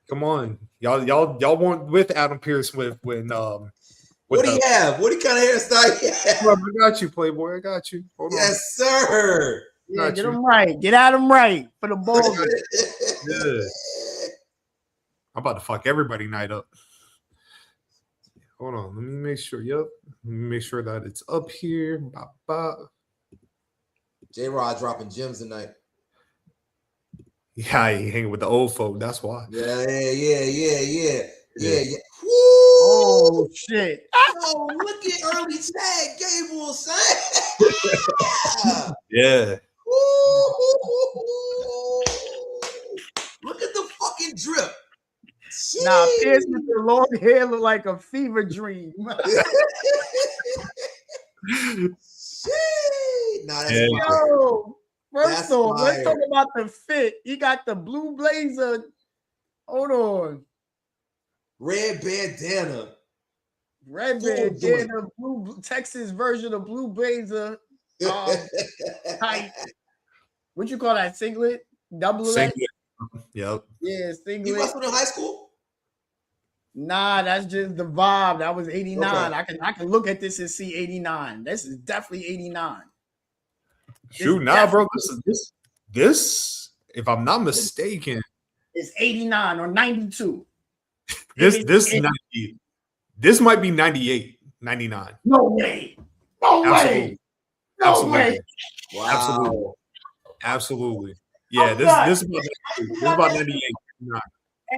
Come on. Y'all weren't with Adam Pearce when what do you have? What kind of hairstyle you have? I got you, Playboy. I got you. Hold on. Yes, sir. Yeah, get him right. Get Adam right for the ball. Yeah. I'm about to fuck everybody night up. Hold on. Let me make sure. Yep. Let me make sure that it's up here. J-Rod dropping gems tonight. Yeah, he hanging with the old folk. That's why. Yeah. Woo! Oh shit! Oh, look at early tag Gable saying. Yeah. Woo! Look at the fucking drip. Jeez. Nah, Pierce with the long hair look like a fever dream. Yo, first off, let's talk about the fit. He got the blue blazer. Hold on. Red bandana. Blue Texas version of blue blazer. Tight. What you call that? Singlet? Double singlet. Yep. Yeah, singlet. You wrestled in high school? Nah, that's just the vibe. That was 89. Okay. I can look at this and see 89. This is definitely 89. Shoot, nah, bro. This, if I'm not mistaken, it's 89 or 92. This might be 98, 99. No way. Absolutely. Wow. Absolutely. Yeah, this is about 98.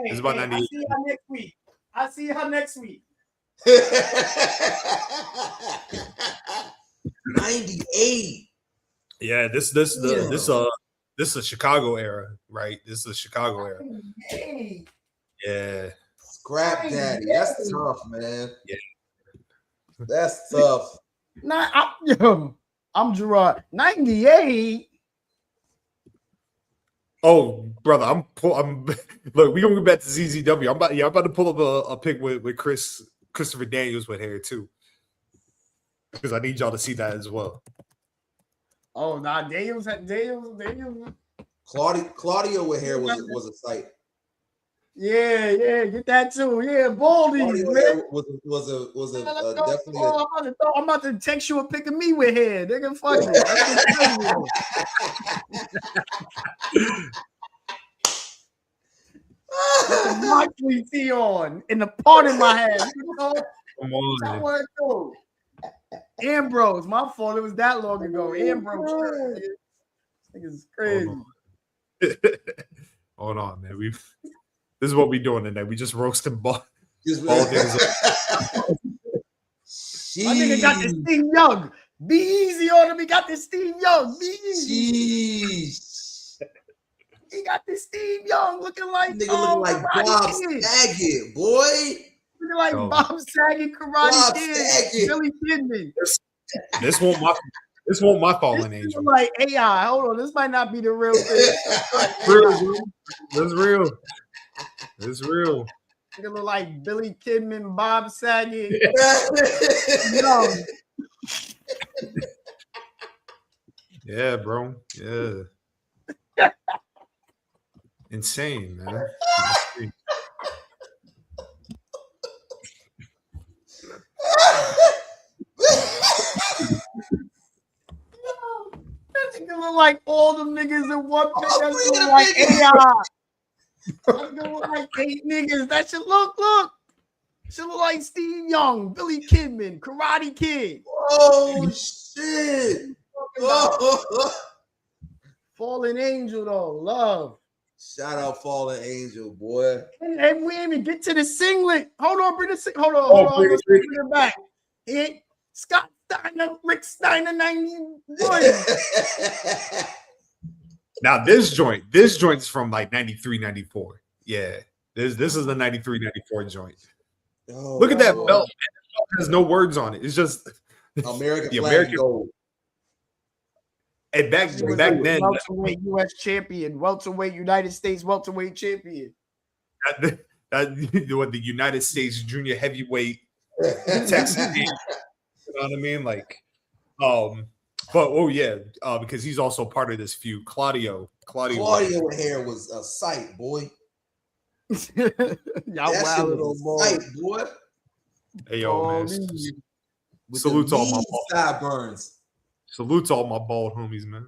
This is about 98. I'll see her next week. 98. Yeah, this is a Chicago era, right? This is a Chicago era. Yeah. Scrap Daddy. That's tough, man. Yeah. That's tough. I'm Gerard. 98. Oh, brother, I'm look, we're gonna get back to ZZW. I'm about to pull up a pic with Christopher Daniels with hair too. Because I need y'all to see that as well. Oh, nah, Daniels. Claudio with hair was a sight. Yeah, get that too. Yeah, Baldy, man. Was a definitely. I'm about to text you a pic of me with hair. Nigga, fuck it. Moxley tee on in the part of my head. You know? Come on. Ambrose, my fault. It was that long ago. Ambrose. This is crazy. Hold on, man. This is what we doing today. We just roasted ball. My nigga got this Steve Young. Be easy on him. He got this Steve Young. Be easy. He got this Steve Young looking like looking like Bob Saget, boy. Looking like Bob Saget, Karate Kid, Billy Kidman. This won't my fallen angel. Like AI. Hold on, this might not be the real thing. This real. It's real. It look like Billy Kidman, Bob Saget. Yeah, bro. Yeah. Insane, man. That nigga look like all them niggas in one picture. That look like AI. That look like 8 niggas. That should look. Should look like Steve Young, Billy Kidman, Karate Kid. Oh shit! Fallen Angel though, love. Shout out Fallen Angel, boy. And we didn't even get to the singlet. Hold on, bring on. Let's bring it back. Scott Steiner, Rick Steiner, 91. Now this joint's from like 93, 94. Yeah. This is the 93, 94 joint. Oh, look at that belt. There's no words on it. It's just American gold. And back then, welterweight U.S. champion, welterweight United States welterweight champion. The United States junior heavyweight Texas. You know what I mean? Like, because he's also part of this feud. Claudio hair was a sight, boy. Y'all wild little boy. Sight, boy. Hey yo, man. Salute to all my sideburns. Salute to all my bald homies, man.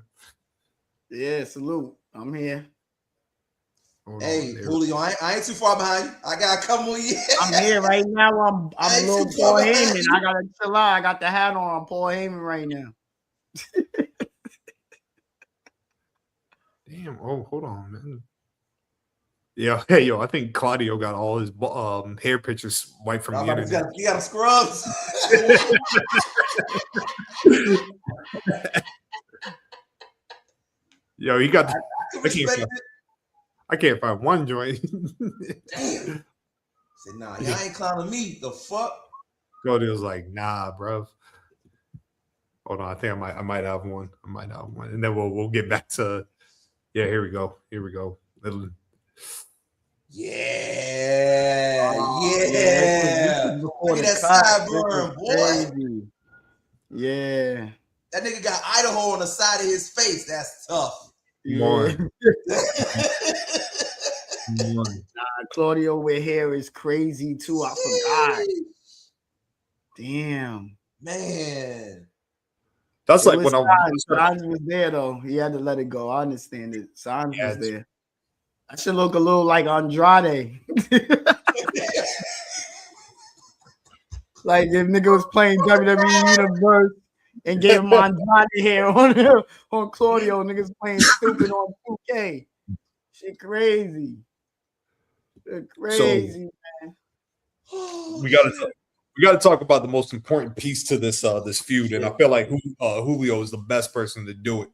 Yeah, salute. I'm here. Hey, Julio, I ain't too far behind you. I got a couple more years. I'm here right now. I'm a little Paul Heyman. I gotta chill out. I got the hat on. I'm Paul Heyman right now. Damn. Oh, hold on, man. Yeah, hey, yo, I think Claudio got all his hair pictures wiped from the internet. He got scrubs. Yo, he got. I can't find one joint. Damn. Said, nah, y'all ain't clowning me. The fuck? Claudio's like, nah, bro. Hold on, I think I might have one. And then we'll get back to. Yeah, here we go. Yeah. Look at that sideburn, boy. Yeah. That nigga got Idaho on the side of his face. That's tough. More. Claudio with hair is crazy too. I forgot. Damn. Man. That's like when Signs was there though. He had to let it go. I understand it. Signs was there. I should look a little like Andrade. Like if nigga was playing WWE Universe and gave him Andrade hair on Claudio, niggas playing stupid on 2K. Shit crazy. Crazy, man. We gotta talk about the most important piece to this feud, and I feel like Julio is the best person to do it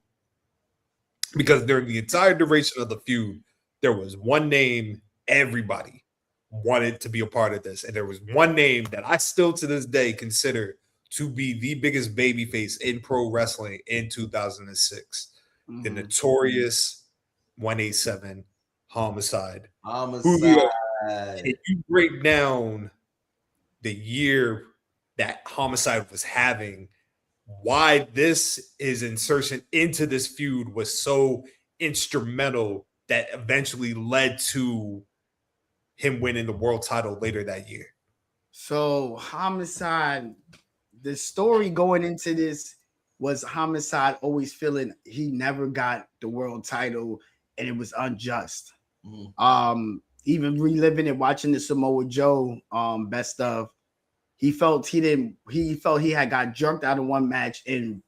because during the entire duration of the feud, there was one name everybody wanted to be a part of this, and there was one name that I still to this day consider to be the biggest babyface in pro wrestling in 2006, the notorious 187 Homicide. Julio, if you break down the year that Homicide was having, why his insertion into this feud was so instrumental that eventually led to him winning the world title later that year. So Homicide, the story going into this was Homicide always feeling he never got the world title and it was unjust. Even reliving it, watching the Samoa Joe best of, he felt he had got jerked out of one match and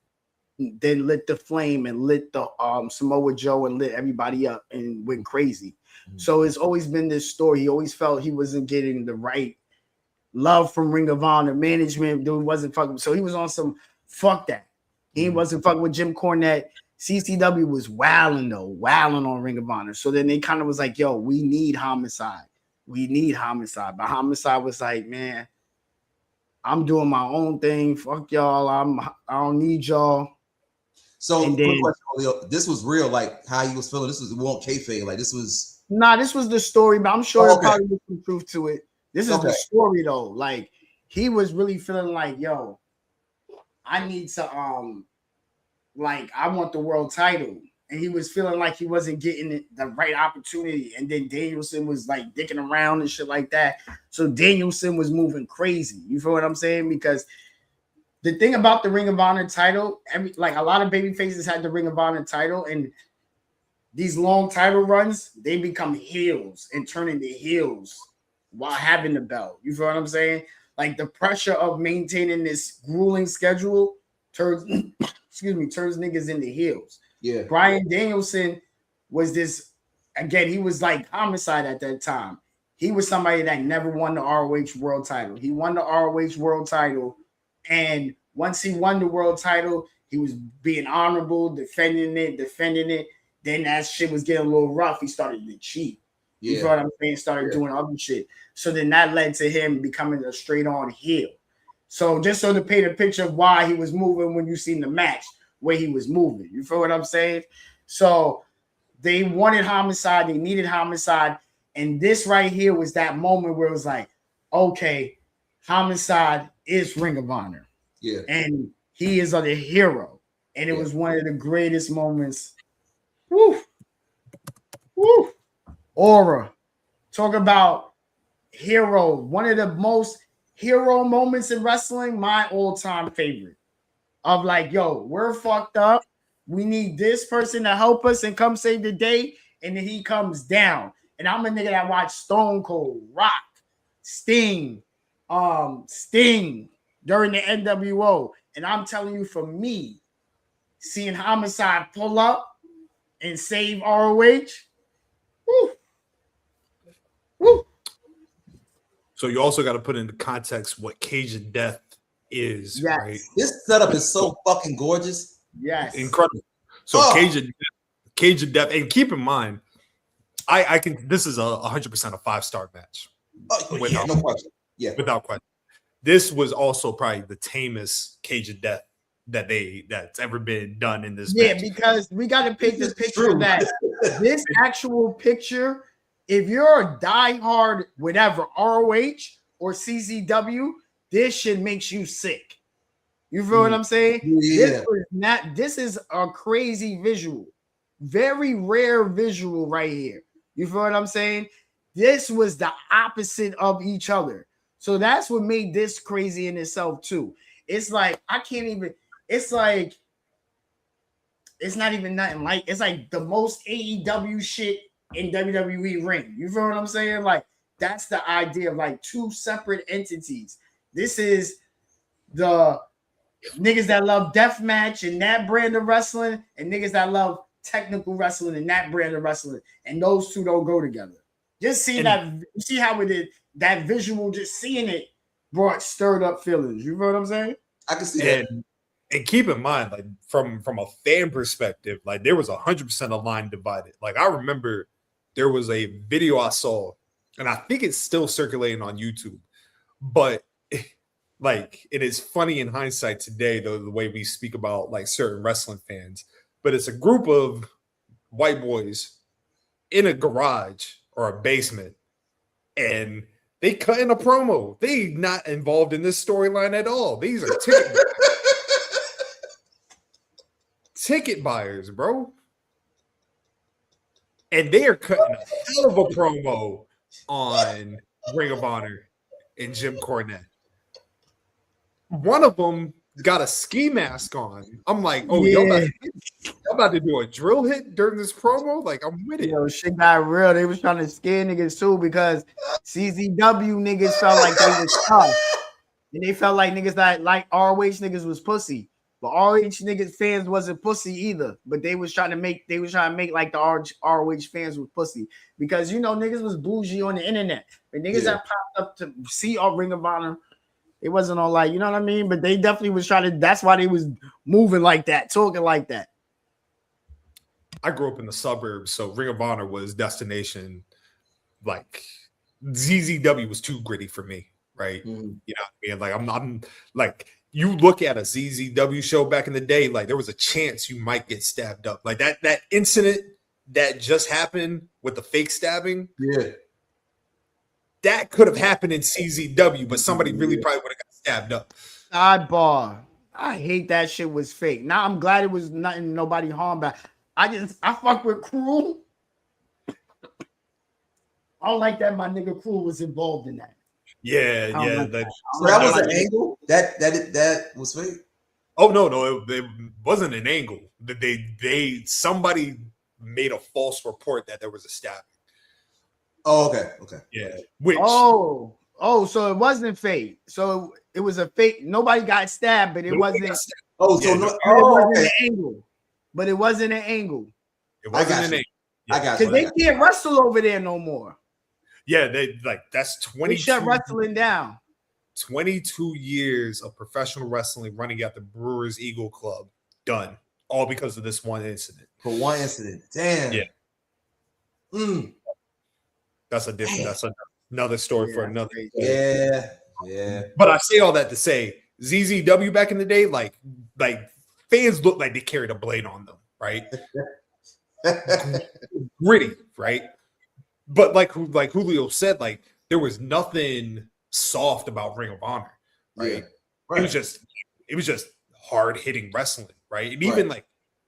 then lit the flame and lit the Samoa Joe and lit everybody up and went crazy. So it's always been this story. He always felt he wasn't getting the right love from Ring of Honor management. Dude wasn't fucking. So he was on some fuck that. He wasn't fucking with Jim Cornette. CCW was wilding on Ring of Honor. So then they kind of was like, yo, we need Homicide. But Homicide was like, man, I'm doing my own thing. Fuck y'all. I don't need y'all. So then, this was real, like how he was feeling. This was won't kayfabe. Like this was this was the story, but I'm sure there probably was some truth to it. This is the story though. Like he was really feeling like, yo, I need to like I want the world title. And he was feeling like he wasn't getting the right opportunity. And then Danielson was like dicking around and shit like that. So Danielson was moving crazy. You feel what I'm saying? Because the thing about the Ring of Honor title, like a lot of baby faces had the Ring of Honor title, and these long title runs, they become heels and turn into heels while having the belt. You feel what I'm saying? Like the pressure of maintaining this grueling schedule turns niggas into heels. Yeah. Bryan Danielson was this, again, he was like Homicide at that time. He was somebody that never won the ROH world title. He won the ROH world title, and once he won the world title, he was being honorable, defending it. Then that shit was getting a little rough. He started to cheat. Yeah. You know what I'm saying? Started doing other shit. So then that led to him becoming a straight-on heel. So just so to paint a picture of why he was moving when you seen the match, where he was moving. You feel what I'm saying? So they wanted Homicide. They needed Homicide. And this right here was that moment where it was like, okay, Homicide is Ring of Honor. Yeah. And he is the hero. And it was one of the greatest moments. Woo. Woo. Aura. Talk about hero. One of the most hero moments in wrestling. My all-time favorite. Of like, yo, we're fucked up. We need this person to help us and come save the day. And then he comes down. And I'm a nigga that watched Stone Cold, Rock, Sting during the NWO. And I'm telling you, for me, seeing Homicide pull up and save ROH, woo, woo. So you also got to put into context what Cage of Death is, right? This setup is so fucking gorgeous. Yes. Incredible. So Cage of Death, and keep in mind, I can. This is 100% a 5-star match. No question. Yeah, without question. This was also probably the tamest Cage of Death that's ever been done in this. Yeah, match. Because we got to paint the picture that this actual picture, if you're a diehard, whatever ROH or CZW, this shit makes you sick. You feel what I'm saying? Yeah. This is a crazy visual, very rare visual right here. You feel what I'm saying? This was the opposite of each other. So that's what made this crazy in itself too. It's like, I can't even, it's like, it's not even nothing like, it's like the most AEW shit in WWE ring. You feel what I'm saying? Like, that's the idea of like two separate entities. This is the niggas that love deathmatch and that brand of wrestling, and niggas that love technical wrestling and that brand of wrestling, and those two don't go together. Just seeing that, you see how it did that visual, just seeing it brought stirred up feelings. You know what I'm saying? I can see that. And keep in mind, like from a fan perspective, like there was 100% of line divided. Like I remember there was a video I saw, and I think it's still circulating on YouTube, but like it is funny in hindsight today, though, the way we speak about like certain wrestling fans. But it's a group of white boys in a garage or a basement, and they cut in a promo. They not involved in this storyline at all. These are ticket buyers, bro. And they are cutting a hell of a promo on Ring of Honor and Jim Cornette. One of them got a ski mask on. I'm like, oh, y'all about to do a drill hit during this promo? Like, I'm with it. Yo, shit got real. They was trying to scare niggas too because CZW niggas felt like they was tough. And they felt like niggas that like ROH niggas was pussy. But ROH niggas fans wasn't pussy either. But they was trying to make like the ROH fans was pussy. Because you know niggas was bougie on the internet. And niggas that popped up to see our Ring of Honor, it wasn't all like, you know what I mean? But they definitely was trying to, that's why they was moving like that, talking like that. I grew up in the suburbs, so Ring of Honor was destination. Like ZZW was too gritty for me, right? You know what I mean? Like I'm like, you look at a ZZW show back in the day, like there was a chance you might get stabbed up. Like that incident that just happened with the fake stabbing. Yeah. That could have happened in CZW, but somebody really probably would have got stabbed up. Sidebar. I hate that shit was fake. Now I'm glad it was nothing, nobody harmed by. I fuck with Cruel. I don't like that my nigga Cruel was involved in that. Yeah. So that was an angle? That was fake? Oh no, it wasn't an angle. Somebody made a false report that there was a stabbing. Oh, okay. Yeah. So it wasn't fake. So it was a fake. Nobody got stabbed, but it wasn't. Oh, so it wasn't an angle. But it wasn't an angle. It wasn't an angle. I got you. Because they can't wrestle over there no more. Yeah, that's 22. They shut wrestling down. 22 years of professional wrestling running at the Brewers Eagle Club. Done. All because of this one incident. For one incident. Damn. Yeah. That's another story for another day. Yeah. But I say all that to say ZZW back in the day, like fans looked like they carried a blade on them, right? Gritty, right? But like Julio said, like there was nothing soft about Ring of Honor, right? Yeah, right. It was just hard hitting wrestling, right? And even like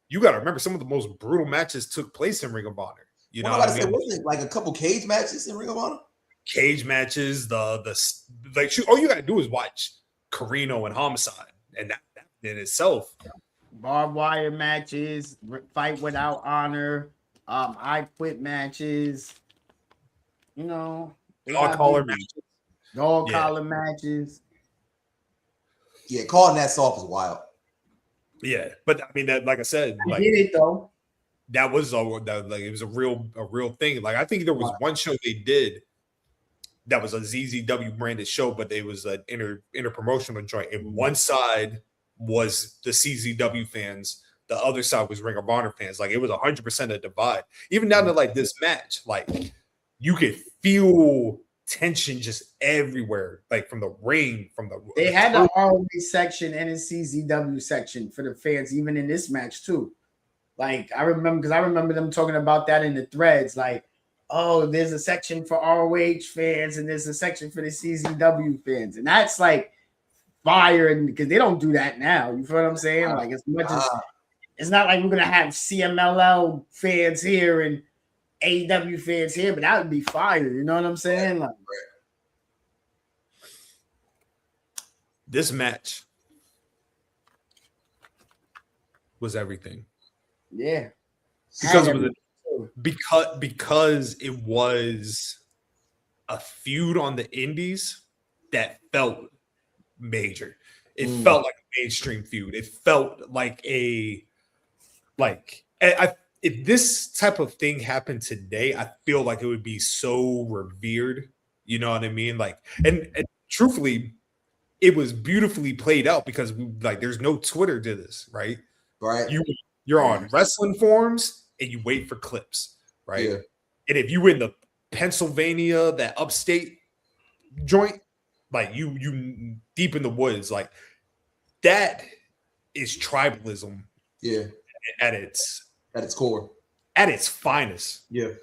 you got to remember, some of the most brutal matches took place in Ring of Honor. You know, what I mean? Wasn't it like a couple cage matches in Ring of Honor? Cage matches, all you got to do is watch Carino and Homicide, and that in itself. Barbed wire matches, fight without honor, I quit matches. You know, dog collar matches. Collar matches. Yeah, calling that soft is wild. Yeah, but I mean that, like I said, I did it though. That was it was a real thing. Like I think there was one show they did that was a ZZW branded show, but it was an inter-promotional joint. And one side was the CZW fans, the other side was Ring of Honor fans. Like it was 100% a divide. Even down to like this match, like you could feel tension just everywhere, like from the ring, they had the ROH section and a CZW section for the fans, even in this match too. Like I remember them talking about that in the threads, like, oh, there's a section for ROH fans and there's a section for the CZW fans, and that's like fire, and because they don't do that now. You feel what I'm saying? Like as much as it's not like we're gonna have CMLL fans here and AEW fans here, but that would be fire. You know what I'm saying? Like this match was everything. Yeah, because it was a feud on the indies that felt major. It felt like a mainstream feud. It felt like if this type of thing happened today, I feel like it would be so revered. You know what I mean? Like, and truthfully, it was beautifully played out because there's no Twitter to this, right? Right. You're on wrestling forums and you wait for clips, right? Yeah. And if you in the Pennsylvania, that upstate joint, like you deep in the woods, like that is tribalism. Yeah. At its core. At its finest. Yeah.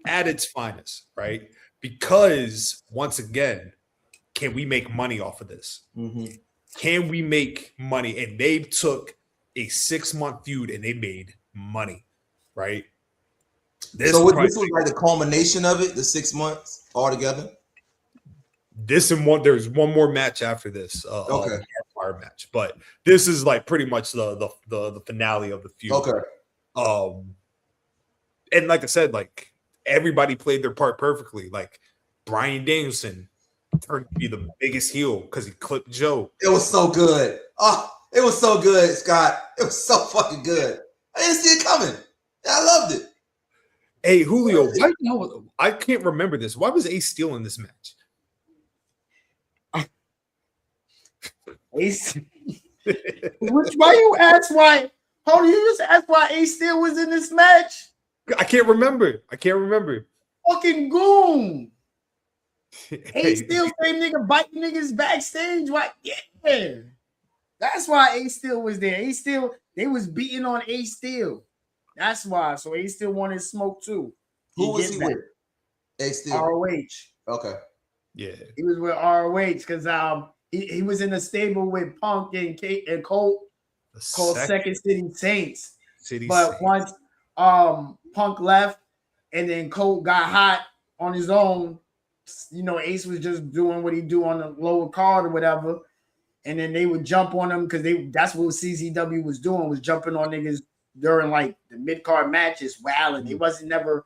At its finest, right? Because once again, can we make money off of this? Mm-hmm. Can we make money? And they took a 6-month feud and they made money, right? This So probably- this was like the culmination of it, the 6 months altogether. this and one. There's one more match after this. Okay. Fire match, but this is like pretty much the finale of the feud. Okay. And like I said, like everybody played their part perfectly. Like Bryan Danielson turned to be the biggest heel because he clipped Joe. It was so good. Oh, it was so good, Scott. It was so fucking good. I didn't see it coming. I loved it. Hey, Julio, why, no, I can't remember this. Why was Ace Steel in this match? Ace. Why you ask why? Hold on, you just asked why Ace Steel was in this match? I can't remember. Fucking goon. Hey, Ace Steel, same nigga biting niggas backstage. Why? Yeah. That's why Ace Steel was there. Ace Steel, they was beating on Ace Steel. That's why. So Ace Steel wanted smoke too. Who was he with? Ace Steel. ROH. Okay. yeah. He was with ROH because he was in a stable with Punk and Colt called Second City Saints. But once Punk left and then Colt got hot on his own, you know, Ace was just doing what he do on the lower card or whatever. And then they would jump on them because that's what CZW was doing, was jumping on niggas during like the mid-card matches. Wow, and they wasn't never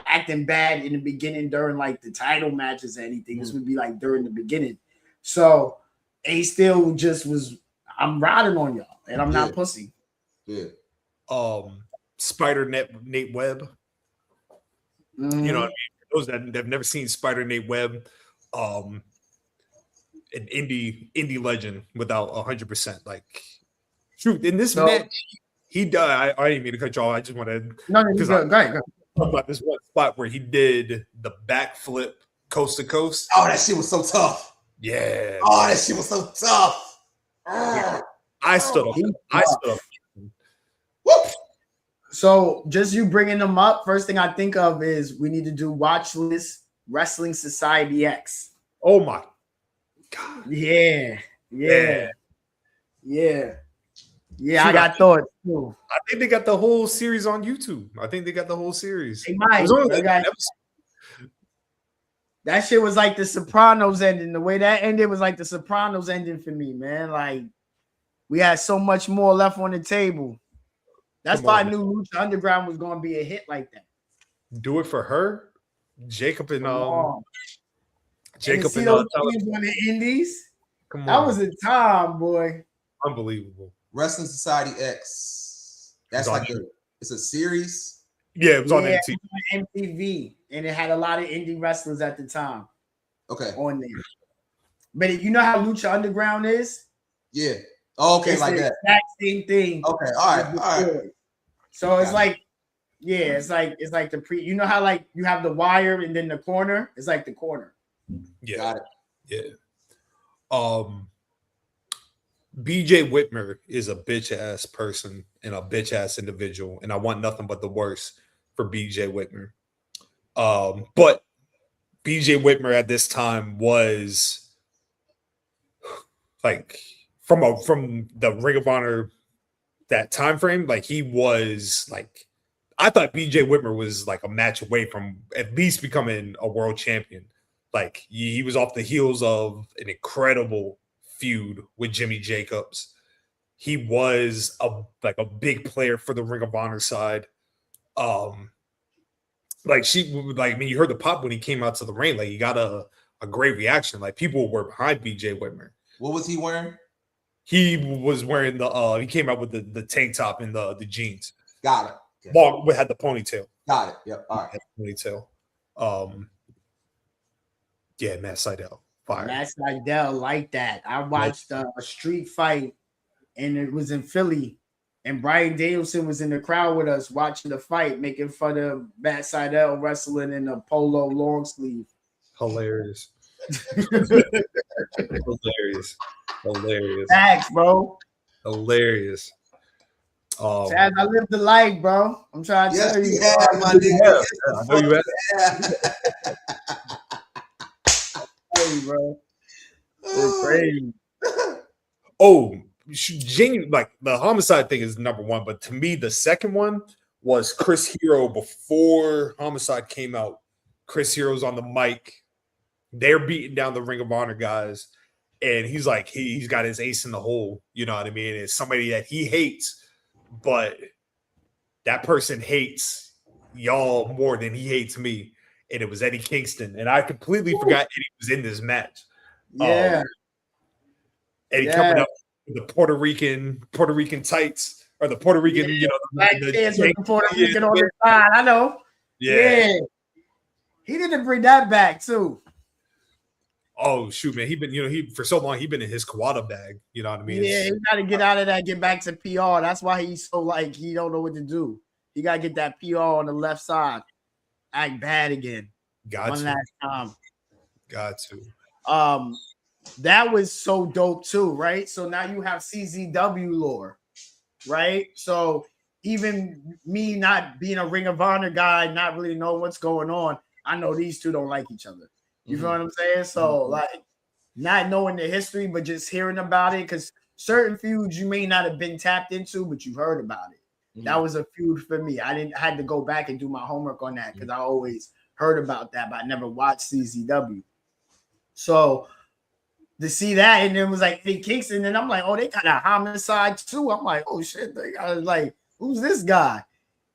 acting bad in the beginning during like the title matches or anything. This would be like during the beginning. So Ace still just was, I'm riding on y'all and I'm not pussy. Yeah. Spider Nate Webb. Mm-hmm. You know what I mean? For those that have never seen Spider Nate Webb, an indie legend without 100%. Like, shoot, in this match, he died. I didn't mean to cut you off. I just wanted because go ahead. Talk about this one spot where he did the backflip coast to coast. Oh, that shit was so tough. Yeah. Oh, that shit was so tough. Yeah. I stood up. Whoop. So just you bringing them up, first thing I think of is we need to do Watch List Wrestling Society X. Oh my God. Yeah. I got thoughts too. I think they got the whole series on YouTube. They might. That shit was like the Sopranos ending. The way that ended was like the Sopranos ending for me, man. Like we had so much more left on the table. That's why I knew Lucha Underground was going to be a hit like that. Do it for her, Jacob and Jacob and those teams on the Indies. Come on, that was a time, boy. Unbelievable. Wrestling Society X. That's like it's a series. Yeah, it was on MTV, and it had a lot of indie wrestlers at the time. Okay, on there. But you know how Lucha Underground is? Yeah. Oh, okay, it's like the that. Exact same thing. Okay, all right. So it's like, it's like the you know how like you have the wire and then the corner. It's like the corner. Yeah. Got it. Yeah. BJ Whitmer is a bitch ass person and a bitch ass individual, and I want nothing but the worst for BJ Whitmer. But BJ Whitmer at this time was like from the Ring of Honor that time frame, like he was like, I thought BJ Whitmer was like a match away from at least becoming a world champion. Like he was off the heels of an incredible feud with Jimmy Jacobs. He was a big player for the Ring of Honor side. When you heard the pop when he came out to the ring, like he got a great reaction. Like people were behind BJ Whitmer. What was he wearing? He was wearing he came out with the tank top and the jeans. Got it. Okay. Well, we had the ponytail. Got it. Yep. All right. Ponytail. Yeah, Matt Sydal. Fire. Matt Sydal like that. I watched a street fight, and it was in Philly, and Bryan Danielson was in the crowd with us watching the fight, making fun of Matt Sydal wrestling in a polo long sleeve. Hilarious. Hilarious. Thanks, bro. Hilarious. Chad, I live the life, bro. I'm trying to tell you. Yeah, my nigga. I know you have. Hey, bro. It's crazy. Oh, genuine, like the homicide thing is number one, but to me, the second one was Chris Hero before Homicide came out. Chris Hero's on the mic. They're beating down the Ring of Honor guys. And he's like, he's got his ace in the hole. You know what I mean? It's somebody that he hates, but that person hates y'all more than he hates me. And it was Eddie Kingston. And I completely forgot Eddie was in this match. Yeah. Eddie coming up with the Puerto Rican tights, or the Puerto Rican, Black kids with the Puerto Rican on the side. I know. Yeah. He didn't bring that back too. Oh shoot, man! He for so long he been in his Kawada bag. You know what I mean? Yeah, he got to get out of that, get back to PR. That's why he's so like he don't know what to do. He got to get that PR on the left side. Act bad again. One last time. Got to. That was so dope too, right? So now you have CZW lore, right? So even me not being a Ring of Honor guy, not really know what's going on, I know these two don't like each other. You feel what I'm saying? So like not knowing the history, but just hearing about it, because certain feuds you may not have been tapped into, but you heard about it. That was a feud for me. I had to go back and do my homework on that because I always heard about that, but I never watched CZW. So to see that, and it was like Eddie Kingston, and I'm like, oh, they got a Homicide too. I'm like, oh shit, they got like, who's this guy?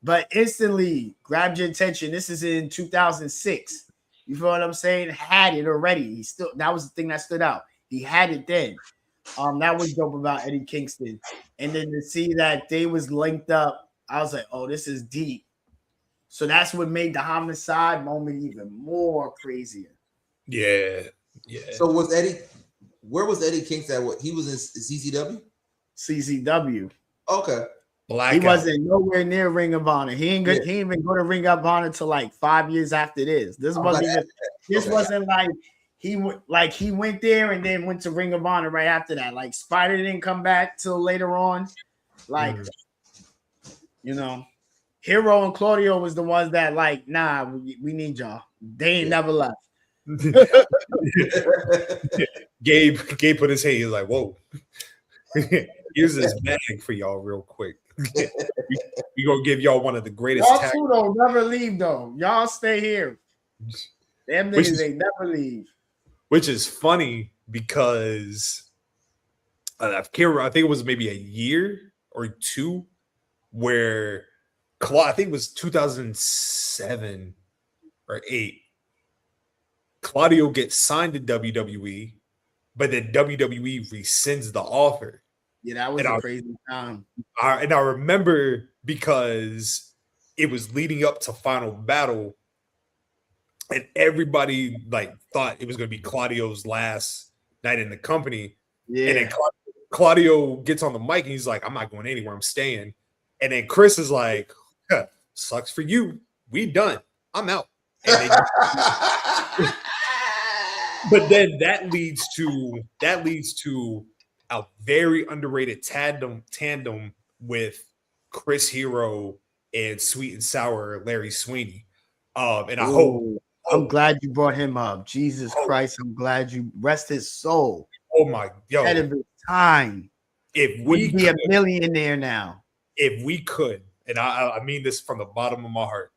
But instantly grabbed your attention. This is in 2006. You feel what I'm saying? Had it already. That was the thing that stood out. He had it then. That was dope about Eddie Kingston. And then to see that they was linked up, I was like, oh, this is deep. So that's what made the Homicide moment even more crazier. Yeah. So where was Eddie Kingston? What he was in CCW? CCW. Okay. He wasn't nowhere near Ring of Honor. He ain't even go to Ring of Honor till like 5 years after this. This wasn't like he went there and then went to Ring of Honor right after that. Like Spider didn't come back till later on. Like Hero and Claudio was the ones that like, nah, we need y'all. They ain't never left. Gabe put his hand. He was like, "Whoa, here's this bag for y'all, real quick. We gonna give y'all one of the greatest." Y'all two don't never leave though. Y'all stay here. Them niggas they never leave. Which is funny because I think it was maybe a year or two where I think it was 2007 or 8. Claudio gets signed to WWE, but then WWE rescinds the offer. Yeah, that was a crazy time. And I remember because it was leading up to Final Battle, and everybody like thought it was going to be Claudio's last night in the company. Yeah. And then Claudio gets on the mic and he's like, "I'm not going anywhere. I'm staying." And then Chris is like, "Sucks for you. We done. I'm out." And but then that leads to a very underrated tandem with Chris Hero and Sweet and Sour Larry Sweeney. And I'm glad you brought him up. Jesus Christ, I'm glad you rest his soul. Oh my God. Ahead of his time. If we could be a millionaire now. If we could, and I mean this from the bottom of my heart,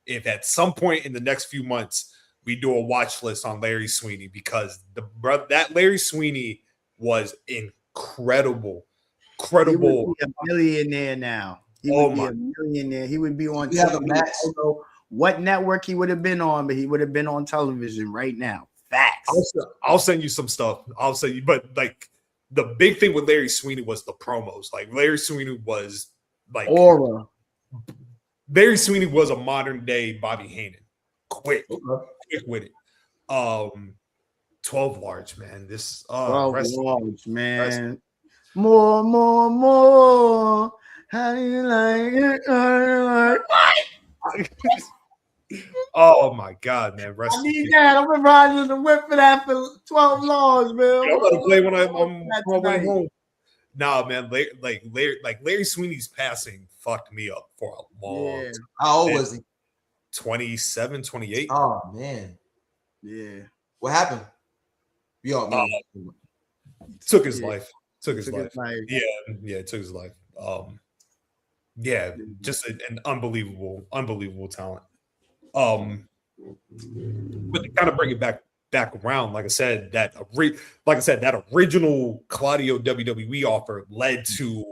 if at some point in the next few months we do a watch list on Larry Sweeney, because that Larry Sweeney was incredible. He would be a millionaire now. He would be a millionaire. He would be on television. I don't know what network he would have been on, but he would have been on television right now. Facts. I'll send you some stuff. I'll send you, but like the big thing with Larry Sweeney was the promos. Like Larry Sweeney was like aura. Larry Sweeney was a modern day Bobby Heenan. Quick with it. 12 large, man. This 12 large, man. More. How do you like it? Oh my God, man. I need that. I'm riding the whip for that for 12 laws, man. I'm gonna play when I'm on my way home. Nah, man. Larry Sweeney's passing fucked me up for a long time. How old was he? 27, 28. Oh man. Yeah. What happened? Took his life. Took his life. Yeah, it took his life. Yeah, just an unbelievable talent. But to kind of bring it back around, like I said, that original Claudio WWE offer led to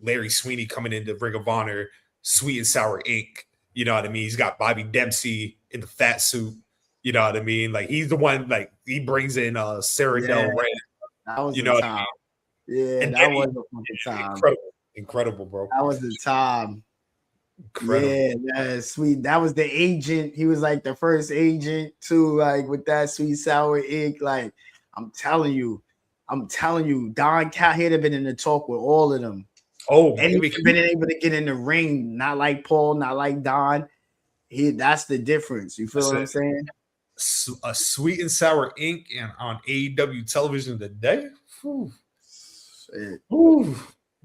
Larry Sweeney coming into Ring of Honor, Sweet and Sour Inc. You know what I mean? He's got Bobby Dempsey in the fat suit. You know what I mean? Like he's the one. Like he brings in Sarah Del Rey. That was you the know time. Yeah, and that was the fucking time. Incredible, bro. That was the time. Incredible. Yeah, that's sweet. That was the agent. He was like the first agent too, like with that Sweet Sour Ink. Like I'm telling you, Don Calhoun had been in the talk with all of them. Oh, and he's been able to get in the ring, not like Paul, not like Don. That's the difference. You feel what I'm saying? A Sweet and Sour Inc. and on AEW television today. Whew.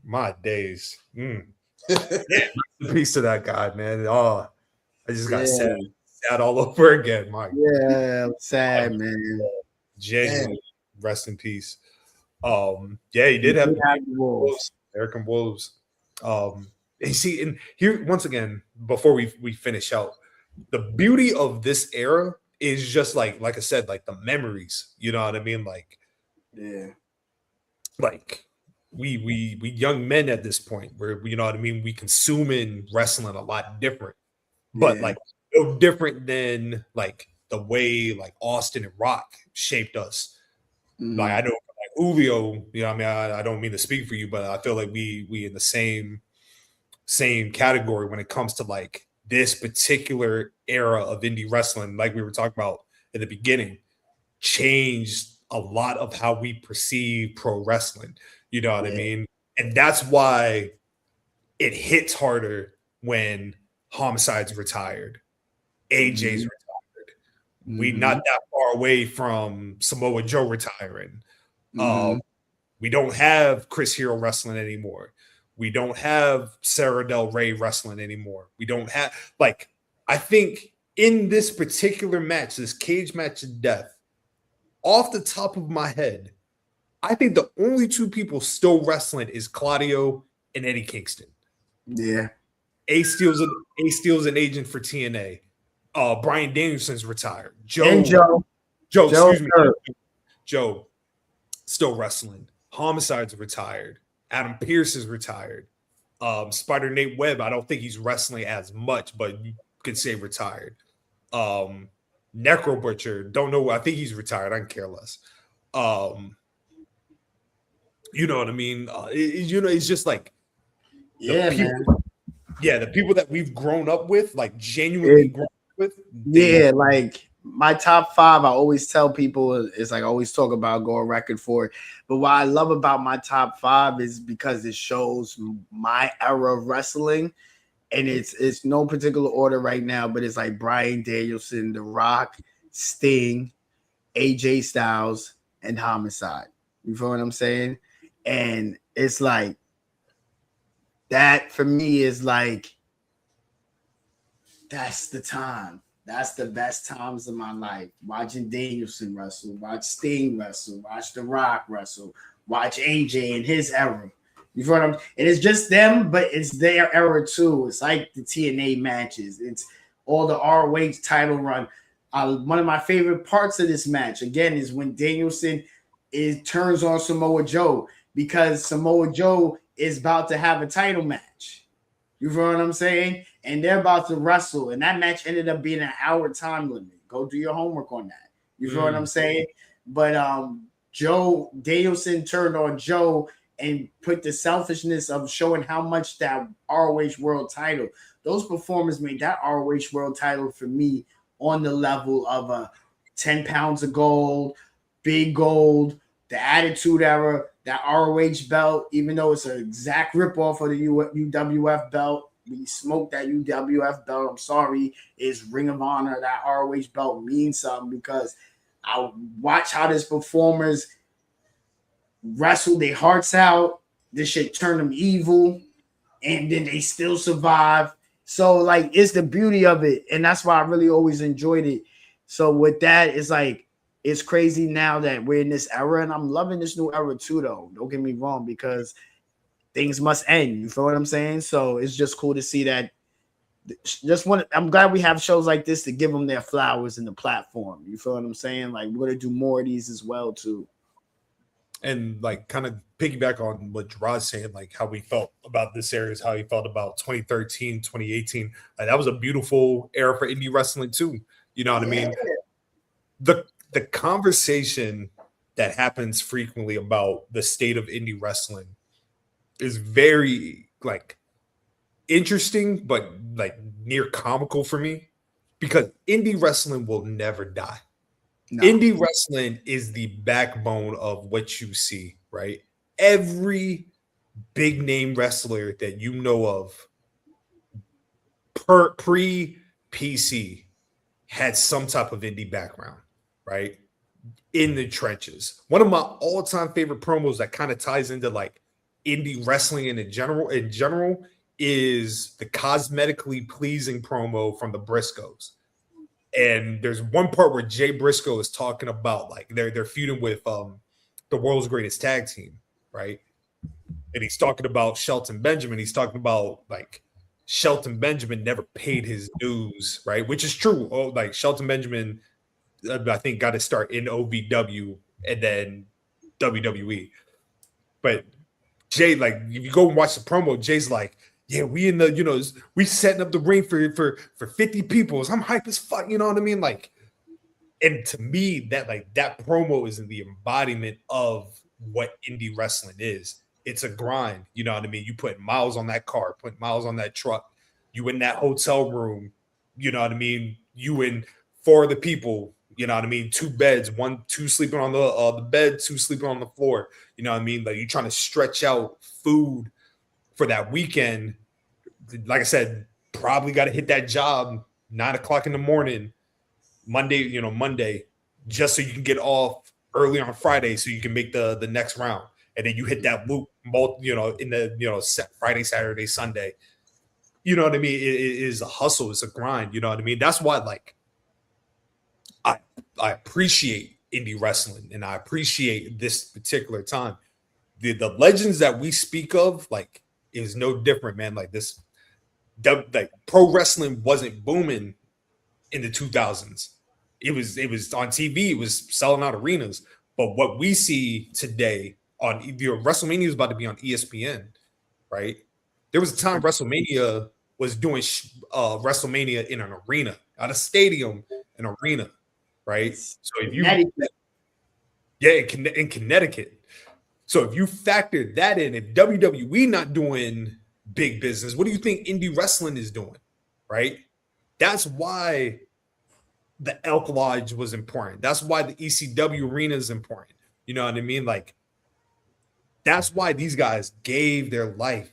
My days. Peace to that guy, man. Oh, I just got sad all over again. I'm sad, man. Genuinely, rest in peace. Yeah, he did have the Wolves, American Wolves. And see, and here once again, before we finish out, the beauty of this era is just like I said, like the memories. You know what I mean? Like, like we young men at this point, where you know what I mean, we consuming wrestling a lot different, but like no different than like the way like Austin and Rock shaped us. Like I know like Julio, you know, I mean, I don't mean to speak for you, but I feel like we in the same category when it comes to like this particular era of indie wrestling, like we were talking about in the beginning, changed a lot of how we perceive pro wrestling. You know what I mean? And that's why it hits harder when Homicide's retired, AJ's retired. We not that far away from Samoa Joe retiring. We don't have Chris Hero wrestling anymore. We don't have Sarah Del Rey wrestling anymore. We don't have, like, I think in this particular match, this cage match of death, off the top of my head, I think the only two people still wrestling is Claudio and Eddie Kingston. Yeah. Ace Steel's an agent for TNA. Bryan Danielson's retired. Joe, still wrestling. Homicide's retired. Adam Pearce is retired. Spider Nate Webb, I don't think he's wrestling as much, but you could say retired. Necro Butcher, don't know. I think he's retired. I can care less. You know what I mean? It's just like the people that we've grown up with, like genuinely grown up with. Like my top 5, I always tell people is like I always talk about, go on record for it. But what I love about my top 5 is because it shows my era of wrestling, and it's no particular order right now, but it's like Bryan Danielson, The Rock, Sting, AJ Styles, and Homicide. You feel what I'm saying? And it's like that for me is like, that's the time. That's the best times of my life. Watching Danielson wrestle, watch Sting wrestle, watch The Rock wrestle, watch AJ in his era. You feel what I'm? And it's just them, but it's their era too. It's like the TNA matches. It's all the ROH title run. One of my favorite parts of this match, again, is when Danielson turns on Samoa Joe, because Samoa Joe is about to have a title match. You feel what I'm saying? And they're about to wrestle. And that match ended up being an hour time limit. Go do your homework on that. You feel what I'm saying? But Danielson turned on Joe and put the selfishness of showing how much that ROH world title, those performers made that ROH world title for me on the level of 10 pounds of gold, big gold, the Attitude Era, that ROH belt, even though it's an exact ripoff of the UWF belt. We smoked that UWF belt. I'm sorry, is Ring of Honor. That ROH belt means something because I watch how these performers wrestle their hearts out. This shit turned them evil, and then they still survive. So, like, it's the beauty of it, and that's why I really always enjoyed it. So with that, it's like, it's crazy now that we're in this era, and I'm loving this new era too, though. Don't get me wrong, because things must end. You feel what I'm saying? So it's just cool to see that. I'm glad we have shows like this to give them their flowers in the platform. You feel what I'm saying? Like, we're gonna do more of these as well too. And like kind of piggyback on what Gerard's saying, like how we felt about this era is how he felt about 2013, 2018. Like, that was a beautiful era for indie wrestling too. You know what I mean? The conversation that happens frequently about the state of indie wrestling is very like interesting, but like near comical for me, because indie wrestling will never die. No. Indie wrestling is the backbone of what you see, right? Every big name wrestler that you know of pre-PC had some type of indie background, right? In the trenches. One of my all-time favorite promos that kind of ties into like indie wrestling in general is the cosmetically pleasing promo from the Briscoes. And there's one part where Jay Briscoe is talking about like they're feuding with the world's greatest tag team, right? And he's talking about Shelton Benjamin. He's talking about like Shelton Benjamin never paid his dues, right? Which is true. Oh, like Shelton Benjamin, I think, got to start in OVW and then WWE. But Jay, like, if you go and watch the promo, Jay's like, yeah, we in the, we setting up the ring for 50 people. I'm hype as fuck, you know what I mean? Like, and to me, that promo is the embodiment of what indie wrestling is. It's a grind, you know what I mean? You put miles on that car, put miles on that truck. You in that hotel room, you know what I mean? You in 4 of the people, you know what I mean? 2 beds, 2 sleeping on the bed, 2 sleeping on the floor. You know what I mean? Like, you're trying to stretch out food for that weekend. Like I said, probably got to hit that job 9 o'clock in the morning, Monday, just so you can get off early on Friday so you can make the next round. And then you hit that loop, in the, Friday, Saturday, Sunday. You know what I mean? It is a hustle. It's a grind. You know what I mean? That's why, like, I appreciate indie wrestling and I appreciate this particular time. The legends that we speak of, like, is no different, man. Like this, like pro wrestling wasn't booming in the 2000s. It was on TV. It was selling out arenas. But what we see today on WrestleMania is about to be on ESPN, right? There was a time WrestleMania was doing WrestleMania in an arena, not a stadium, an arena, right? So if you, in Connecticut. So if you factor that in, if WWE not doing big business, what do you think indie wrestling is doing, right? That's why the Elk Lodge was important. That's why the ECW arena is important. You know what I mean? Like, that's why these guys gave their life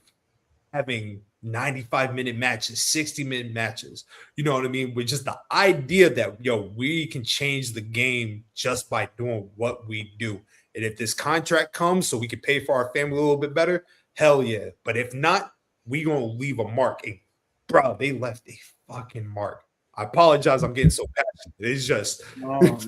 having 95-minute matches, 60-minute matches. You know what I mean? With just the idea that, we can change the game just by doing what we do. And if this contract comes so we can pay for our family a little bit better, hell yeah. But if not, we going to leave a mark. And, bro, they left a fucking mark. I apologize. I'm getting so passionate. It's just no, it's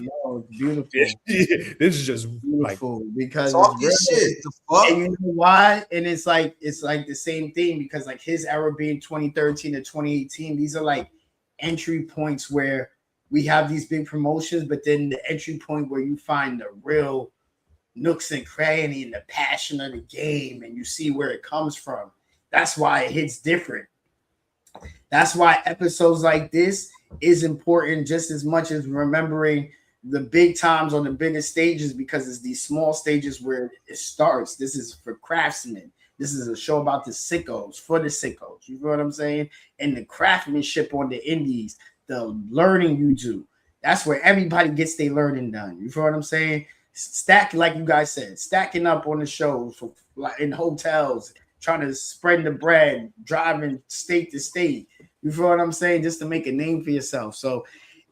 beautiful. This is just beautiful, like, because it's shit. And you know why? And it's like the same thing, because like his era being 2013 to 2018, these are like entry points where we have these big promotions, but then the entry point where you find the real nooks and cranny and the passion of the game, and you see where it comes from. That's why it hits different. That's why episodes like this is important just as much as remembering the big times on the biggest stages, because it's these small stages where it starts. This is for craftsmen. This is a show about the sickos, for the sickos. You know what I'm saying? And the craftsmanship on the indies, the learning you do. That's where everybody gets their learning done. You know what I'm saying? Stack, like you guys said, stacking up on the shows for, like, in hotels, trying to spread the bread, driving state to state. You feel what I'm saying? Just to make a name for yourself. So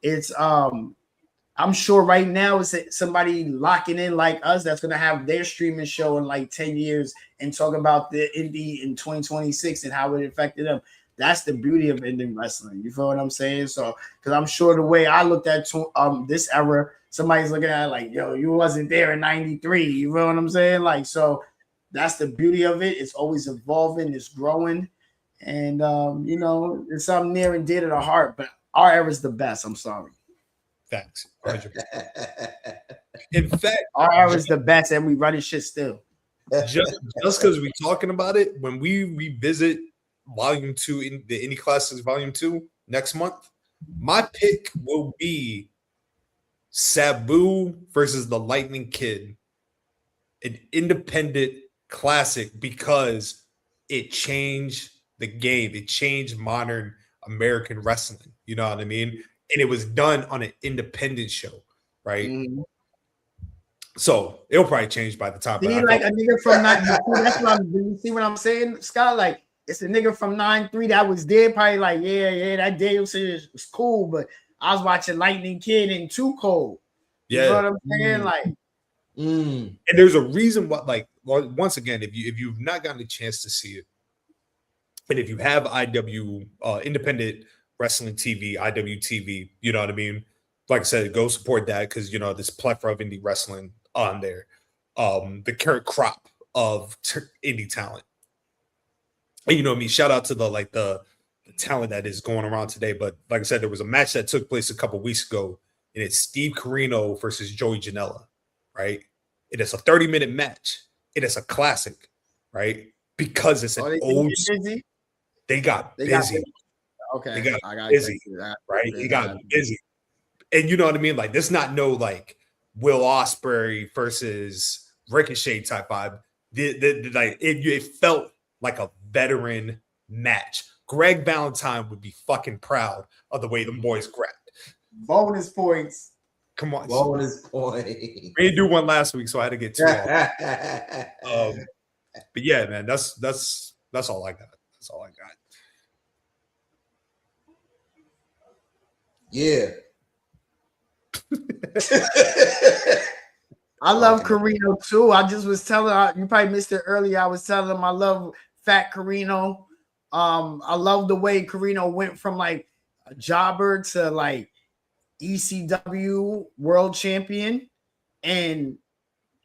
it's I'm sure right now it's somebody locking in like us that's gonna have their streaming show in like 10 years and talk about the indie in 2026 and how it affected them. That's the beauty of indie wrestling. You feel what I'm saying? So, because I'm sure the way I looked at this era, somebody's looking at it like, yo, you wasn't there in '93. You feel what I'm saying? Like, so that's the beauty of it. It's always evolving, it's growing, and you know, it's something near and dear to the heart. But our era is the best. I'm sorry. Facts. 100%. In fact, Our era is the best, and we running shit still. just because we're talking about it, when we revisit Volume 2 in the Indie Classics Volume 2 next month, my pick will be Sabu versus the Lightning Kid, an independent classic, because it changed the game. It changed modern American wrestling. You know what I mean? And it was done on an independent show, right? Mm-hmm. So it'll probably change by the time. See, like a nigga from 9. That's what you see what I'm saying, Scott? Like, it's a nigga from 9-3 that was there, probably like, yeah, that day was cool, but I was watching Lightning Kid and Too Cold. You know what I'm saying? Like, and there's a reason why, like, once again, if you've not gotten a chance to see it, and if you have IW Independent Wrestling TV, IWTV, you know what I mean? Like I said, go support that, because you know this plethora of indie wrestling on there. The current crop of indie talent. And you know what I mean? Shout out to the talent that is going around today. But like I said, there was a match that took place a couple weeks ago, and it's Steve Carino versus Joey Janela, right? It is a 30-minute match. It is a classic, right? Because it's an old. They got busy. Okay, they got busy, right? They got busy, and you know what I mean. Like, this not no like Will Ospreay versus Ricochet type vibe. It felt like a veteran match. Greg Valentine would be fucking proud of the way the boys grabbed. Bonus points. Come on. Bonus point. We didn't do one last week, so I had to get two. But yeah, man, that's all I got. That's all I got. Yeah. I love Carino too. I just was telling you, probably missed it earlier. I was telling him I love Fat Carino. I love the way Carino went from like a jobber to like ECW world champion, and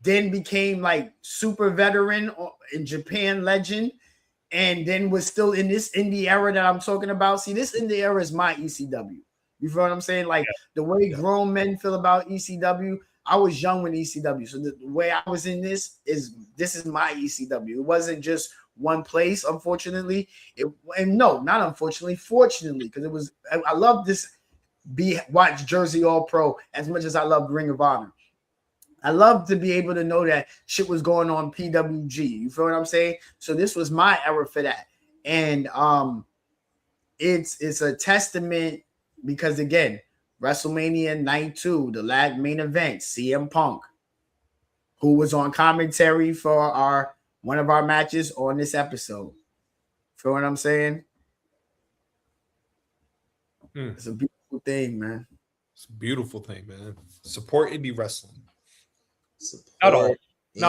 then became like super veteran in Japan legend, and then was still in this indie era that I'm talking about. See, this indie era is my ECW. You feel what I'm saying? Like the way grown men feel about ECW. I was young when ECW, so the way I was in this is my ECW. It wasn't just one place, unfortunately. Not unfortunately, fortunately, because it was. I love this. Watch Jersey All Pro as much as I love Ring of Honor. I love to be able to know that shit was going on PWG. You feel what I'm saying? So this was my era for that, and it's a testament because again, WrestleMania Night 2, the last main event, CM Punk, who was on commentary for one of our matches on this episode. Feel what I'm saying? It's a beautiful thing, man. It's a beautiful thing, man. Support indie wrestling. Not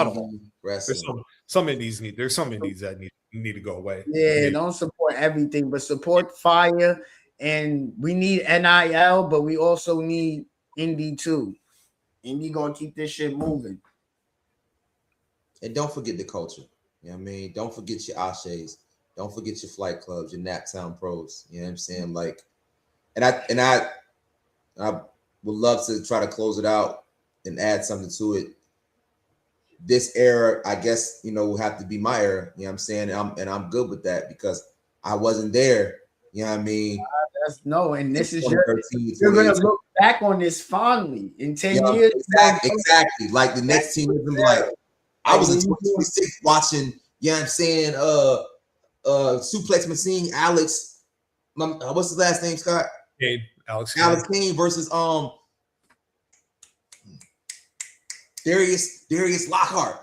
all. Wrestling. Some indies there's some indies that need to go away. Yeah, don't support everything, but support fire. And we need NIL, but we also need indie too. Indie gonna keep this shit moving. And don't forget the culture. You know what I mean? Don't forget your Ashes. Don't forget your flight clubs, your Naptown Pros. You know what I'm saying? Like, and I would love to try to close it out and add something to it. This era, I guess, will have to be my era. You know what I'm saying? And I'm good with that because I wasn't there. You know what I mean? And this is you're gonna look back on this fondly in 10 years. Exactly. Like the next 10 years, I'm like, I was in 2026 watching, you know what I'm saying? Suplex Machine, Alex. What's his last name, Scott? Kane. Alex Kane versus Darius Lockhart.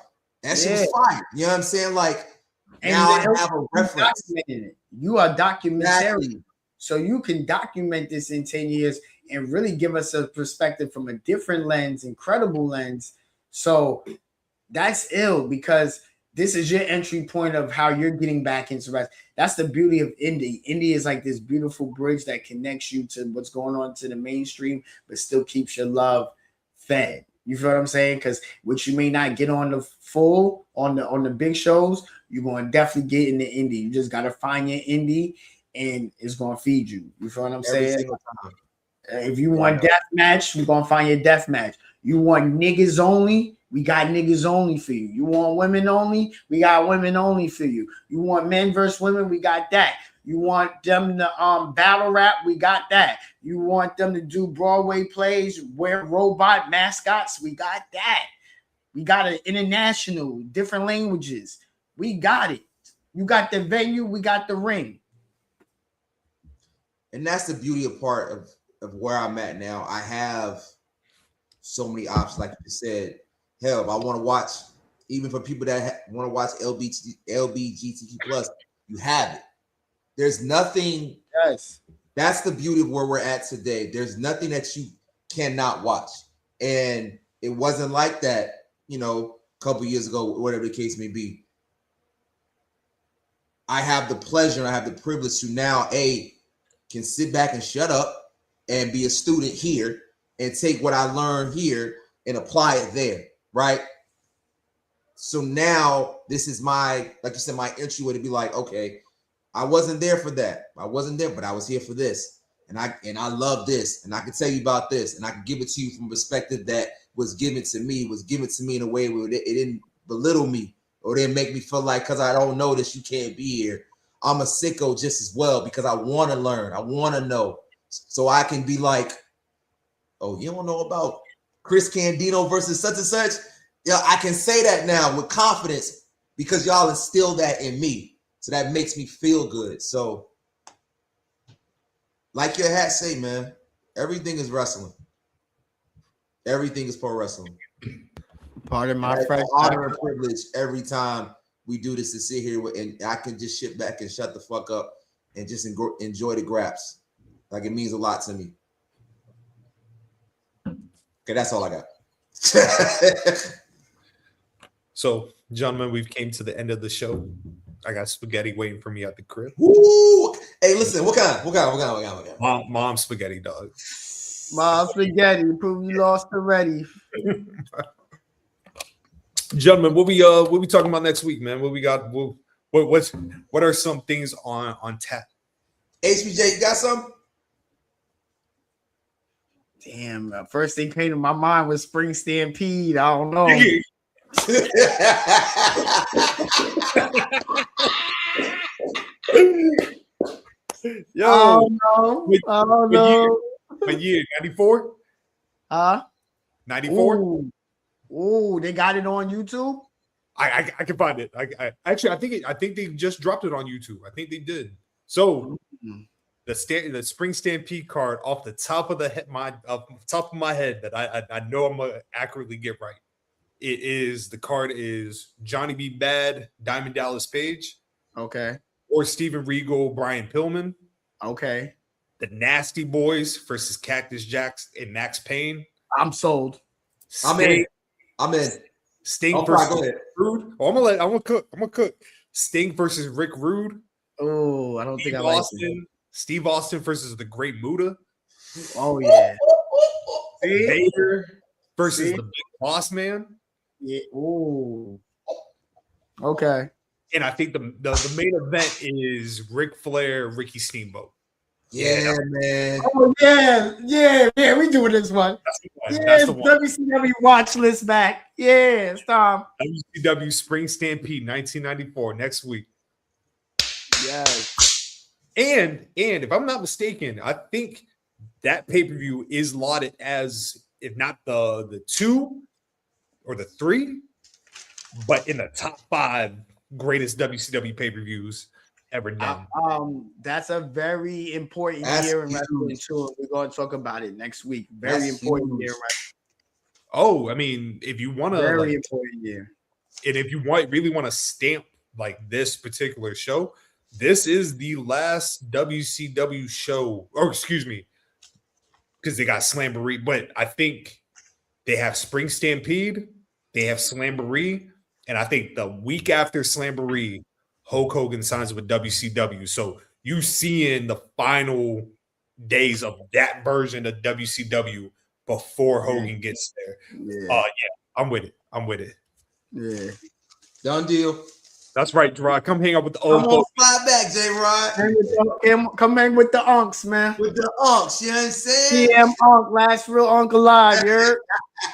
That shit was fire. You know what I'm saying? Like, and now I have a reference. You are documentary. So you can document this in 10 years and really give us a perspective from a different lens, incredible lens. So that's ill because this is your entry point of how you're getting back into wrestling. That's the beauty of indie. Indie is like this beautiful bridge that connects you to what's going on to the mainstream, but still keeps your love fed. You feel what I'm saying? Because what you may not get on the full on the big shows, you're going to definitely get in the indie. You just got to find your indie, and it's going to feed you. You feel what I'm Every saying? single time. If you want death match, we're going to find your death match. You want niggas only, we got niggas only for you. You want women only, we got women only for you. You want men versus women, we got that. You want them to battle rap, we got that. You want them to do Broadway plays, wear robot mascots, we got that. We got it international, different languages. We got it. You got the venue, we got the ring. And that's the beauty of part of where I'm at now. I have so many options, like you said. Hell, if I want to watch, even for people that want to watch LBGTQ plus, you have it. There's nothing. Yes. That's the beauty of where we're at today. There's nothing that you cannot watch. And it wasn't like that, a couple years ago, whatever the case may be. I have the pleasure, I have the privilege to now, can sit back and shut up and be a student here and take what I learned here and apply it there, right? So now this is my, like you said, my entryway to be like, okay, I wasn't there for that. I wasn't there, but I was here for this. And I love this. And I can tell you about this. And I can give it to you from a perspective that was given to me in a way where it didn't belittle me or didn't make me feel like, because I don't know this, you can't be here. I'm a sicko just as well because I want to learn. I want to know. So I can be like, oh, you don't know about Chris Candido versus such and such? Yeah, I can say that now with confidence because y'all instill that in me. So that makes me feel good. So like your hat say, man, everything is wrestling. Everything is pro wrestling. Part of my honor and privilege every time we do this to sit here and I can just sit back and shut the fuck up and just enjoy the graps. Like it means a lot to me. Okay, that's all I got. So, gentlemen, we've came to the end of the show. I got spaghetti waiting for me at the crib. Woo! Hey, listen, what kind? Mom spaghetti, dog. Mom spaghetti. Prove you lost already. Gentlemen, what we talking about next week, man? What we got? What are some things on tap? HBJ, you got some? Damn, first thing came to my mind was Spring Stampede. I don't know. Yo, I don't know. What year? 94? Huh? 94? Ooh, they got it on YouTube? I can find it. I think they just dropped it on YouTube. I think they did. So the Spring Stampede card off the top of my head that I know I'm gonna accurately get right. The card is Johnny B. Bad, Diamond Dallas Page. Okay. Or Steven Regal, Brian Pillman. Okay. The Nasty Boys versus Cactus Jacks and Max Payne. I'm sold. I'm in. Sting versus Rick Rude. Oh, I'm gonna cook. Sting versus Rick Rude. Oh, I don't think I like it. Steve Austin versus the Great Muta. Oh yeah. Vader versus the Big Boss Man. Yeah. Ooh. Okay. And I think the main event is Ric Flair, Ricky Steamboat. Yeah, man. Oh yeah. We doing this one. That's the one. WCW watch list back. Yeah, Tom. WCW Spring Stampede 1994 next week. Yes. And if I'm not mistaken, I think that pay-per-view is lauded as, if not the 2 or the 3, but in the top 5 greatest WCW pay-per-views ever done. That's a very important year in wrestling too. We're going to talk about it next week. Very important year in wrestling. Oh, I mean, if you want to, very important year. And if you really want to stamp like this particular show, this is the last WCW show, or excuse me, because they got Slamboree, but I think they have Spring Stampede, they have Slamboree, and I think the week after Slamboree, Hulk Hogan signs with WCW. So you see in the final days of that version of WCW before Hogan gets there. Yeah, I'm with it. I'm with it. Yeah. Done deal. That's right, Gerard. Come hang out with the Come old on, folks. fly back, J-Rod. Come hang with the unks, man. With the unks, you know what I'm saying? PM Unk, last real Unk alive, you heard?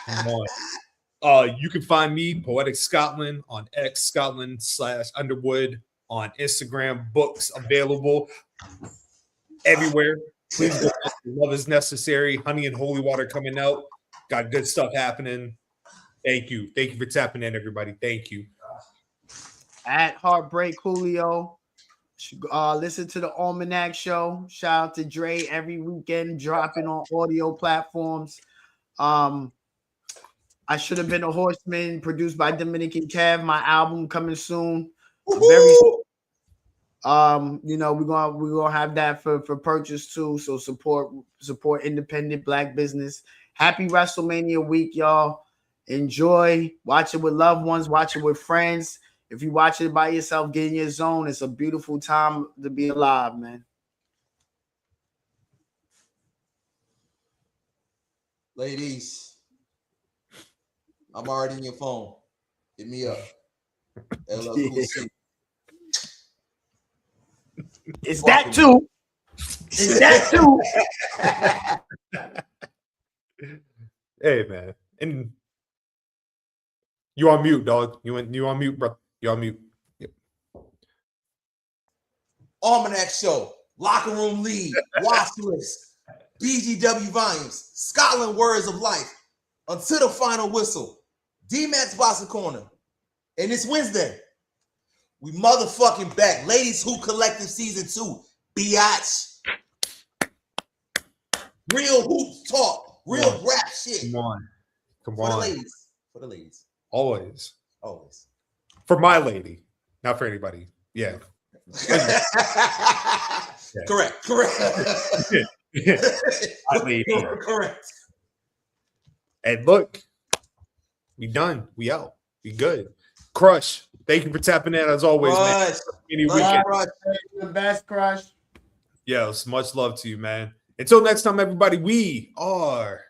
Come on. You can find me, Poetic Scotland, on X, Scotland/Underwood, on Instagram. Books available everywhere. Please go. Love is Necessary. Honey and Holy Water coming out. Got good stuff happening. Thank you. Thank you for tapping in, everybody. Thank you. At Heartbreak Julio. Listen to the Almanac Show. Shout out to Dre every weekend, dropping on audio platforms. I Should Have Been a Horseman, produced by Dominican Kev. My album coming soon. Very we're gonna have that for purchase too. So support independent black business. Happy WrestleMania week, y'all. Enjoy. Watch it with loved ones, watch it with friends. If you watch it by yourself, get in your zone. It's a beautiful time to be alive, man. Ladies, I'm already in your phone. Hit me up. LLC. Is that too? Is that too? Hey, man. And you on mute, dog. You on mute, bro. You on mute. Yep. Almanac Show, Locker Room Lead, Watch List, BGW Volumes, Scotland Words of Life, Until the Final Whistle, D-Max Boxing Corner. And it's Wednesday. We motherfucking back. Ladies Who Collective Season 2. Biatch. Real hoops talk. Real rap shit. Come on. For the ladies. For the ladies. Always. Always. For my lady. Not for anybody. Yeah. Correct. My lady. Correct. And look, we done. We out. We good. Crush. Thank you for tapping in as always, man. Any weekend. The best, Crush. Yes, much love to you, man. Until next time, everybody, we are